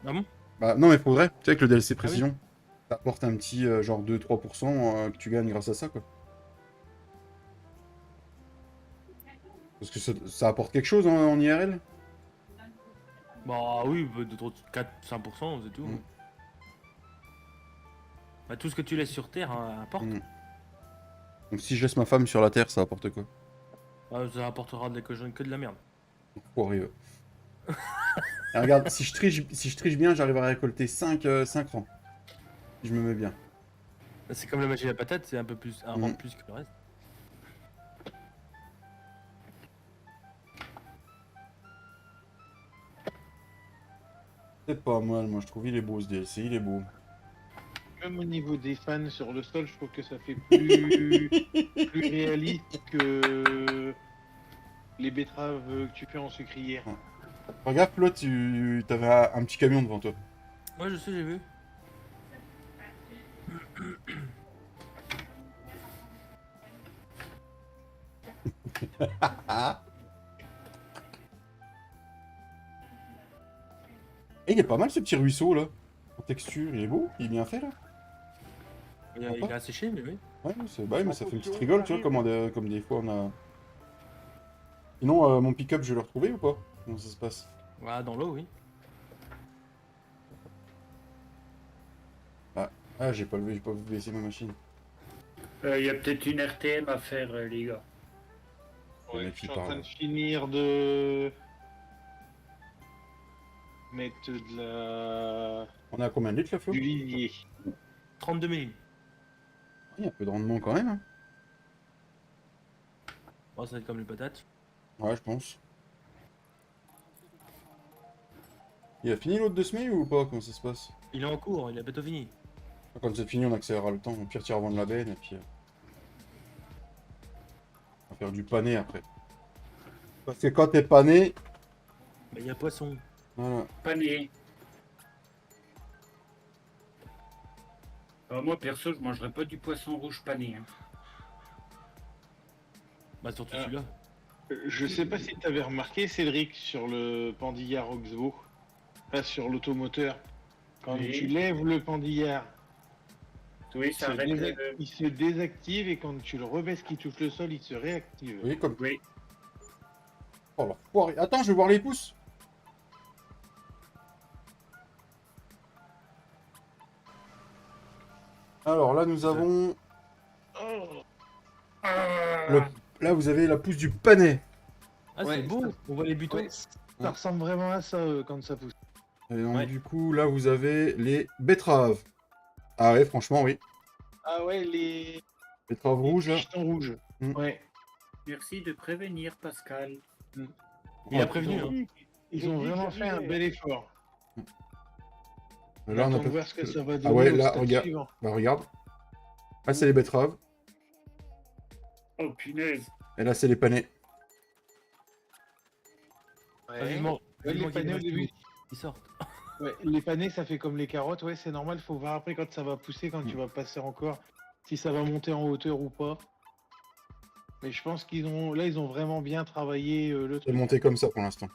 Ah bon? Bah non mais pour vrai, tu sais avec le DLC Ah oui. précision, ça apporte un petit genre 2-3% que tu gagnes grâce à ça quoi. Parce que ça apporte quelque chose en IRL. Bah oui, 4-5%, c'est tout. Mm. Bah, tout ce que tu laisses sur Terre hein, apporte. Mm. Donc si je laisse ma femme sur la terre, ça apporte quoi? Bah, ça apportera que de la merde. Enfoiré. Et regarde, si je triche bien, j'arrive à récolter 5 rangs. Si je me mets bien. C'est comme la machine à patates, c'est un peu plus, un rang de plus que le reste. C'est pas mal, moi je trouve il est beau ce DLC, il est beau. Même au niveau des fans sur le sol, je trouve que ça fait plus, plus réaliste que les betteraves que tu fais en sucrière. Regarde, là, tu avais un petit camion devant toi. Ouais, je sais, j'ai vu. Et il est pas mal ce petit ruisseau là. En texture, il est beau, il est bien fait là. Il a séché, mais oui. Ouais, mais ça fait une petite rigole, tu vois, comme des fois on a. Sinon, mon pick-up, je vais le retrouver ou pas? Comment ça se passe? Ouais, dans l'eau, oui. Ah, j'ai pas vu baisser ma machine. Il y a peut-être une RTM à faire, les gars. Le Ouais, mec, je il suis en parle. train de finir de mettre de la... On est à combien de litres là, Flo? du lisier. 32 000. Il y a un peu de rendement quand même. Hein. Bon, ça va être comme les patates. Ouais, je pense. Il a fini l'autre de semer ou pas? Comment ça se passe? Il est en cours, il a bientôt fini. Quand c'est fini, on accélérera le temps. Au pire, tu revends la benne et puis. On va faire du pané après. Parce que quand t'es pané. Mais il y a poisson. Voilà. Panier. Moi, perso, je mangerais pas du poisson rouge pané. Hein. Bah, surtout Ah. celui-là. Je sais pas si tu avais remarqué, Cédric, sur le pendillard Oxbow, pas sur l'automoteur. Quand Oui. tu lèves le pendillard, Oui, ça arrête. il se désactive et quand tu le rebaisses qui touche le sol, il se réactive. Oui, comme. Oui. Oh l'enfoiré. Attends, je vais voir les pouces. Alors là, nous avons. Oh. Là, vous avez la pousse du panais. Ah, Ouais, c'est beau, ça- on voit les butons. Ouais, ça ressemble vraiment à ça quand ça pousse. Et donc, Ouais. du coup, là, vous avez les betteraves. Ah ouais, franchement, oui. Ah ouais, les Betteraves rouges, là. pistons rouges. Mm. Ouais. Merci de prévenir, Pascal. Il a prévenu, hein. Ils ont vraiment fait un bel effort. Là, on a Attends de pas... voir ce que ça va donner Ah ouais, au là, stade regarde. suivant. Bah, regarde. Là, c'est les betteraves. Oh, punaise. Et là, c'est les panais. Ah, vivement- Ouais, vivement les qu'il y ait panais au des début. butons qui sortent. Ouais, les panais, ça fait comme les carottes, ouais, c'est normal, faut voir après quand ça va pousser, quand tu vas passer encore, si ça va monter en hauteur ou pas. Mais je pense qu'ils ont, là, ils ont vraiment bien travaillé le C'est truc. monté comme ça pour l'instant.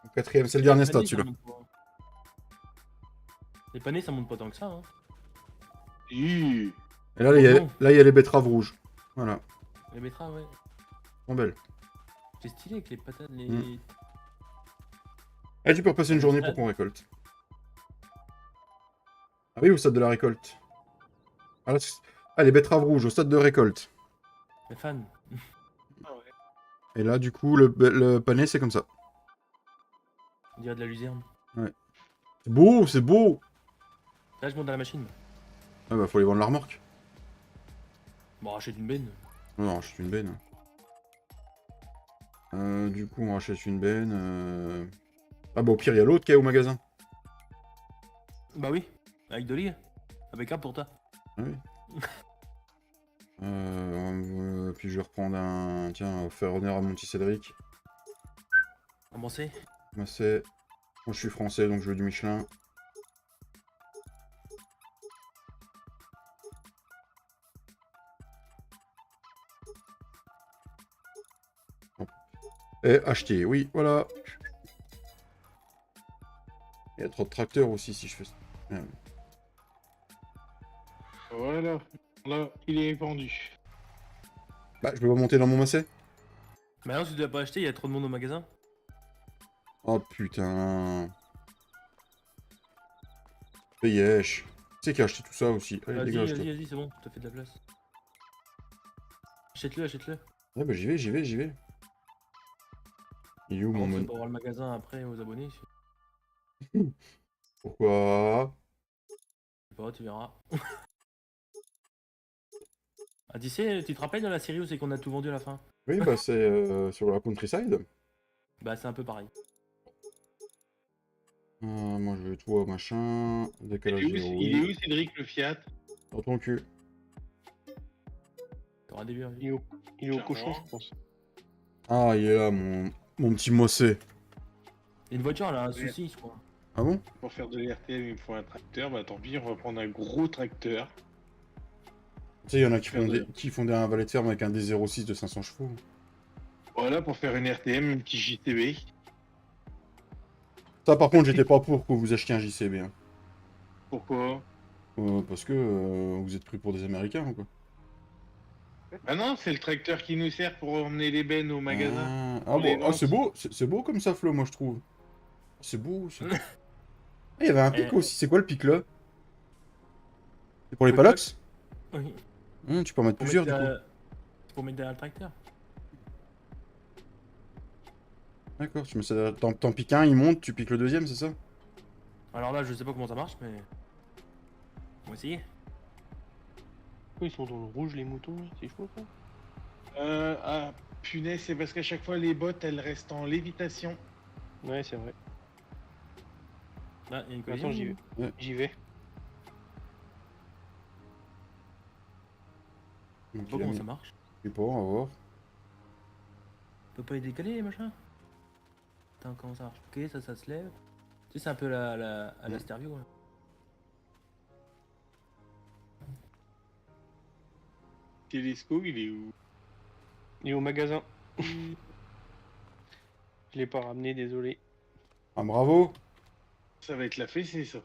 Le quatrième, c'est le dernier Les stade, panais, ça celui-là. monte pas. Les panais, ça monte pas tant que ça, hein. Hi. Et là, il y a, Non. là, il y a les betteraves rouges. Voilà. Les betteraves, ouais. Elles sont belles. C'est stylé avec les patates, les... Mm. Et tu peux repasser une journée pour qu'on récolte. Ah oui, au stade de la récolte. Ah, là, ah, les betteraves rouges au stade de récolte. les fans. Ah ouais. Et là, du coup, le panais, c'est comme ça. On dirait de la luzerne. C'est beau, c'est beau. Là, je monte dans la machine. Ah bah, faut aller vendre la remorque. Bon, achète une benne. Non, on achète une benne. Du coup, on rachète une benne. Ah bah, au pire, il y a l'autre qui est au magasin. Bah oui, avec de l'île. Avec un pour toi. Ah oui. Puis je vais reprendre un... Tiens, on va faire honneur à mon petit Cédric. Commencez. Moi, je suis français, donc je veux du Michelin. Et acheter, oui, voilà. Il y a trop de tracteurs aussi si je fais ça. Voilà. Là, il est pendu. Bah, je peux pas monter dans mon macet. Bah non, si tu l'as pas acheté, il y a trop de monde au magasin. Oh putain. Payesh. Tu sais qui a acheté tout ça aussi. Allez, Vas-y, dégage, toi. vas-y, c'est bon, t'as fait de la place. Achète-le, achète-le. Ouais, bah j'y vais. Il est où Par mon contre, c'est mon... pour avoir le magasin après aux abonnés. Pourquoi? Je sais pas, tu verras. Ah, tu sais, tu te rappelles de la série où c'est qu'on a tout vendu à la fin? Oui, bah c'est sur la Countryside. Bah, c'est un peu pareil. Moi je veux toi, machin. Il Décalage est où, zéro, il est oui. où Cédric le Fiat? Dans ton cul. T'auras des vues. Il est au Clairement. cochon, je pense. Ah, il est là, mon petit mossé. Et une voiture, elle a un souci, je crois. Ah bon? Pour faire de l'RTM, il me faut un tracteur. Bah tant pis, on va prendre un gros tracteur. Tu sais, il y en a Faire de- qui font un valet de ferme avec un D06 de 500 chevaux. Voilà, pour faire une RTM, un petit JTB. Ça, par contre, j'étais pas pour que vous achetiez un JCB. Hein. Pourquoi? Parce que vous êtes pris pour des Américains ou quoi? Bah non, c'est le tracteur qui nous sert pour emmener les bennes au magasin. Ah les bon, ah, c'est ventes. beau, c'est beau comme ça, Flo, moi je trouve. C'est beau. Ah, il y avait un pic Eh. aussi. C'est quoi le pic là? C'est pour les Le palox? Oui. Tu peux en mettre Pour plusieurs du mettre, coup. c'est pour mettre derrière le tracteur. D'accord, tu mets ça. T'en piques un, il monte, tu piques le deuxième, c'est ça? Alors là, je sais pas comment ça marche, mais. On va essayer. Pourquoi ils sont dans le rouge, les moutons, là? C'est chaud, ça? Ah, punaise, c'est parce qu'à chaque fois, les bottes, elles restent en lévitation. Ouais, c'est vrai. Ah, il y a une collision. Attends, j'y vais. Ouais. J'y vais. Je sais Donc, pas il a comment mis- ça marche. Je sais pas, on va voir. On peut pas y décaler, machin. Attends, comment ça marche? Ok, ça se lève. Tu sais, c'est un peu à la Stervio. Hein. Télesco, il est où? Il est au magasin. Je l'ai pas ramené, désolé. Ah, bravo! Ça va être la fessée, ça.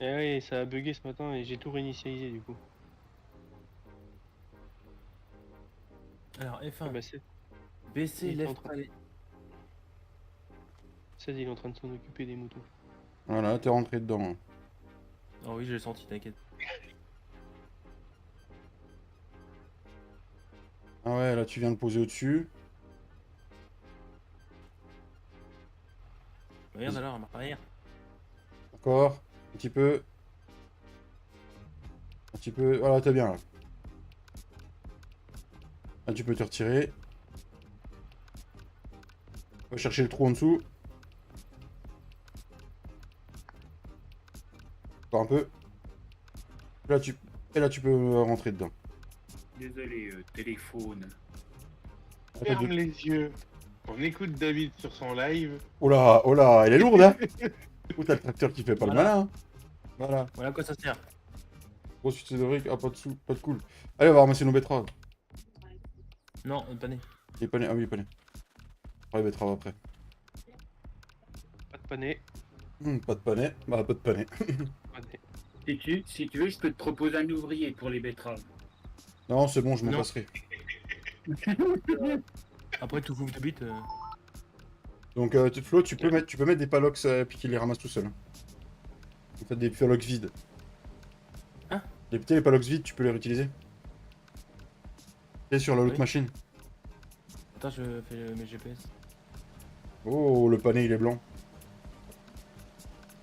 Et ouais, ça a bugué ce matin et j'ai tout réinitialisé du coup. Alors, F1. Ah bah c'est... baisser, il est en left train- palais. Ced, il est en train de s'en occuper des moutons. Voilà, t'es rentré dedans. Oh oui, je l'ai senti, t'inquiète. Ah ouais, là tu viens de poser au-dessus. Regarde alors, marche arrière. Encore. Un petit peu. Un petit peu. Voilà, t'es bien là. Là, tu peux te retirer. Va chercher le trou en dessous. Encore un peu. Là, Et là, tu peux rentrer dedans. Désolé, téléphone. Attends, Ferme les yeux. On écoute David sur son live. Oh là, elle est lourde, hein. Ou t'as le tracteur qui fait pas Voilà. le malin. Hein. Voilà. Voilà à quoi ça sert. Grosse suite de briques. Ah, pas de sous, pas de cool. Allez, on va ramasser nos betteraves. Non, pas né. Il est pas né. Ah oui, il est pas né. On fera les betteraves après. Pas de panais. Pas de panais. Bah, pas de panais. Panais. Si tu veux, je peux te proposer un ouvrier pour les betteraves. Non, c'est bon, je m'en Non. passerai. Après, tout fout de bite. Donc, Flo, tu peux mettre des palox puis qu'il les ramasse tout seul. Hein. En fait, des palox vides. Hein? Les palox vides, tu peux les réutiliser. Et sur l'autre Oui. machine. Attends, je fais mes GPS. Oh, le pané, il est blanc.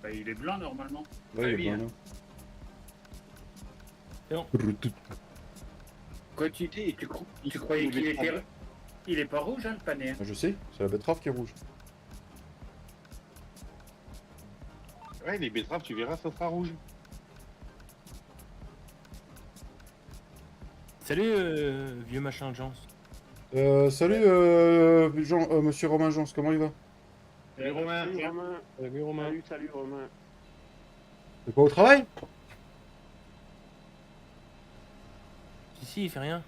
Bah, il est blanc normalement. Ouais, il est bien. blanc. C'est bon. Quoi, tu croyais qu'il était. Il est pas rouge, hein, le pané. Je sais, c'est la betterave qui est rouge. Ouais, les betteraves, tu verras, ça sera rouge. Salut, vieux machin de Jean. Salut, monsieur Romain Jans, comment il va? Salut Romain. Salut Romain. Salut Romain. Salut Romain. C'est pas au travail? Si, il fait rien.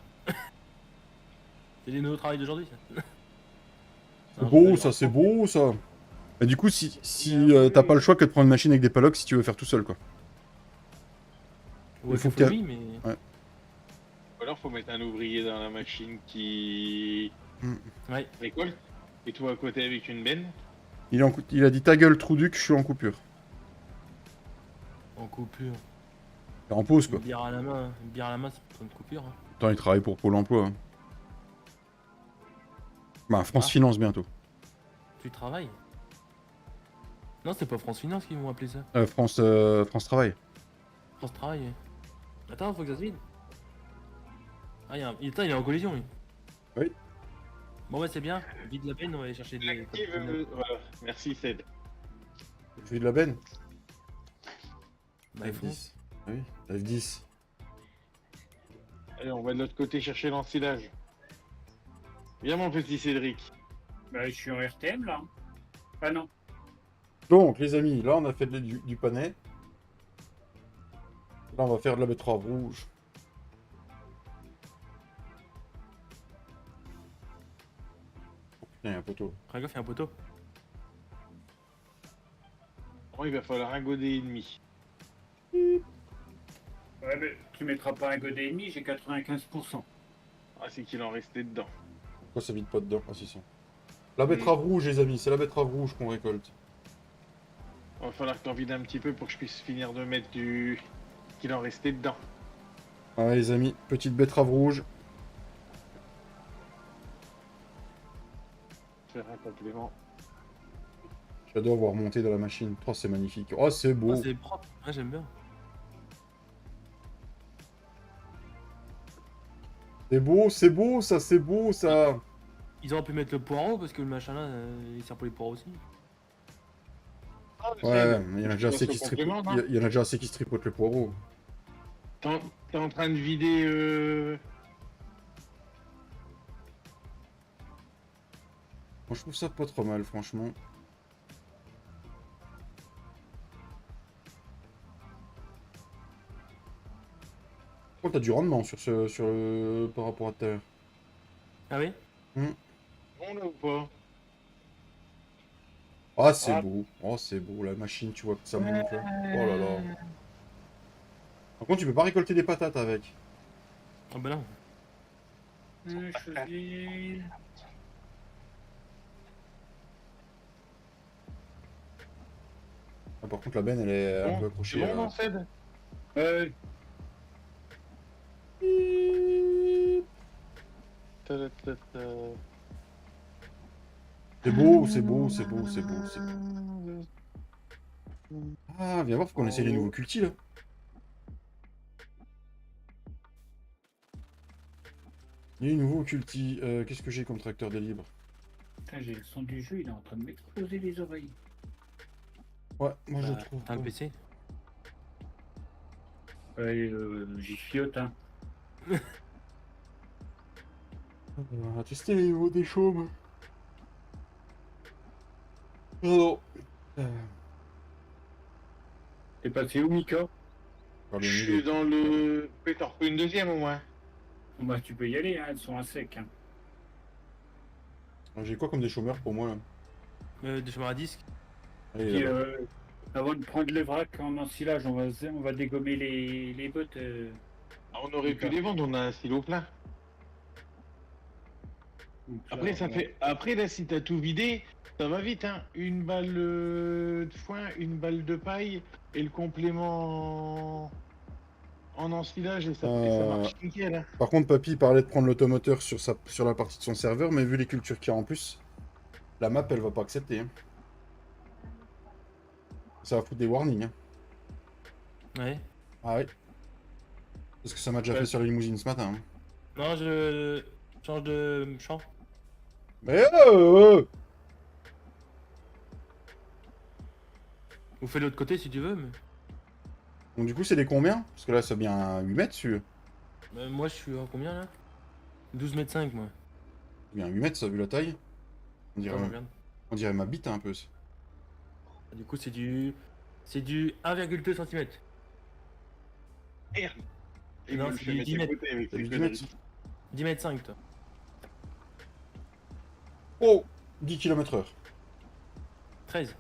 C'est les nouveaux travail d'aujourd'hui, ça. C'est Non, beau, je ça, rigole. c'est beau, ça. Et du coup, si t'as pas le choix que de prendre une machine avec des palox si tu veux faire tout seul, quoi. Ouais, il faut faut qu'il y a- lui, mais. Ou alors, faut mettre un ouvrier dans la machine qui Ouais. récolte. Et toi à côté avec une benne. Il a dit ta gueule, Trouduc, je suis en coupure. En coupure. Et en pause, quoi. Une bière à la main, c'est pas une coupure. Hein. Attends, il travaille pour Pôle emploi. Hein. Bah, France Ah. Finance bientôt. Tu travailles? Non, c'est pas France Finance qui m'ont appelé ça. France Travail. France Travail. Attends, faut que ça se vide. Ah, il est en collision, lui. Oui. Bon, ouais, c'est bien. Vide la peine, on va aller chercher des. Voilà. Merci, Ced. Je suis de la benne. Bah, il faut. F10. Oui, F10. Allez, on va de l'autre côté chercher l'ensilage. Viens, mon petit Cédric. Bah, je suis en RTM là. Ah non. Donc, les amis, là, on a fait du panais. Là, on va faire de la betterave rouge. Oh, putain, il y a un poteau. Fais gaffe, il y a un poteau. Bon, il va falloir un godet et demi. Ouais, mais tu mettras pas un godet et demi, j'ai 95%. Ah, c'est qu'il en restait dedans. Pourquoi ça vide pas dedans? Ah, si, si. La betterave rouge, les amis, c'est la betterave rouge qu'on récolte. Il va falloir que t'en vides un petit peu pour que je puisse finir de mettre du... qu'il en restait dedans. Ah, les amis, petite betterave rouge. Faire un complément. J'adore voir monter dans la machine. Oh, c'est magnifique. Oh, c'est beau. Ah, c'est propre. Ouais, j'aime bien. C'est beau, ça, c'est beau, ça. Ils auraient pu mettre le poireau parce que le machin là, il sert pour les poireaux aussi. Ouais, mais il y en a déjà assez ce qui se complément, tripotent. non Il y en a déjà assez qui se tripotent le poireau. T'es en train de vider... Moi, je trouve ça pas trop mal, franchement. Oh, t'as du rendement sur par rapport à tout à l'heure. Ah oui? Bon là ou pas? Ah, c'est Ah. beau. Oh, c'est beau, la machine, tu vois que ça monte là. Oh là là. Par contre, tu peux pas récolter des patates avec. Ah bah non. Ah, par contre, la benne, elle est un peu C'est accrochée. bon, là. non, Ced? C'est beau, c'est beau, c'est beau, c'est beau, c'est beau. Ah, viens voir, faut qu'on essaie les nouveaux cultis là. Les nouveaux cultis. Qu'est-ce que j'ai comme tracteur de libre? Putain, j'ai le son du jeu, il est en train de m'exploser les oreilles. Ouais, moi je Bah, trouve. t'as un PC. Ouais, j'y fiote, hein. On va tester les niveaux des chaumes. Oh non. T'es passé où, Mika? Pardon, Je suis dans le... Oui, t'en refais une deuxième au moins. Bah, tu peux y aller, hein, elles sont à sec. Hein. J'ai quoi comme des chômeurs pour moi là? Des chômeurs à disque. Allez, Puis, là-bas. avant de prendre le vrac en ensilage, on va dégommer les bottes. Ah, on aurait pu les vendre, on a un silo plein. Donc, Après, là, ça fait... Après, là, si t'as tout vidé, ça va vite, hein. Une balle de foin, une balle de paille et le complément en ensilage et ça marche nickel, hein. Par contre, Papy parlait de prendre l'automoteur sur la partie de son serveur, mais vu les cultures qu'il y a en plus, la map elle va pas accepter. Hein. Ça va foutre des warnings. Hein. Ouais. Ah ouais. Parce que ça m'a déjà fait sur la limousine ce matin. Hein. Non, je change de champ. Mais Ou fais l'autre côté si tu veux, mais. Donc du coup c'est des combien? Parce que là c'est bien 8 mètres celui. Moi je suis à combien là? 12 mètres 5 moi. C'est bien 8 mètres ça vu la taille. On dirait, Attends, je regarde. on dirait ma bite un peu. Du coup c'est du. C'est du 1,2 cm. Merde. Et non, me c'est fait du mettre 10 à mètres. côté avec T'as ces du 10 conneries. mètres 10 mètres 5 toi. Oh 10 km/h. 13.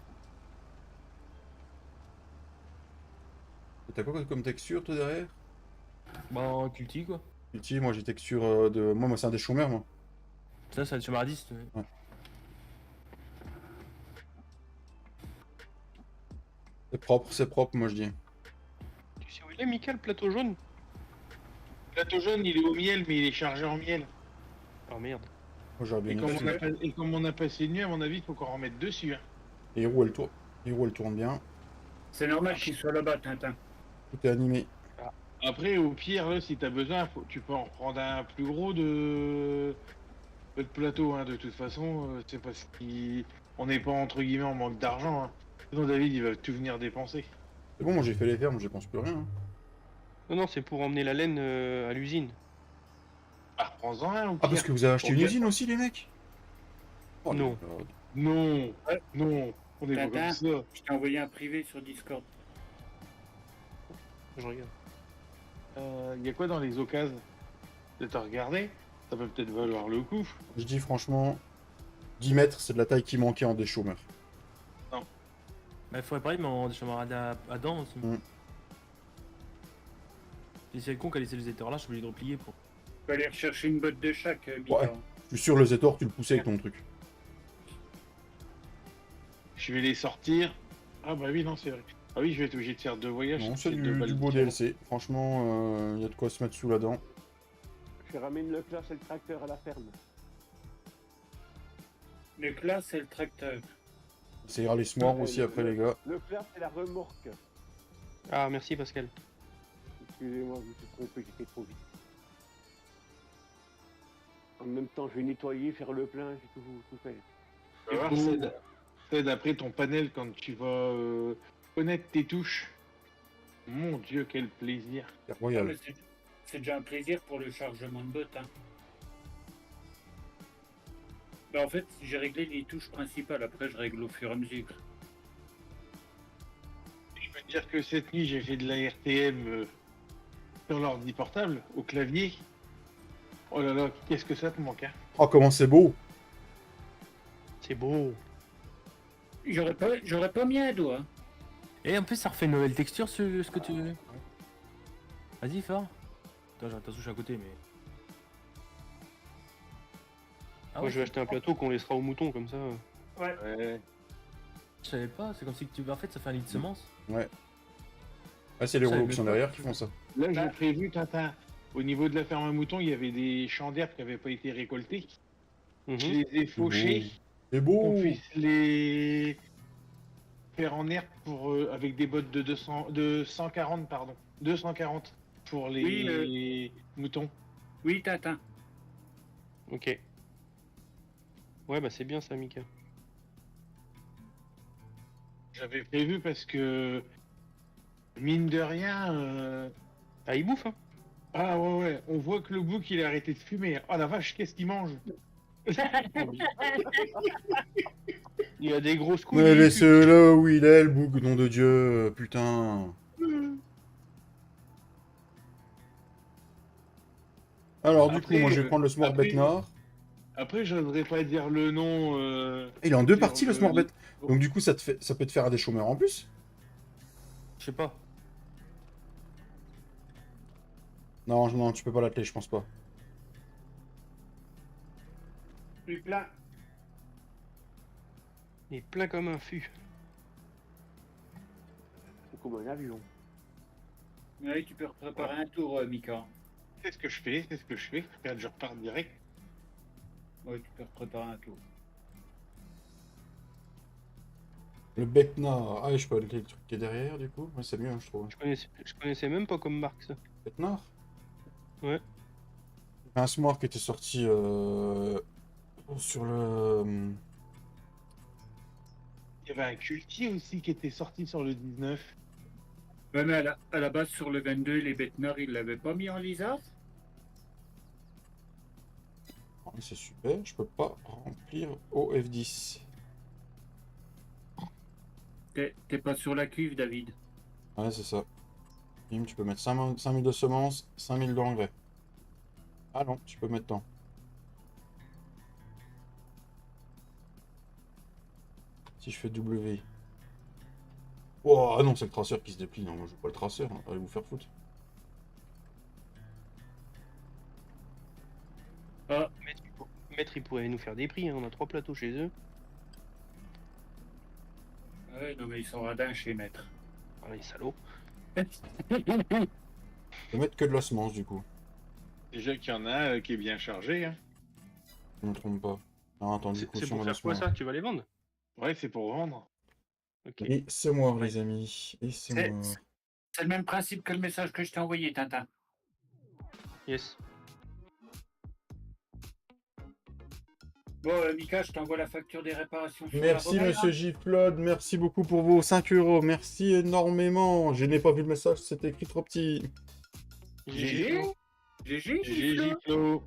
T'as quoi comme texture toi derrière? Bah en culti quoi. Ulti, moi j'ai texture de. Moi c'est un des chômeurs moi. Ça c'est le chômeur à disque. C'est propre moi je dis. Tu sais où il est, Mika, le plateau jaune? Le plateau jaune, il est au miel, mais il est chargé en miel. Oh merde. Moi, j'aurais bien Et comme, aimé. on a pas- et comme on a passé une nuit, à mon avis, il faut qu'on en remette dessus. Hein. Les roues, elles tournent. Les roues, elles tournent bien. C'est normal qu'il soit là-bas, Tintin. Tout est animé. Après, au pire, là, si t'as besoin, tu peux en reprendre un plus gros de plateau. Hein. De toute façon, c'est parce qu'on n'est pas entre guillemets en manque d'argent. Hein. Sinon, David, il va tout venir dépenser. C'est bon, moi j'ai fait les fermes, je pense plus rien. Hein. Non, non, c'est pour emmener la laine à l'usine. Ah, reprends-en un au Ah, pire. parce que vous avez acheté une Ok. usine aussi, les mecs? Oh, Non. là là. Non, Ouais. non, on est pas Tintin. comme ça. Je t'ai envoyé un privé sur Discord. Je regarde. Il y a quoi dans les occasions? T'as regardé? Ça peut peut-être valoir le coup. Je dis franchement, 10 mètres, c'est de la taille qui manquait en déchômeur. Bah, il faudrait pareil, mais en camarade à dents aussi. Mm. Et c'est con qu'à laisser les éteurs là, je suis obligé de replier pour. Tu peux aller rechercher une botte de chaque, Mika. Ouais. Je suis sûr, le Zetor, tu le poussais avec ton truc. Je vais les sortir. Ah bah oui, non, c'est vrai. Ah oui, je vais être obligé de faire 2 voyages. Non, c'est deux du balles beau différentes. DLC. Franchement, il y a de quoi se mettre sous la dent. Je ramène le classe et le tracteur à la ferme. Le classe, c'est le tracteur. Ça ira les s'mores aussi après, les gars. Le classe c'est la remorque. Ah, merci Pascal. Excusez-moi, je me suis trompé, j'étais trop vite. En même temps, je vais nettoyer, faire le plein, j'ai tout fait. Tu vas voir, c'est d'après ton panel quand tu vas connaître tes touches. Mon Dieu, quel plaisir. C'est Ah, royal. mais c'est déjà un plaisir pour le chargement de botte. Hein. Bah, en fait, j'ai réglé les touches principales, après je règle au fur et à mesure. Je peux te dire que cette nuit, j'ai fait de la RTM sur l'ordi portable, au clavier. Oh là là, qu'est-ce que ça te manque, hein? Oh, comment c'est beau! C'est beau. J'aurais pas mis un doigt. Hein. Et en plus, ça refait une nouvelle texture, ce que tu. Vas-y, fort. Attends, j'ai ta souche à côté, mais. Ah Moi, ouais, je vais acheter un plateau qu'on laissera aux moutons comme ça. Ouais. je savais pas, c'est comme si tu. En fait, ça fait un lit de semences. Ah, c'est les Ça, rouleaux mais qui sont pas- derrière qui font ça. Là, j'ai prévu, Tintin, au niveau de la ferme à moutons, il y avait des champs d'herbe qui n'avaient pas été récoltés. Mhm. Je les ai fauchés. C'est Qu'on beau! puisse les faire en herbe pour, avec des bottes de 140, pardon. 240 pour les Oui, moutons. Oui, Tintin. Ok. Ouais, bah c'est bien ça, Mika. J'avais prévu parce que, mine de rien, Ah, il bouffe, hein. ah ouais, on voit que le bouc il a arrêté de fumer. Oh la vache, qu'est-ce qu'il mange? Il a des grosses couilles. Mais il pue. laissez là où il est, le bouc, nom de Dieu, putain. Alors, du coup, Après, moi je vais prendre le Smart après- Bet Nord. Après, je voudrais pas dire le nom. Et il est en deux sur parties, le Smart Bet. le- Donc, du coup, ça peut te faire des chômeurs en plus. Je sais pas. Non, non, tu peux pas l'atteler, je pense pas. Plus plein. Il est plein comme un fût. C'est comme un avion. Oui, tu peux préparer un tour, Mika. C'est ce que je fais, c'est ce que je fais. Regarde, je repars direct. Oui, tu peux préparer un tour. Le Bet Nord. Ah, je peux atteler le truc qui est derrière, du coup. Ouais, c'est mieux, hein, je trouve. Je connaissais même pas comme marque ça. Bet Nord. Ouais. Un Smart qui était sorti sur le. Il y avait un cultier aussi qui était sorti sur le 19. Ouais, mais à la base, sur le 22, les bêtes nord, ils l'avaient pas mis en lisard. Oh, c'est super, je peux pas remplir au F10. T'es pas sur la cuve, David. Ouais, c'est ça. Bim, tu peux mettre 5000 de semences, 5000 d'engrais. Ah non, tu peux mettre tant. Si je fais W. Oh, ah non, c'est le traceur qui se déplie. Non, moi je veux pas le traceur. Hein. Allez vous faire foutre. Maître, il pourrait nous faire des prix, hein. On a 3 plateaux chez eux. Ouais, non, mais ils sont radins chez Maître. Ah, les salauds. Je vais mettre que de la semence du coup. Déjà qu'il y en a qui est bien chargé. Hein. Je me trompe pas. Ah, attends, du C'est coup, c'est si on pour va faire quoi lancement. ça? Tu vas les vendre? Ouais, c'est pour vendre. Ok. Et c'est moi, les amis. Et c'est C'est moi. c'est le même principe que le message que je t'ai envoyé, Tintin. Yes. Bon, Mika, je t'envoie la facture des réparations sur Merci, la Rebelle, monsieur Giflod. Merci beaucoup pour vos 5 euros. Merci énormément. Je n'ai pas vu le message, c'était écrit trop petit. GG. GG, GG Giflo. Giflo.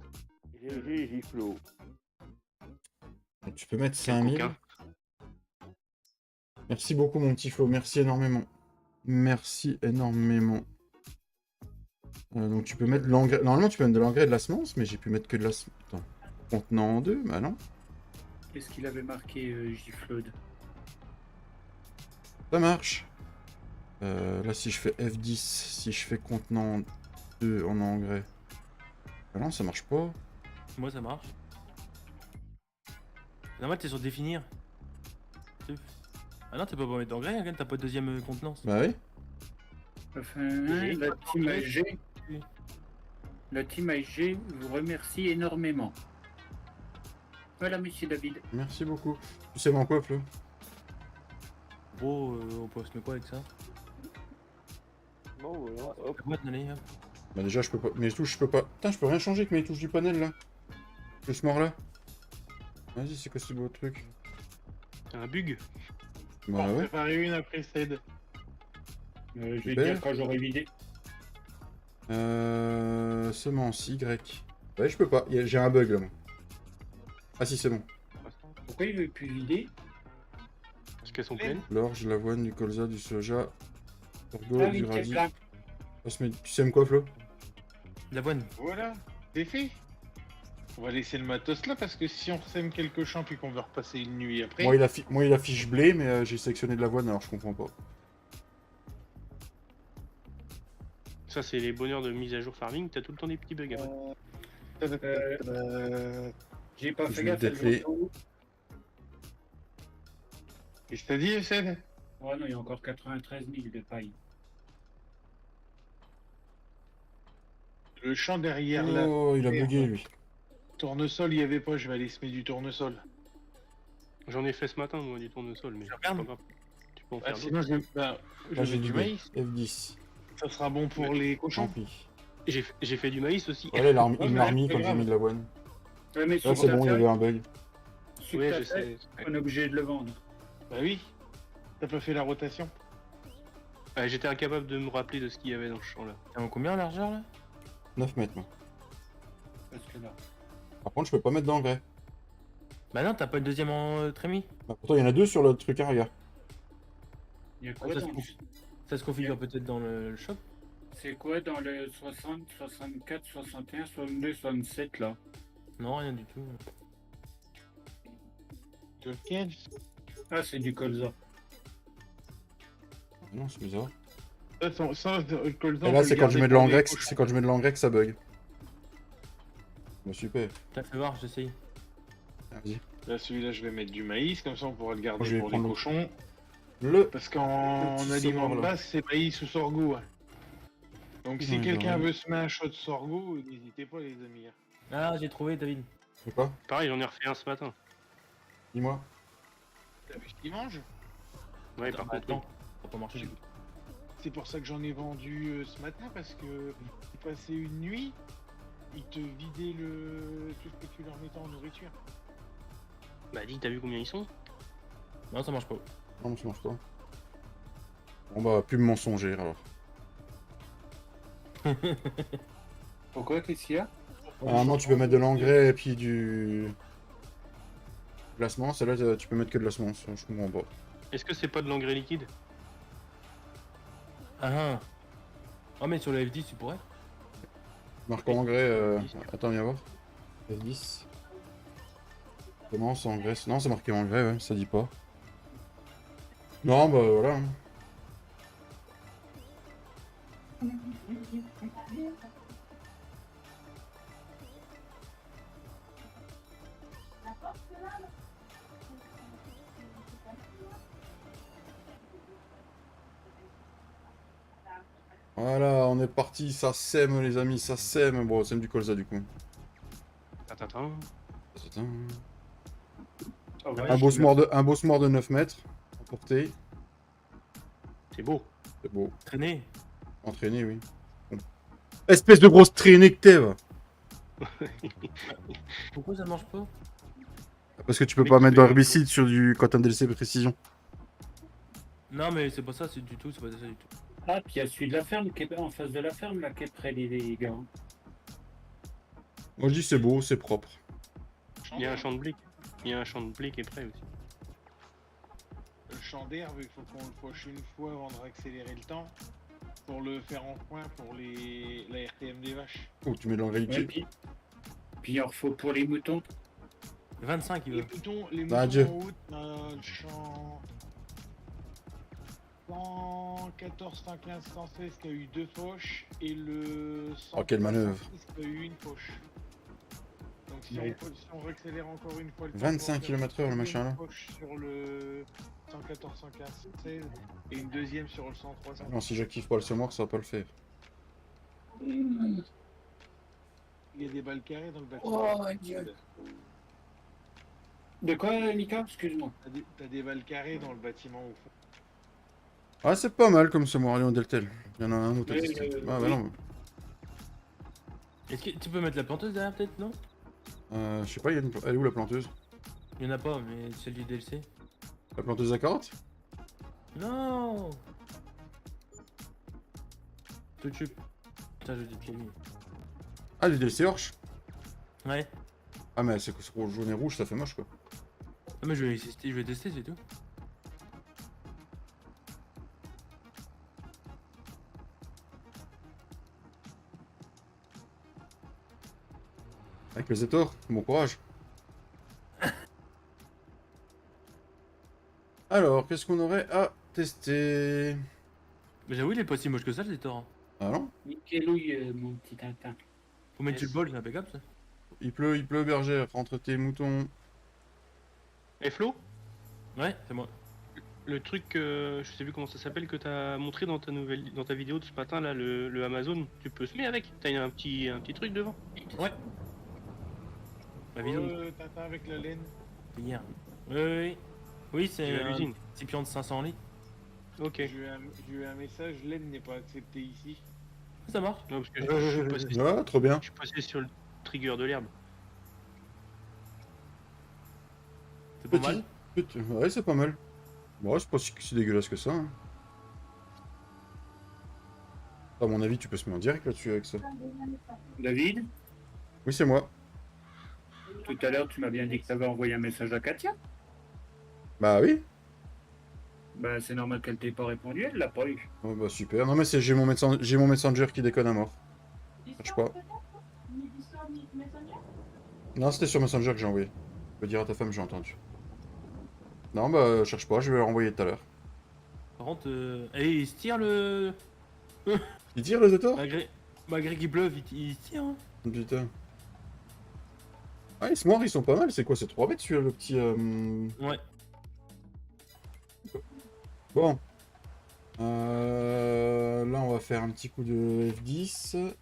GG, Giflo. Tu peux mettre Quel 5000. coquin. Merci beaucoup, mon petit Flo. Merci énormément. Merci énormément. Donc, tu peux mettre de l'engrais. Normalement, tu peux mettre de l'engrais et de la semence, mais j'ai pu mettre que de la semence. Attends. Contenant en 2, bah non. Qu'est-ce qu'il avait marqué, Giflode? Ça marche. Là, si je fais F10, si je fais contenant 2 en engrais. Ah non, ça marche pas. Moi ça marche. Normal t'es sur définir. Ah non t'es pas pour mettre d'engrais, regarde, t'as pas de deuxième contenance. Bah oui. Enfin, J'ai la pas team d'engrais. AG. La team AG vous remercie énormément. Voilà, monsieur David. Merci beaucoup. Tu sais moi quoi, Flo? Gros, on peut se mettre quoi avec ça? Bon, voilà, hop. La boîte, allez, hop. Bah déjà, je peux pas. Mes touches, je peux pas. Putain, je peux rien changer avec mes touches du panel là. Ce mort là. Vas-y, c'est quoi ce beau truc? Un bug? Bah En ouais. préparer une après Ced. Je vais te Super. dire quand j'aurai vidé. Semence Y. Ouais, je peux pas. J'ai un bug là, moi. Ah si, c'est bon. Pourquoi il veut plus vider? Parce qu'elles sont pleines. L'orge, l'avoine, du colza, du soja, sorgho, Ah du oui, c'est radis. plein. Tu sèmes quoi, Flo? L'avoine. Voilà, c'est fait. On va laisser le matos là parce que si on sème quelques champs puis qu'on veut repasser une nuit après. Moi, il affiche blé, mais j'ai sélectionné de l'avoine, alors je comprends pas. Ça, c'est les bonheurs de mise à jour farming. T'as tout le temps des petits bugs après. J'ai pas Je fait vais gaffe. peut-être elle les- va où? Qu'est-ce que t'as dit, Ced? Ouais, non, il y a encore 93 000 de paille. Le champ derrière là. Oh, il a bugué, lui. Tournesol, il y avait pas, je vais aller semer du tournesol. J'en ai fait ce matin, moi, du tournesol, mais c'est regarde. pas grave. Tu peux en Ah, faire sinon, d'autres. je Là, vais j'ai du du maïs. F10. Ça sera bon pour les Tant cochons. pis. J'ai fait du maïs aussi. Voilà, il Ouais, me mais l'a remis c'est quand j'ai grave. mis de l'avoine. Ouais, mais Là, sur c'est ta bon, il y feuille, avait un bug. sur Ouais, ta je feuille, sais. on est obligé de le vendre. Bah oui. T'as pas fait la rotation. J'étais incapable de me rappeler de ce qu'il y avait dans ce champ-là. T'es en combien en largeur là? 9 mètres, moi. Parce que là. Par contre, je peux pas mettre d'engrais. Bah non, t'as pas le deuxième en trémie. Bah, pourtant, il y en a 2 sur le truc à regarde. Il y a quoi ça, dans... Ça se configure peut-être dans le shop. C'est quoi dans le 60, 64, 61, 62, 67 là? Non, rien du tout. Lequel? Ah, c'est du colza. Ah non, c'est bizarre. Ça, le colza, Et on là, peut c'est le quand je garder mets de pour l'engrais, les que- cochons. c'est quand je mets de l'engrais que ça bug. Bah, super. T'as fait voir, j'essaye. Vas-y. Là, celui-là, je vais mettre du maïs, comme ça on pourra le garder Je vais pour les prendre le- cochons. Le. Parce qu'en petit aliment semeur, de là. base, c'est maïs ou sorgho. Ouais. Donc si Ouais, quelqu'un bah, veut semer un shot de sorgho, n'hésitez pas les amis. Ah, j'ai trouvé David. C'est quoi? Pareil, j'en ai refait un ce matin. Dis-moi. T'as vu ce qu'ils mangent? Ouais, Attends, par contre, attends, ça va pas marcher. C'est pour ça que j'en ai vendu ce matin, parce que ils passaient une nuit, ils te vidaient tout ce que tu leur mettais en nourriture. bah dis, t'as vu combien ils sont? Non, ça marche pas. Non, ça marche pas. Bon, bah, plus me mensonger alors. Pourquoi? Qu'est-ce qu'il y a? Normalement, tu peux mettre de l'engrais et puis du. De la semence, et là, tu peux mettre que de la semence. Je comprends pas. Est-ce que c'est pas de l'engrais liquide? Ah ah. Oh, mais sur le F10, tu pourrais. Marque engrais. Attends, viens voir. F10. Semence, engrais. Non, c'est marqué engrais, ouais, ça dit pas. Non, bah voilà. Voilà, on est parti, ça sème les amis, ça sème. Bon, sème du colza du coup. Attends. Putain. Ah ouais, Un je boss te mort de 9 mètres. À portée. C'est beau. C'est beau. Traîner. Entraîné, oui. Bon. Espèce de grosse traînée que t'es, va. Pourquoi ça marche pas? Parce que tu peux Mec, pas il mettre fait- d'herbicide sur du quand t'as un DLC de précision. Non, mais c'est pas ça, c'est du tout, c'est pas ça du tout. Ah, puis il y a celui de la ferme qui est en face de la ferme, là, qui est près des gars. Moi je dis c'est beau, c'est propre. Il y a un champ de blé. Il y a un champ de blé qui est prêt aussi. Le champ d'herbe, il faut qu'on le poche une fois avant de accélérer le temps pour le faire en point pour la RTM des vaches. Oh, tu mets de l'engrais Ouais, liquide. puis il en faut pour les moutons. 25, il Les veut. moutons, les Ah, moutons Dieu. en route, le champ 114, 115, 116 qui a eu 2 poches et le 100 Oh, quelle manœuvre. qui a eu une poche. Donc si, Ouais. si on réaccélère encore une fois le temps, 25 on va faire km/h, le une machin, là. poche sur le 114, 115, 116 et une deuxième sur le 103, 116. Non, si j'active pas le semoir, ça va pas le faire. Il y a des balles carrées dans le bâtiment. Oh, Dieu. De quoi, Mika? Excuse-moi. T'as des balles carrées dans le bâtiment au fond. Ah, c'est pas mal comme semoir Léon Deltel. Il y en a un autre à Oui, tester. Ah, bah oui. non. Est-ce que tu peux mettre la planteuse derrière, peut-être, non? Je sais pas, il y a une... elle est où la planteuse? Il y en a pas, mais celle du DLC. La planteuse à carottes? Non! Tout de suite. Putain, j'ai des pieds nus. Ah, du DLC Orche? Ouais. Ah, mais c'est jaune et rouge, ça fait moche quoi. Ah, mais je vais tester, c'est tout. Avec les étours, bon courage. Alors, qu'est-ce qu'on aurait à tester? Mais j'avoue, il est pas si moche que ça, le Zetor. Ah non? Nickelouille, mon petit Tintin. Faut mettre sur le bol, c'est impeccable, ça. Il pleut, bergère, rentre tes moutons. Et Flo, Ouais, c'est moi. le truc, je sais plus comment ça s'appelle, que t'as montré dans ta vidéo de ce matin là, le Amazon, tu peux semer avec. T'as un petit truc devant. Ouais. La vidéo Tintin avec la laine. hier. Oui. Oui, c'est Tu vas à un l'usine. récipient de 500 litres. Ok. J'ai eu un message, laine n'est pas accepté ici. Ça marche. Non, parce que je suis Ah, trop bien. passé sur le trigger de l'herbe. C'est pas Petit. mal. Ouais, c'est pas mal. Bon, c'est pas si dégueulasse que ça. Hein. À mon avis, tu peux se mettre en direct là-dessus avec ça. David, Oui, c'est moi. tout à l'heure, tu m'as bien dit que tu avais envoyé un message à Katia. Bah oui. Bah, c'est normal qu'elle t'ait pas répondu, elle l'a pas eu. Oh, bah super. Non, mais j'ai mon Messenger qui déconne à mort. Je sais pas. Ni Discord, ni Messenger. Non, c'était sur Messenger que j'ai envoyé. Je peux dire à ta femme, j'ai entendu. Non, bah cherche pas, je vais le renvoyer tout à l'heure. Par contre, il se tire le. Il tire les étours? Malgré qu'il pleuve, il se tire. Hein. Putain. Ah, les s'mores, ils sont pas mal. C'est quoi? C'est 3 bêtes celui-là, le petit. Ouais. Bon. Là, on va faire un petit coup de F10.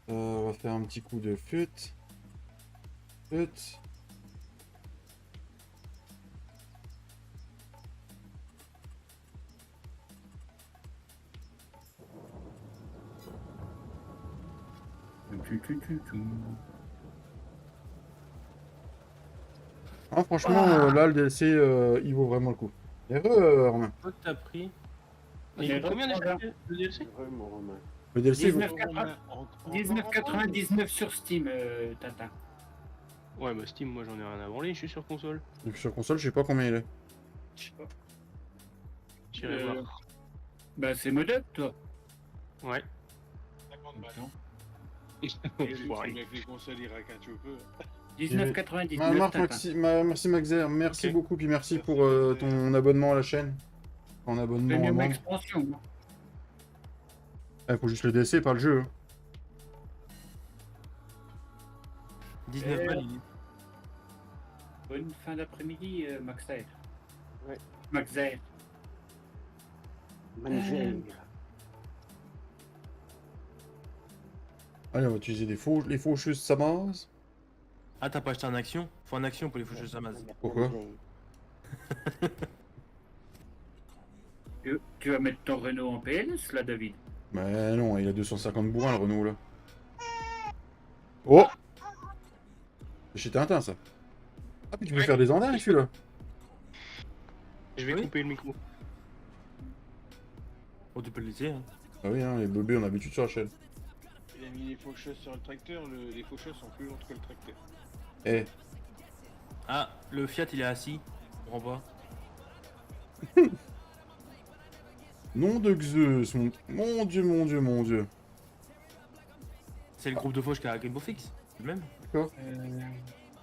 On va faire un petit coup de fut. Fut. Ah, franchement, là, le DLC, il vaut vraiment le coup. Et Romain. Quoi que t'as pris? Il coûte combien déjà Voilà. le DLC? Vraiment, Romain. Le DLC, 19,99 sur Steam, Tintin. Ouais, bah Steam, moi j'en ai rien à branler, je suis sur console. sur console, je sais pas combien il est. Je sais pas. J'irai Euh, voir. Bah, c'est modèle, toi. Ouais. 50 balles. Enfoiré. Avec les consoles, il raquette un peu. 19,99. Marc, Tintin. merci Maxer, merci Ok. beaucoup, puis merci Merci, pour Maxer. ton abonnement à la chaîne. Ton abonnement à Premium membre. expansion. Il faut juste le DLC, pas le jeu. Hein. 19 balles, il est. Bonne fin d'après-midi, Maxer. Ouais. Maxer. Manzer. Allez, on va utiliser les faucheuses Samars. Ah, t'as pas acheté en action? Faut en action pour les faucheuses Amaz. Pourquoi? Tu vas mettre ton Renault en PLS là, David? Mais non, il a 250 bourrins le Renault là. Oh! C'est chez Tintin ça. Ah, puis tu peux faire des andailles celui-là. Je vais Oui. couper le micro. Oh, tu peux le laisser. Hein. Ah oui, hein, les bébés on a l'habitude sur la chaîne. Il a mis les faucheuses sur le tracteur, les faucheuses sont plus lourdes que le tracteur. Eh, Ah, le Fiat il est assis. Je comprends pas. nom de Zeus, mon dieu, mon dieu, mon dieu. C'est le groupe de fauches qui a Rainbow Fix. C'est le même. D'accord.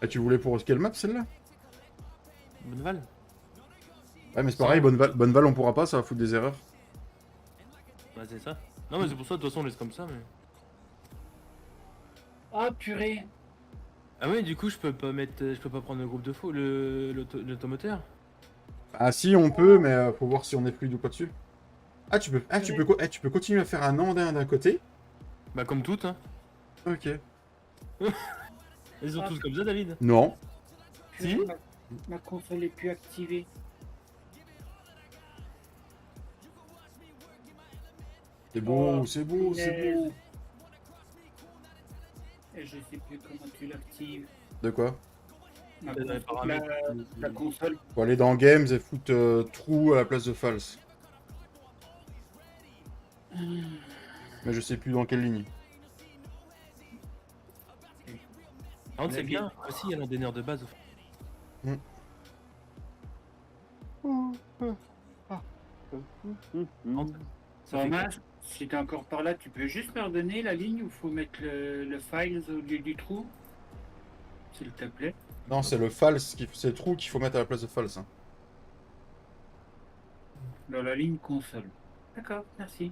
Ah, tu voulais pour quelle map celle-là? Bonneval. Ouais, mais c'est pareil, Bonneval on pourra pas, ça va foutre des erreurs. Bah, c'est ça. Non, mais c'est pour ça, de toute façon, on laisse comme ça. Mais... Ah, purée! Ah, ouais, du coup, je peux pas prendre le groupe de faux, l'automoteur. Ah si, on peut, mais faut voir si on est fluide ou pas dessus. Ah, tu peux continuer à faire un andin d'un côté. Bah, comme toutes, hein. Ok. Ils sont tous comme ça, David. Non. Purée, Si. ma console est plus activée. C'est beau, Oh, c'est beau, c'est punaise. beau. Et je sais plus comment tu l'actives. De quoi? Ma Dans les console- paramètres. la console. Faut aller dans Games et foutre trou à la place de false. Mais je sais plus dans quelle ligne. Par contre, c'est bien. Aussi, il y a l'anténeur de base. Ça fait Thomas, si t'es encore par là, tu peux juste me redonner la ligne où faut mettre le files au lieu du trou? S'il te plaît. Non, c'est le false, c'est le trou qu'il faut mettre à la place de false. Hein. Dans la ligne console. D'accord, merci.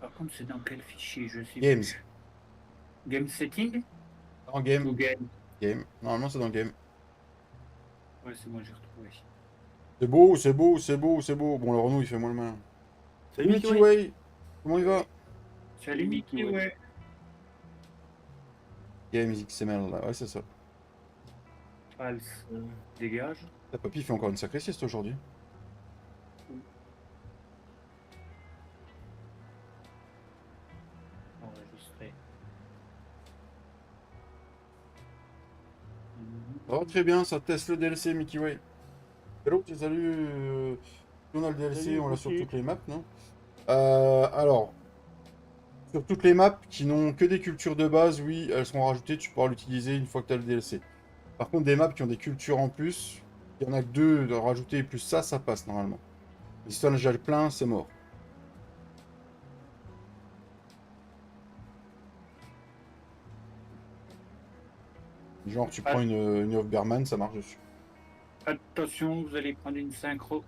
Par contre, c'est dans quel fichier? Je sais Games. plus. Game setting Dans ou Game. game? Game. Normalement, c'est dans Game. Ouais, c'est bon, j'ai retrouvé. C'est beau, c'est beau, c'est beau, c'est beau. Bon, le Renault, il fait moins le main. Salut, Mickey Mickey Way. Comment il va? Salut Mickey, ouais. Games XML, là. Ouais, c'est ça. False. Dégage. La papy fait encore une sacrée sieste aujourd'hui. Enregistré. Oh, très bien, ça teste le DLC, Mickey Way. Hello, salut. On a le DLC, Salut, on l'a sur Mickey. toutes les maps, non? Alors, sur toutes les maps qui n'ont que des cultures de base, oui, elles seront rajoutées, tu pourras l'utiliser une fois que tu as le DLC. Par contre, des maps qui ont des cultures en plus, il y en a que 2 de rajouter, plus ça passe normalement. Mais si tu en as déjà le plein, c'est mort. Genre, tu prends une Hofberman, ça marche dessus. Attention, vous allez prendre une synchro.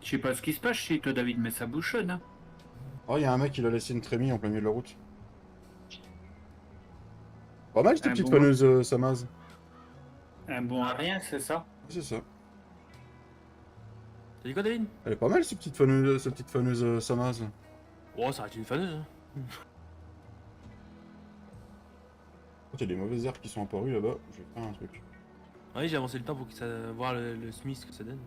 Je sais pas ce qui se passe chez toi, David, mais ça bouchonne. Hein. Oh, il y a un mec, il a laissé une trémie en plein milieu de la route. Pas mal, cette Un petite bon- faneuse Samaz. Un bon à rien, c'est ça? C'est ça. T'as dit quoi, David? Elle est pas mal, cette petite faneuse Samaz. Oh, ça reste une faneuse. Hein. Il y a des mauvaises herbes qui sont apparues là-bas. Je vais faire un truc. Oui, j'ai avancé le temps pour voir le Smith que ça donne.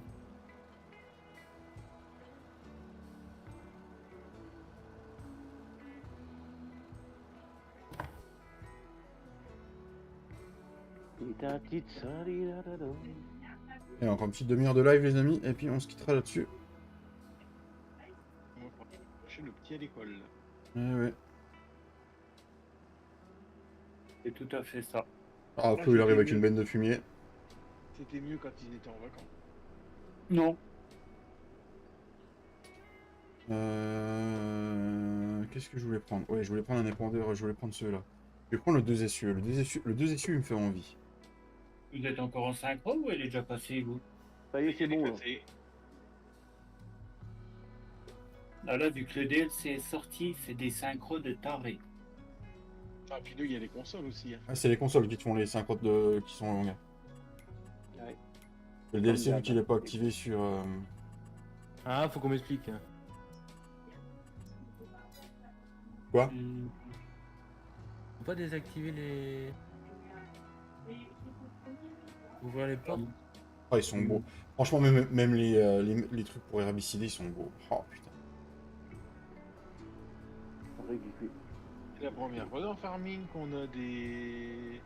Et encore une petite demi-heure de live, les amis, et puis on se quittera là-dessus. On va chercher le petit à l'école. Ouais. C'est tout à fait ça. Ah, après, il arrive avec une benne de fumier. C'était mieux quand ils étaient en vacances. Non. Qu'est-ce que je voulais prendre? Ouais, je voulais prendre un épandeur, je voulais prendre ceux-là. Je vais prendre le 2 essieux. Le 2 essieux, il me fait envie. Vous êtes encore en synchro ou elle est déjà passée, vous? Ça y est, c'est bon. là. Passé. Ah là, vu que le DLC est sorti, c'est des synchros de taré. Ah, puis là, il y a les consoles aussi. Hein. Ah, c'est les consoles qui te font les 50 qui sont longues. Ouais. Le DLC, vu d'hab. qu'il n'est pas activé sur... Ah, faut qu'on m'explique. Hein. Quoi? Faut pas désactiver les... Ouvrir les portes. Ah, ils sont beaux. Franchement, même les trucs pour herbicider, ils sont beaux. Oh putain. C'est la première fois dans Farming qu'on a des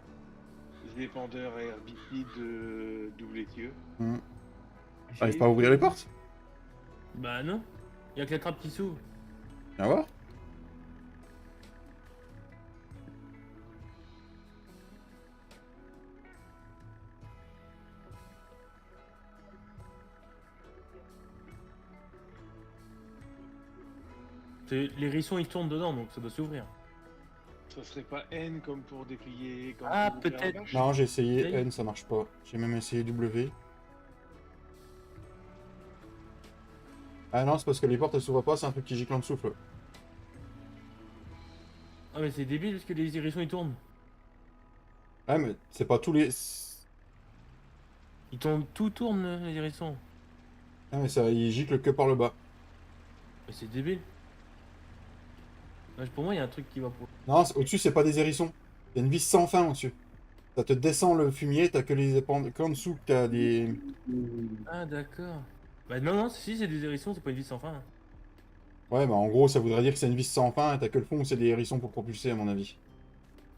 épandeurs à herbicides double étieux. T'arrives pas à ouvrir les portes? Bah non. Y'a que la trappe qui s'ouvre. Viens voir. Les hérissons ils tournent dedans donc ça doit s'ouvrir. Ça serait pas N comme pour déplier quand Ah, on ouvre la peut-être. vache Non, j'ai essayé Oui. N, ça marche pas. J'ai même essayé W. Ah non, c'est parce que les portes elles s'ouvrent pas, c'est un truc qui gicle en dessous. Ah mais c'est débile parce que les hérissons ils tournent. Ouais, mais c'est pas tous les. Ils tournent, tout tourne les hérissons. Ah, mais ça, il gicle que par le bas. Mais c'est débile. Ouais, pour moi il y a un truc qui va pour... Non, au-dessus, c'est pas des hérissons. Il y a une vis sans fin au-dessus. Ça te descend le fumier, t'as que les épandres. Qu'en dessous, t'as des. Ah d'accord. Bah non, si c'est des hérissons, c'est pas une vie sans fin. Ouais, bah en gros, ça voudrait dire que c'est une vis sans fin et t'as que le fond où c'est des hérissons pour propulser, à mon avis.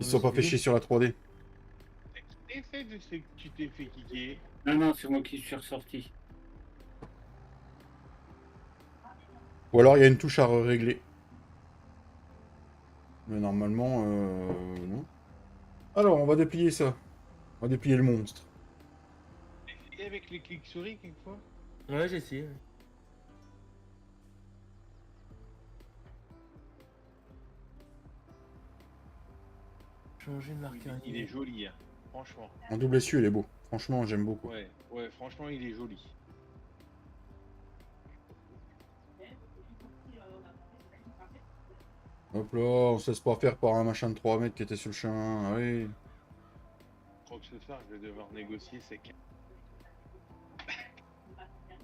Ils se sont pas fait chier sur la 3D. Essaye de ce que tu t'es fait kicker. Non, c'est moi qui suis ressorti. Ou alors, il y a une touche à régler. Mais normalement, non. Alors, on va déplier ça. On va déplier le monstre. Et avec les clics souris quelquefois. Ouais, j'ai essayé. Changer de marqueur. Il est joli, hein. Franchement. En double essieu, il est beau. Franchement, j'aime beaucoup. Ouais, franchement, il est joli. Hop là, on se laisse pas faire par un machin de 3 mètres qui était sur le chemin. Ah oui. Je crois que ce soir, je vais devoir négocier ces cas.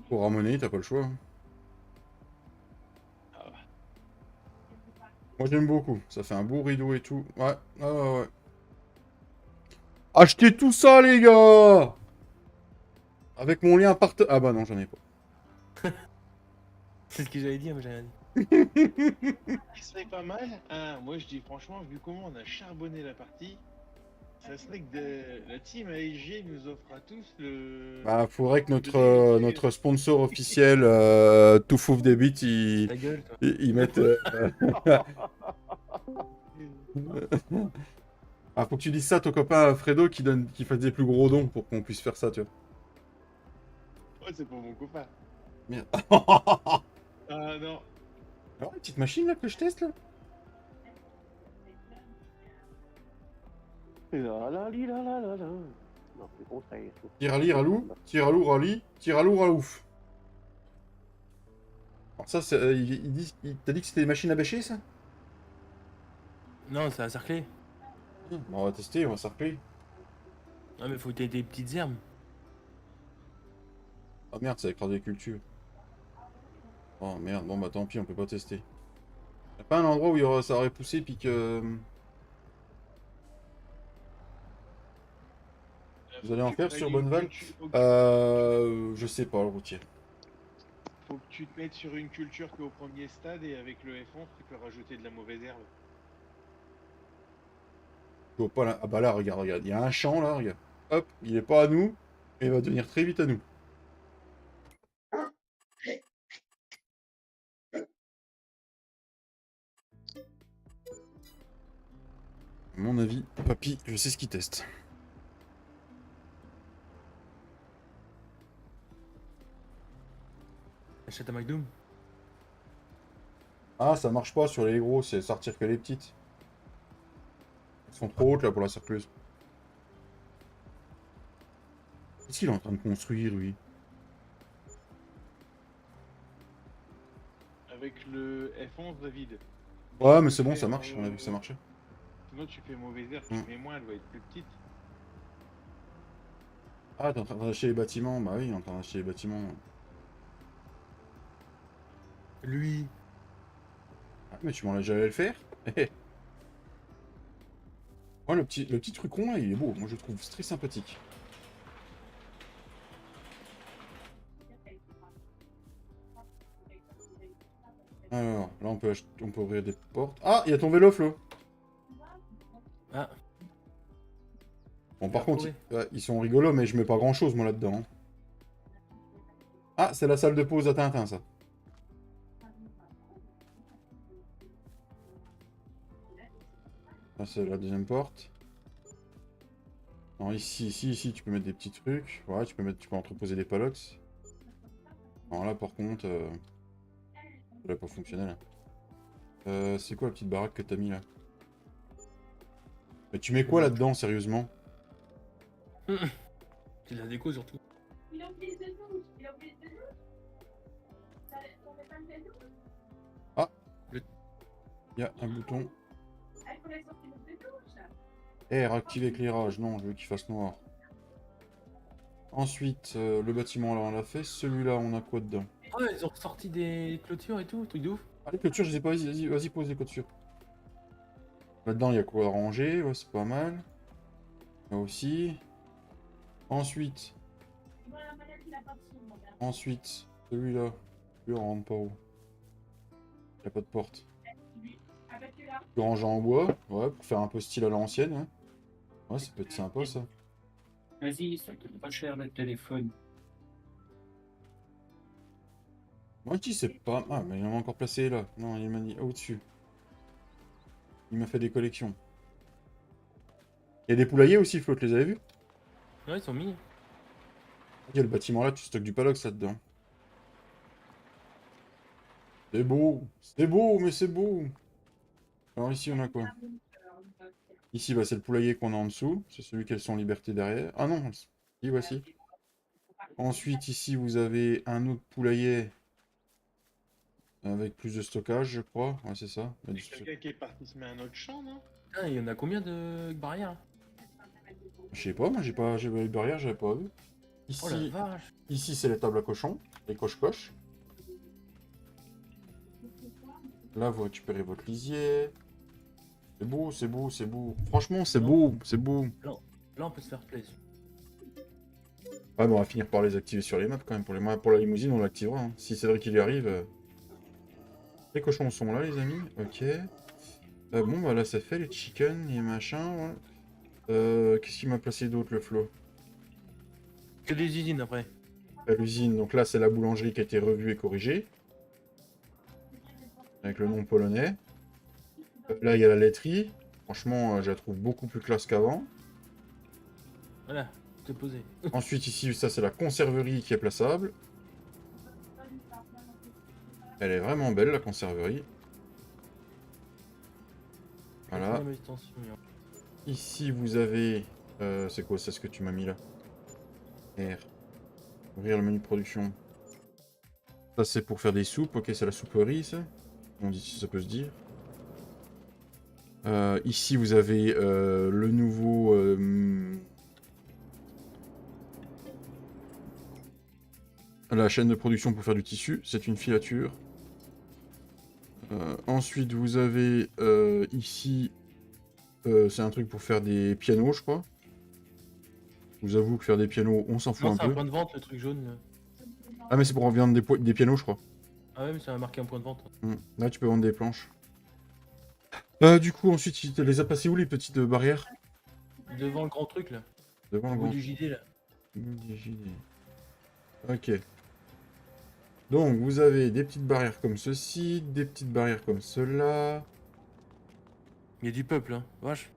Pour ramener, t'as pas le choix. Ah ouais. Moi, j'aime beaucoup. Ça fait un beau rideau et tout. Ouais, ouais. Achetez tout ça, les gars! Avec mon lien part... Ah bah non, j'en ai pas. C'est ce que j'allais dire, mais j'ai rien dit. Ce serait pas mal. Hein, moi, je dis franchement, vu comment on a charbonné la partie, ça serait que la team AEG nous offre à tous le... Bah, faudrait que notre sponsor officiel, Tout Fouf des Bits, Ta gueule, toi. il mette... Ah, faut que tu dises ça à ton copain Fredo qui fasse des plus gros dons pour qu'on puisse faire ça, tu vois. Ouais, c'est pour mon copain. Merde. Ah non. Alors, une petite machine là que je teste là. La. Non, c'est le contraire. Tirali, ralou, tiralou, rali, tiralou, ralouf. Alors ça, t'as dit que c'était des machines à bêcher, ça? Non, c'est encerclé. Bon, on va tester, on va s'arpeler. Ah, mais faut que t'aies des petites herbes. Ah merde, ça écrase des cultures. Oh merde, bon bah tant pis, on peut pas tester. Y'a pas un endroit où ça aurait poussé puis que... Vous allez en faire sur Bonneval? Je sais pas, le routier. Faut que tu te mettes sur une culture qu'au premier stade et avec le F11, tu peux rajouter de la mauvaise herbe. Je vois pas là. Ah bah là, regarde, il y a un champ là, regarde. Hop, il est pas à nous, mais il va devenir très vite à nous. À mon avis, papy, je sais ce qu'il teste. Achète un McDoom. Ah, ça marche pas sur les gros, c'est sortir que les petites. Elles sont trop hautes là pour la circuleuse. Qu'est-ce qu'il est en train de construire, lui? Avec le F11, David. Ouais, mais c'est bon, ça marche, on a vu que ça marchait. Sinon, tu fais mauvaise herbe, tu mets moins, elle va être plus petite. Ah, t'es en train d'acheter les bâtiments? Bah oui, il est en train d'acheter les bâtiments. Lui. Ah, mais tu m'en as déjà allé le faire? Ouais, le petit truc rond là, il est beau. Moi, je le trouve très sympathique. Alors, là, on peut ouvrir des portes. Ah, il y a ton vélo, Flo. Ah, Bon, par Bien contre, trouvé. ouais, ils sont rigolos, mais je mets pas grand-chose, moi, là-dedans. Hein. Ah, c'est la salle de pause à Tintin, ça. Ça, c'est la deuxième porte. Non, ici, tu peux mettre des petits trucs. Ouais, tu peux entreposer des palox. Non, là, par contre, ça va pas fonctionner, là. C'est quoi la petite baraque que t'as mis, là? Mais tu mets quoi là-dedans, sérieusement? c'est de la déco surtout. Il a oublié de douche. Il a oublié de douche. Ça fait pas de douche. Il y a un bouton. Ah, il faut la sortir de douche. R, activer éclairage. Non, je veux qu'il fasse noir. Ensuite, le bâtiment, là, on l'a fait. Celui-là, on a quoi dedans? Oh, ils ont sorti des clôtures et tout, truc de ouf. Ah, les clôtures, je les ai pas. Vas-y, pose les clôtures. Là-dedans, il y a quoi à ranger? Ouais, c'est pas mal. Là aussi. Ensuite, Voilà, madame, il a pas de son, mon gars. ensuite, celui-là. Lui, on rentre pas où? Il n'y a pas de porte. Lui, avec là. Tu ranges en bois, ouais, pour faire un peu style à l'ancienne. Ouais, ouais, ça peut être sympa, ça. Vas-y, ça coûte pas cher le téléphone. Moi, je dis c'est pas... Ah, mais il en a encore placé là. Non, il m'a dit au-dessus. Il m'a fait des collections. Il y a des poulaillers aussi, Flo, tu les avais vus? Ouais, ils sont mis. Il y a le bâtiment là, tu stockes du palox là-dedans. C'est beau, mais c'est beau. Alors ici, on a quoi? Ici, bah, c'est le poulailler qu'on a en dessous. C'est celui qui a son liberté derrière. Ah non, si, voici. Ensuite, ici, vous avez un autre poulailler avec plus de stockage, je crois. Ouais, c'est ça. Il y a Il du y a quelqu'un qui est parti se mettre un autre champ, non? Ah, il y en a combien de barrières? Je sais pas, moi j'ai pas eu de barrière, j'avais pas vu. Oh la Ici, vache. ici c'est les tables à cochons, les coche-coche. Là, vous récupérez votre lisier. C'est beau, c'est beau, c'est beau. Franchement, c'est beau, c'est beau. Là, on peut se faire plaisir. Ouais, bon, on va finir par les activer sur les maps quand même. Pour la limousine, on l'activera. Hein. Si Cédric il y arrive. Les cochons sont là, les amis. Ok. Bon, bah là, ça fait les chickens et machin. Ouais. Qu'est-ce qu'il m'a placé d'autre, le Flo? Que des usines après. L'usine, donc là, c'est la boulangerie qui a été revue et corrigée. Avec le nom polonais. Là, il y a la laiterie. Franchement, je la trouve beaucoup plus classe qu'avant. Voilà, tout est posé. Ensuite, ici, ça, c'est la conserverie qui est plaçable. Elle est vraiment belle, la conserverie. Voilà. Même extension, hein. Ici, vous avez... c'est quoi, c'est ce que tu m'as mis là? R. Ouvrir le menu de production. Ça, c'est pour faire des soupes. Ok, c'est la souperie, ça. On dit si ça peut se dire. Ici, vous avez le nouveau... la chaîne de production pour faire du tissu. C'est une filature. Ensuite, vous avez ici... c'est un truc pour faire des pianos, je crois. Je vous avoue que faire des pianos, on s'en fout Non, un c'est un peu. point de vente, le truc jaune. Là. Ah, mais c'est pour vendre des pianos, je crois. Ah ouais, mais ça a marqué un point de vente. Là, tu peux vendre des planches. Du coup, ensuite, tu les as passées où, les petites barrières? Devant le grand truc là. Devant Au le bout grand... du JD là. Ok. Donc, vous avez des petites barrières comme ceci, des petites barrières comme cela. Il y a du peuple, hein. Vache.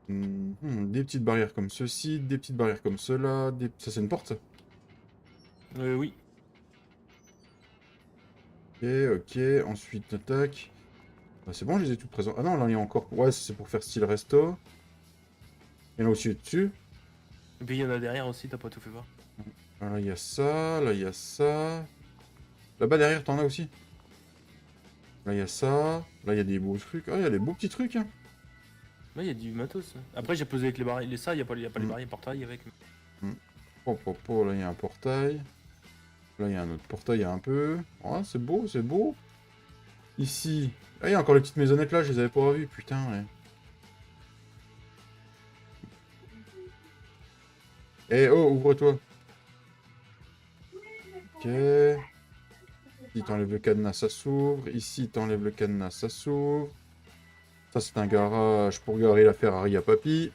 Des petites barrières comme ceci, des petites barrières comme cela. Ça, c'est une porte, ça? Oui. Ok. Ensuite, attaque. Bah, c'est bon, je les ai toutes présentes. Ah non, là, il y a encore... Ouais, c'est pour faire style resto. Il y en a aussi dessus. Et puis il y en a derrière aussi, t'as pas tout fait voir. Là, il y a ça. Là, il y a ça. Là-bas, derrière, t'en as aussi. Là, il y a ça. Là, il y a des beaux trucs. Ah, il y a des beaux petits trucs, hein. Là, il y a du matos. Hein. Après, j'ai posé avec les barrières. Ça, il n'y a pas les barrières portail avec. Oh, là, il y a un portail. Là, il y a un autre portail un peu. Ouais, c'est beau, c'est beau. Ici. Ah, il y a encore les petites maisonnettes là, je les avais pas revues, putain, ouais. Eh oh, ouvre-toi. Ok. Ici, t'enlèves le cadenas, ça s'ouvre. Ici, t'enlèves le cadenas, ça s'ouvre. Ça, c'est un garage pour garer la Ferrari à papy.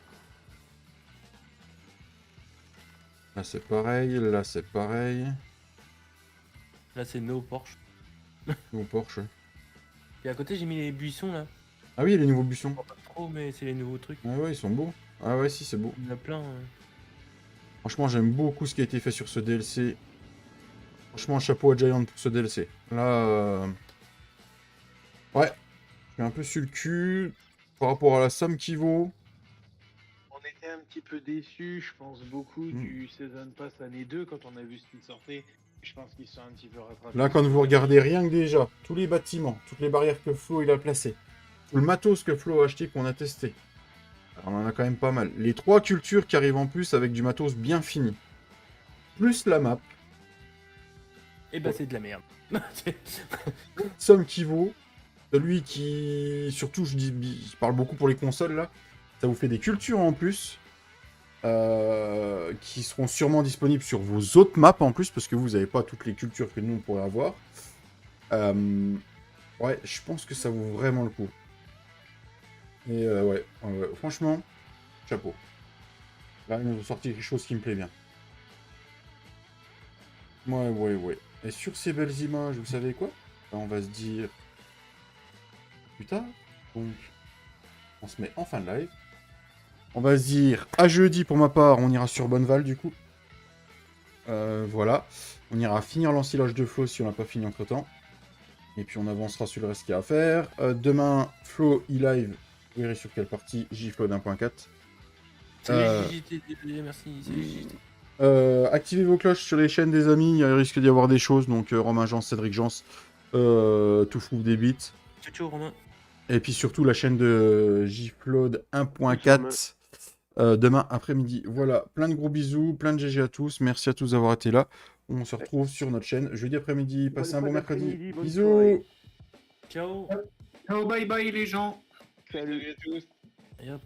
Là, c'est pareil. Là, c'est pareil. Là, c'est no Porsche. Ou Porsche. Et à côté, j'ai mis les buissons là. Ah oui, les nouveaux buissons. Pas trop, mais c'est les nouveaux trucs. Ah ouais, ils sont beaux. Ah ouais, si, c'est beau. Il y en a plein. Franchement, j'aime beaucoup ce qui a été fait sur ce DLC. Franchement, chapeau à Giant pour ce DLC. Là, ouais, je suis un peu sur le cul par rapport à la somme qu'il vaut. On était un petit peu déçus, je pense, beaucoup du Season Pass année 2 quand on a vu ce qui sortait. Je pense qu'ils sont un petit peu rattrapés. Là, quand vous regardez rien que déjà, tous les bâtiments, toutes les barrières que Flo il a placées, tout le matos que Flo a acheté, qu'on a testé, alors, on en a quand même pas mal. Les 3 cultures qui arrivent en plus avec du matos bien fini, plus la map, Et bah, c'est de la merde. somme qui vaut, celui qui, surtout je parle beaucoup pour les consoles là, ça vous fait des cultures en plus, qui seront sûrement disponibles sur vos autres maps en plus, parce que vous n'avez pas toutes les cultures que nous on pourrait avoir. Ouais, je pense que ça vaut vraiment le coup. Et ouais, franchement, chapeau. Là, ils nous ont sorti quelque chose qui me plaît bien. Ouais. Et sur ces belles images, vous savez quoi? Là, on va se dire... Putain, donc... On se met en fin de live. On va se dire à jeudi pour ma part, on ira sur Bonneval du coup. Voilà. On ira finir l'ensilage de Flo si on n'a pas fini entre temps. Et puis on avancera sur le reste qu'il y a à faire. Demain, Flo e-live. Vous verrez sur quelle partie, JFlow 1.4. C'est les JJT, désolé, merci. C'est les JJT. Activez vos cloches sur les chaînes des amis, il risque d'y avoir des choses. Donc Romain Jans, Cédric Jans, tout fou des bits. Ciao, Romain. Et puis surtout la chaîne de JFlow 1.4. Demain après-midi. Voilà, plein de gros bisous, plein de GG à tous. Merci à tous d'avoir été là. On se retrouve sur notre chaîne jeudi après-midi. Passez un bon mercredi. bonne Bisous. soirée. Ciao. Ciao, bye bye les gens. Salut. Salut à tous. Et hop.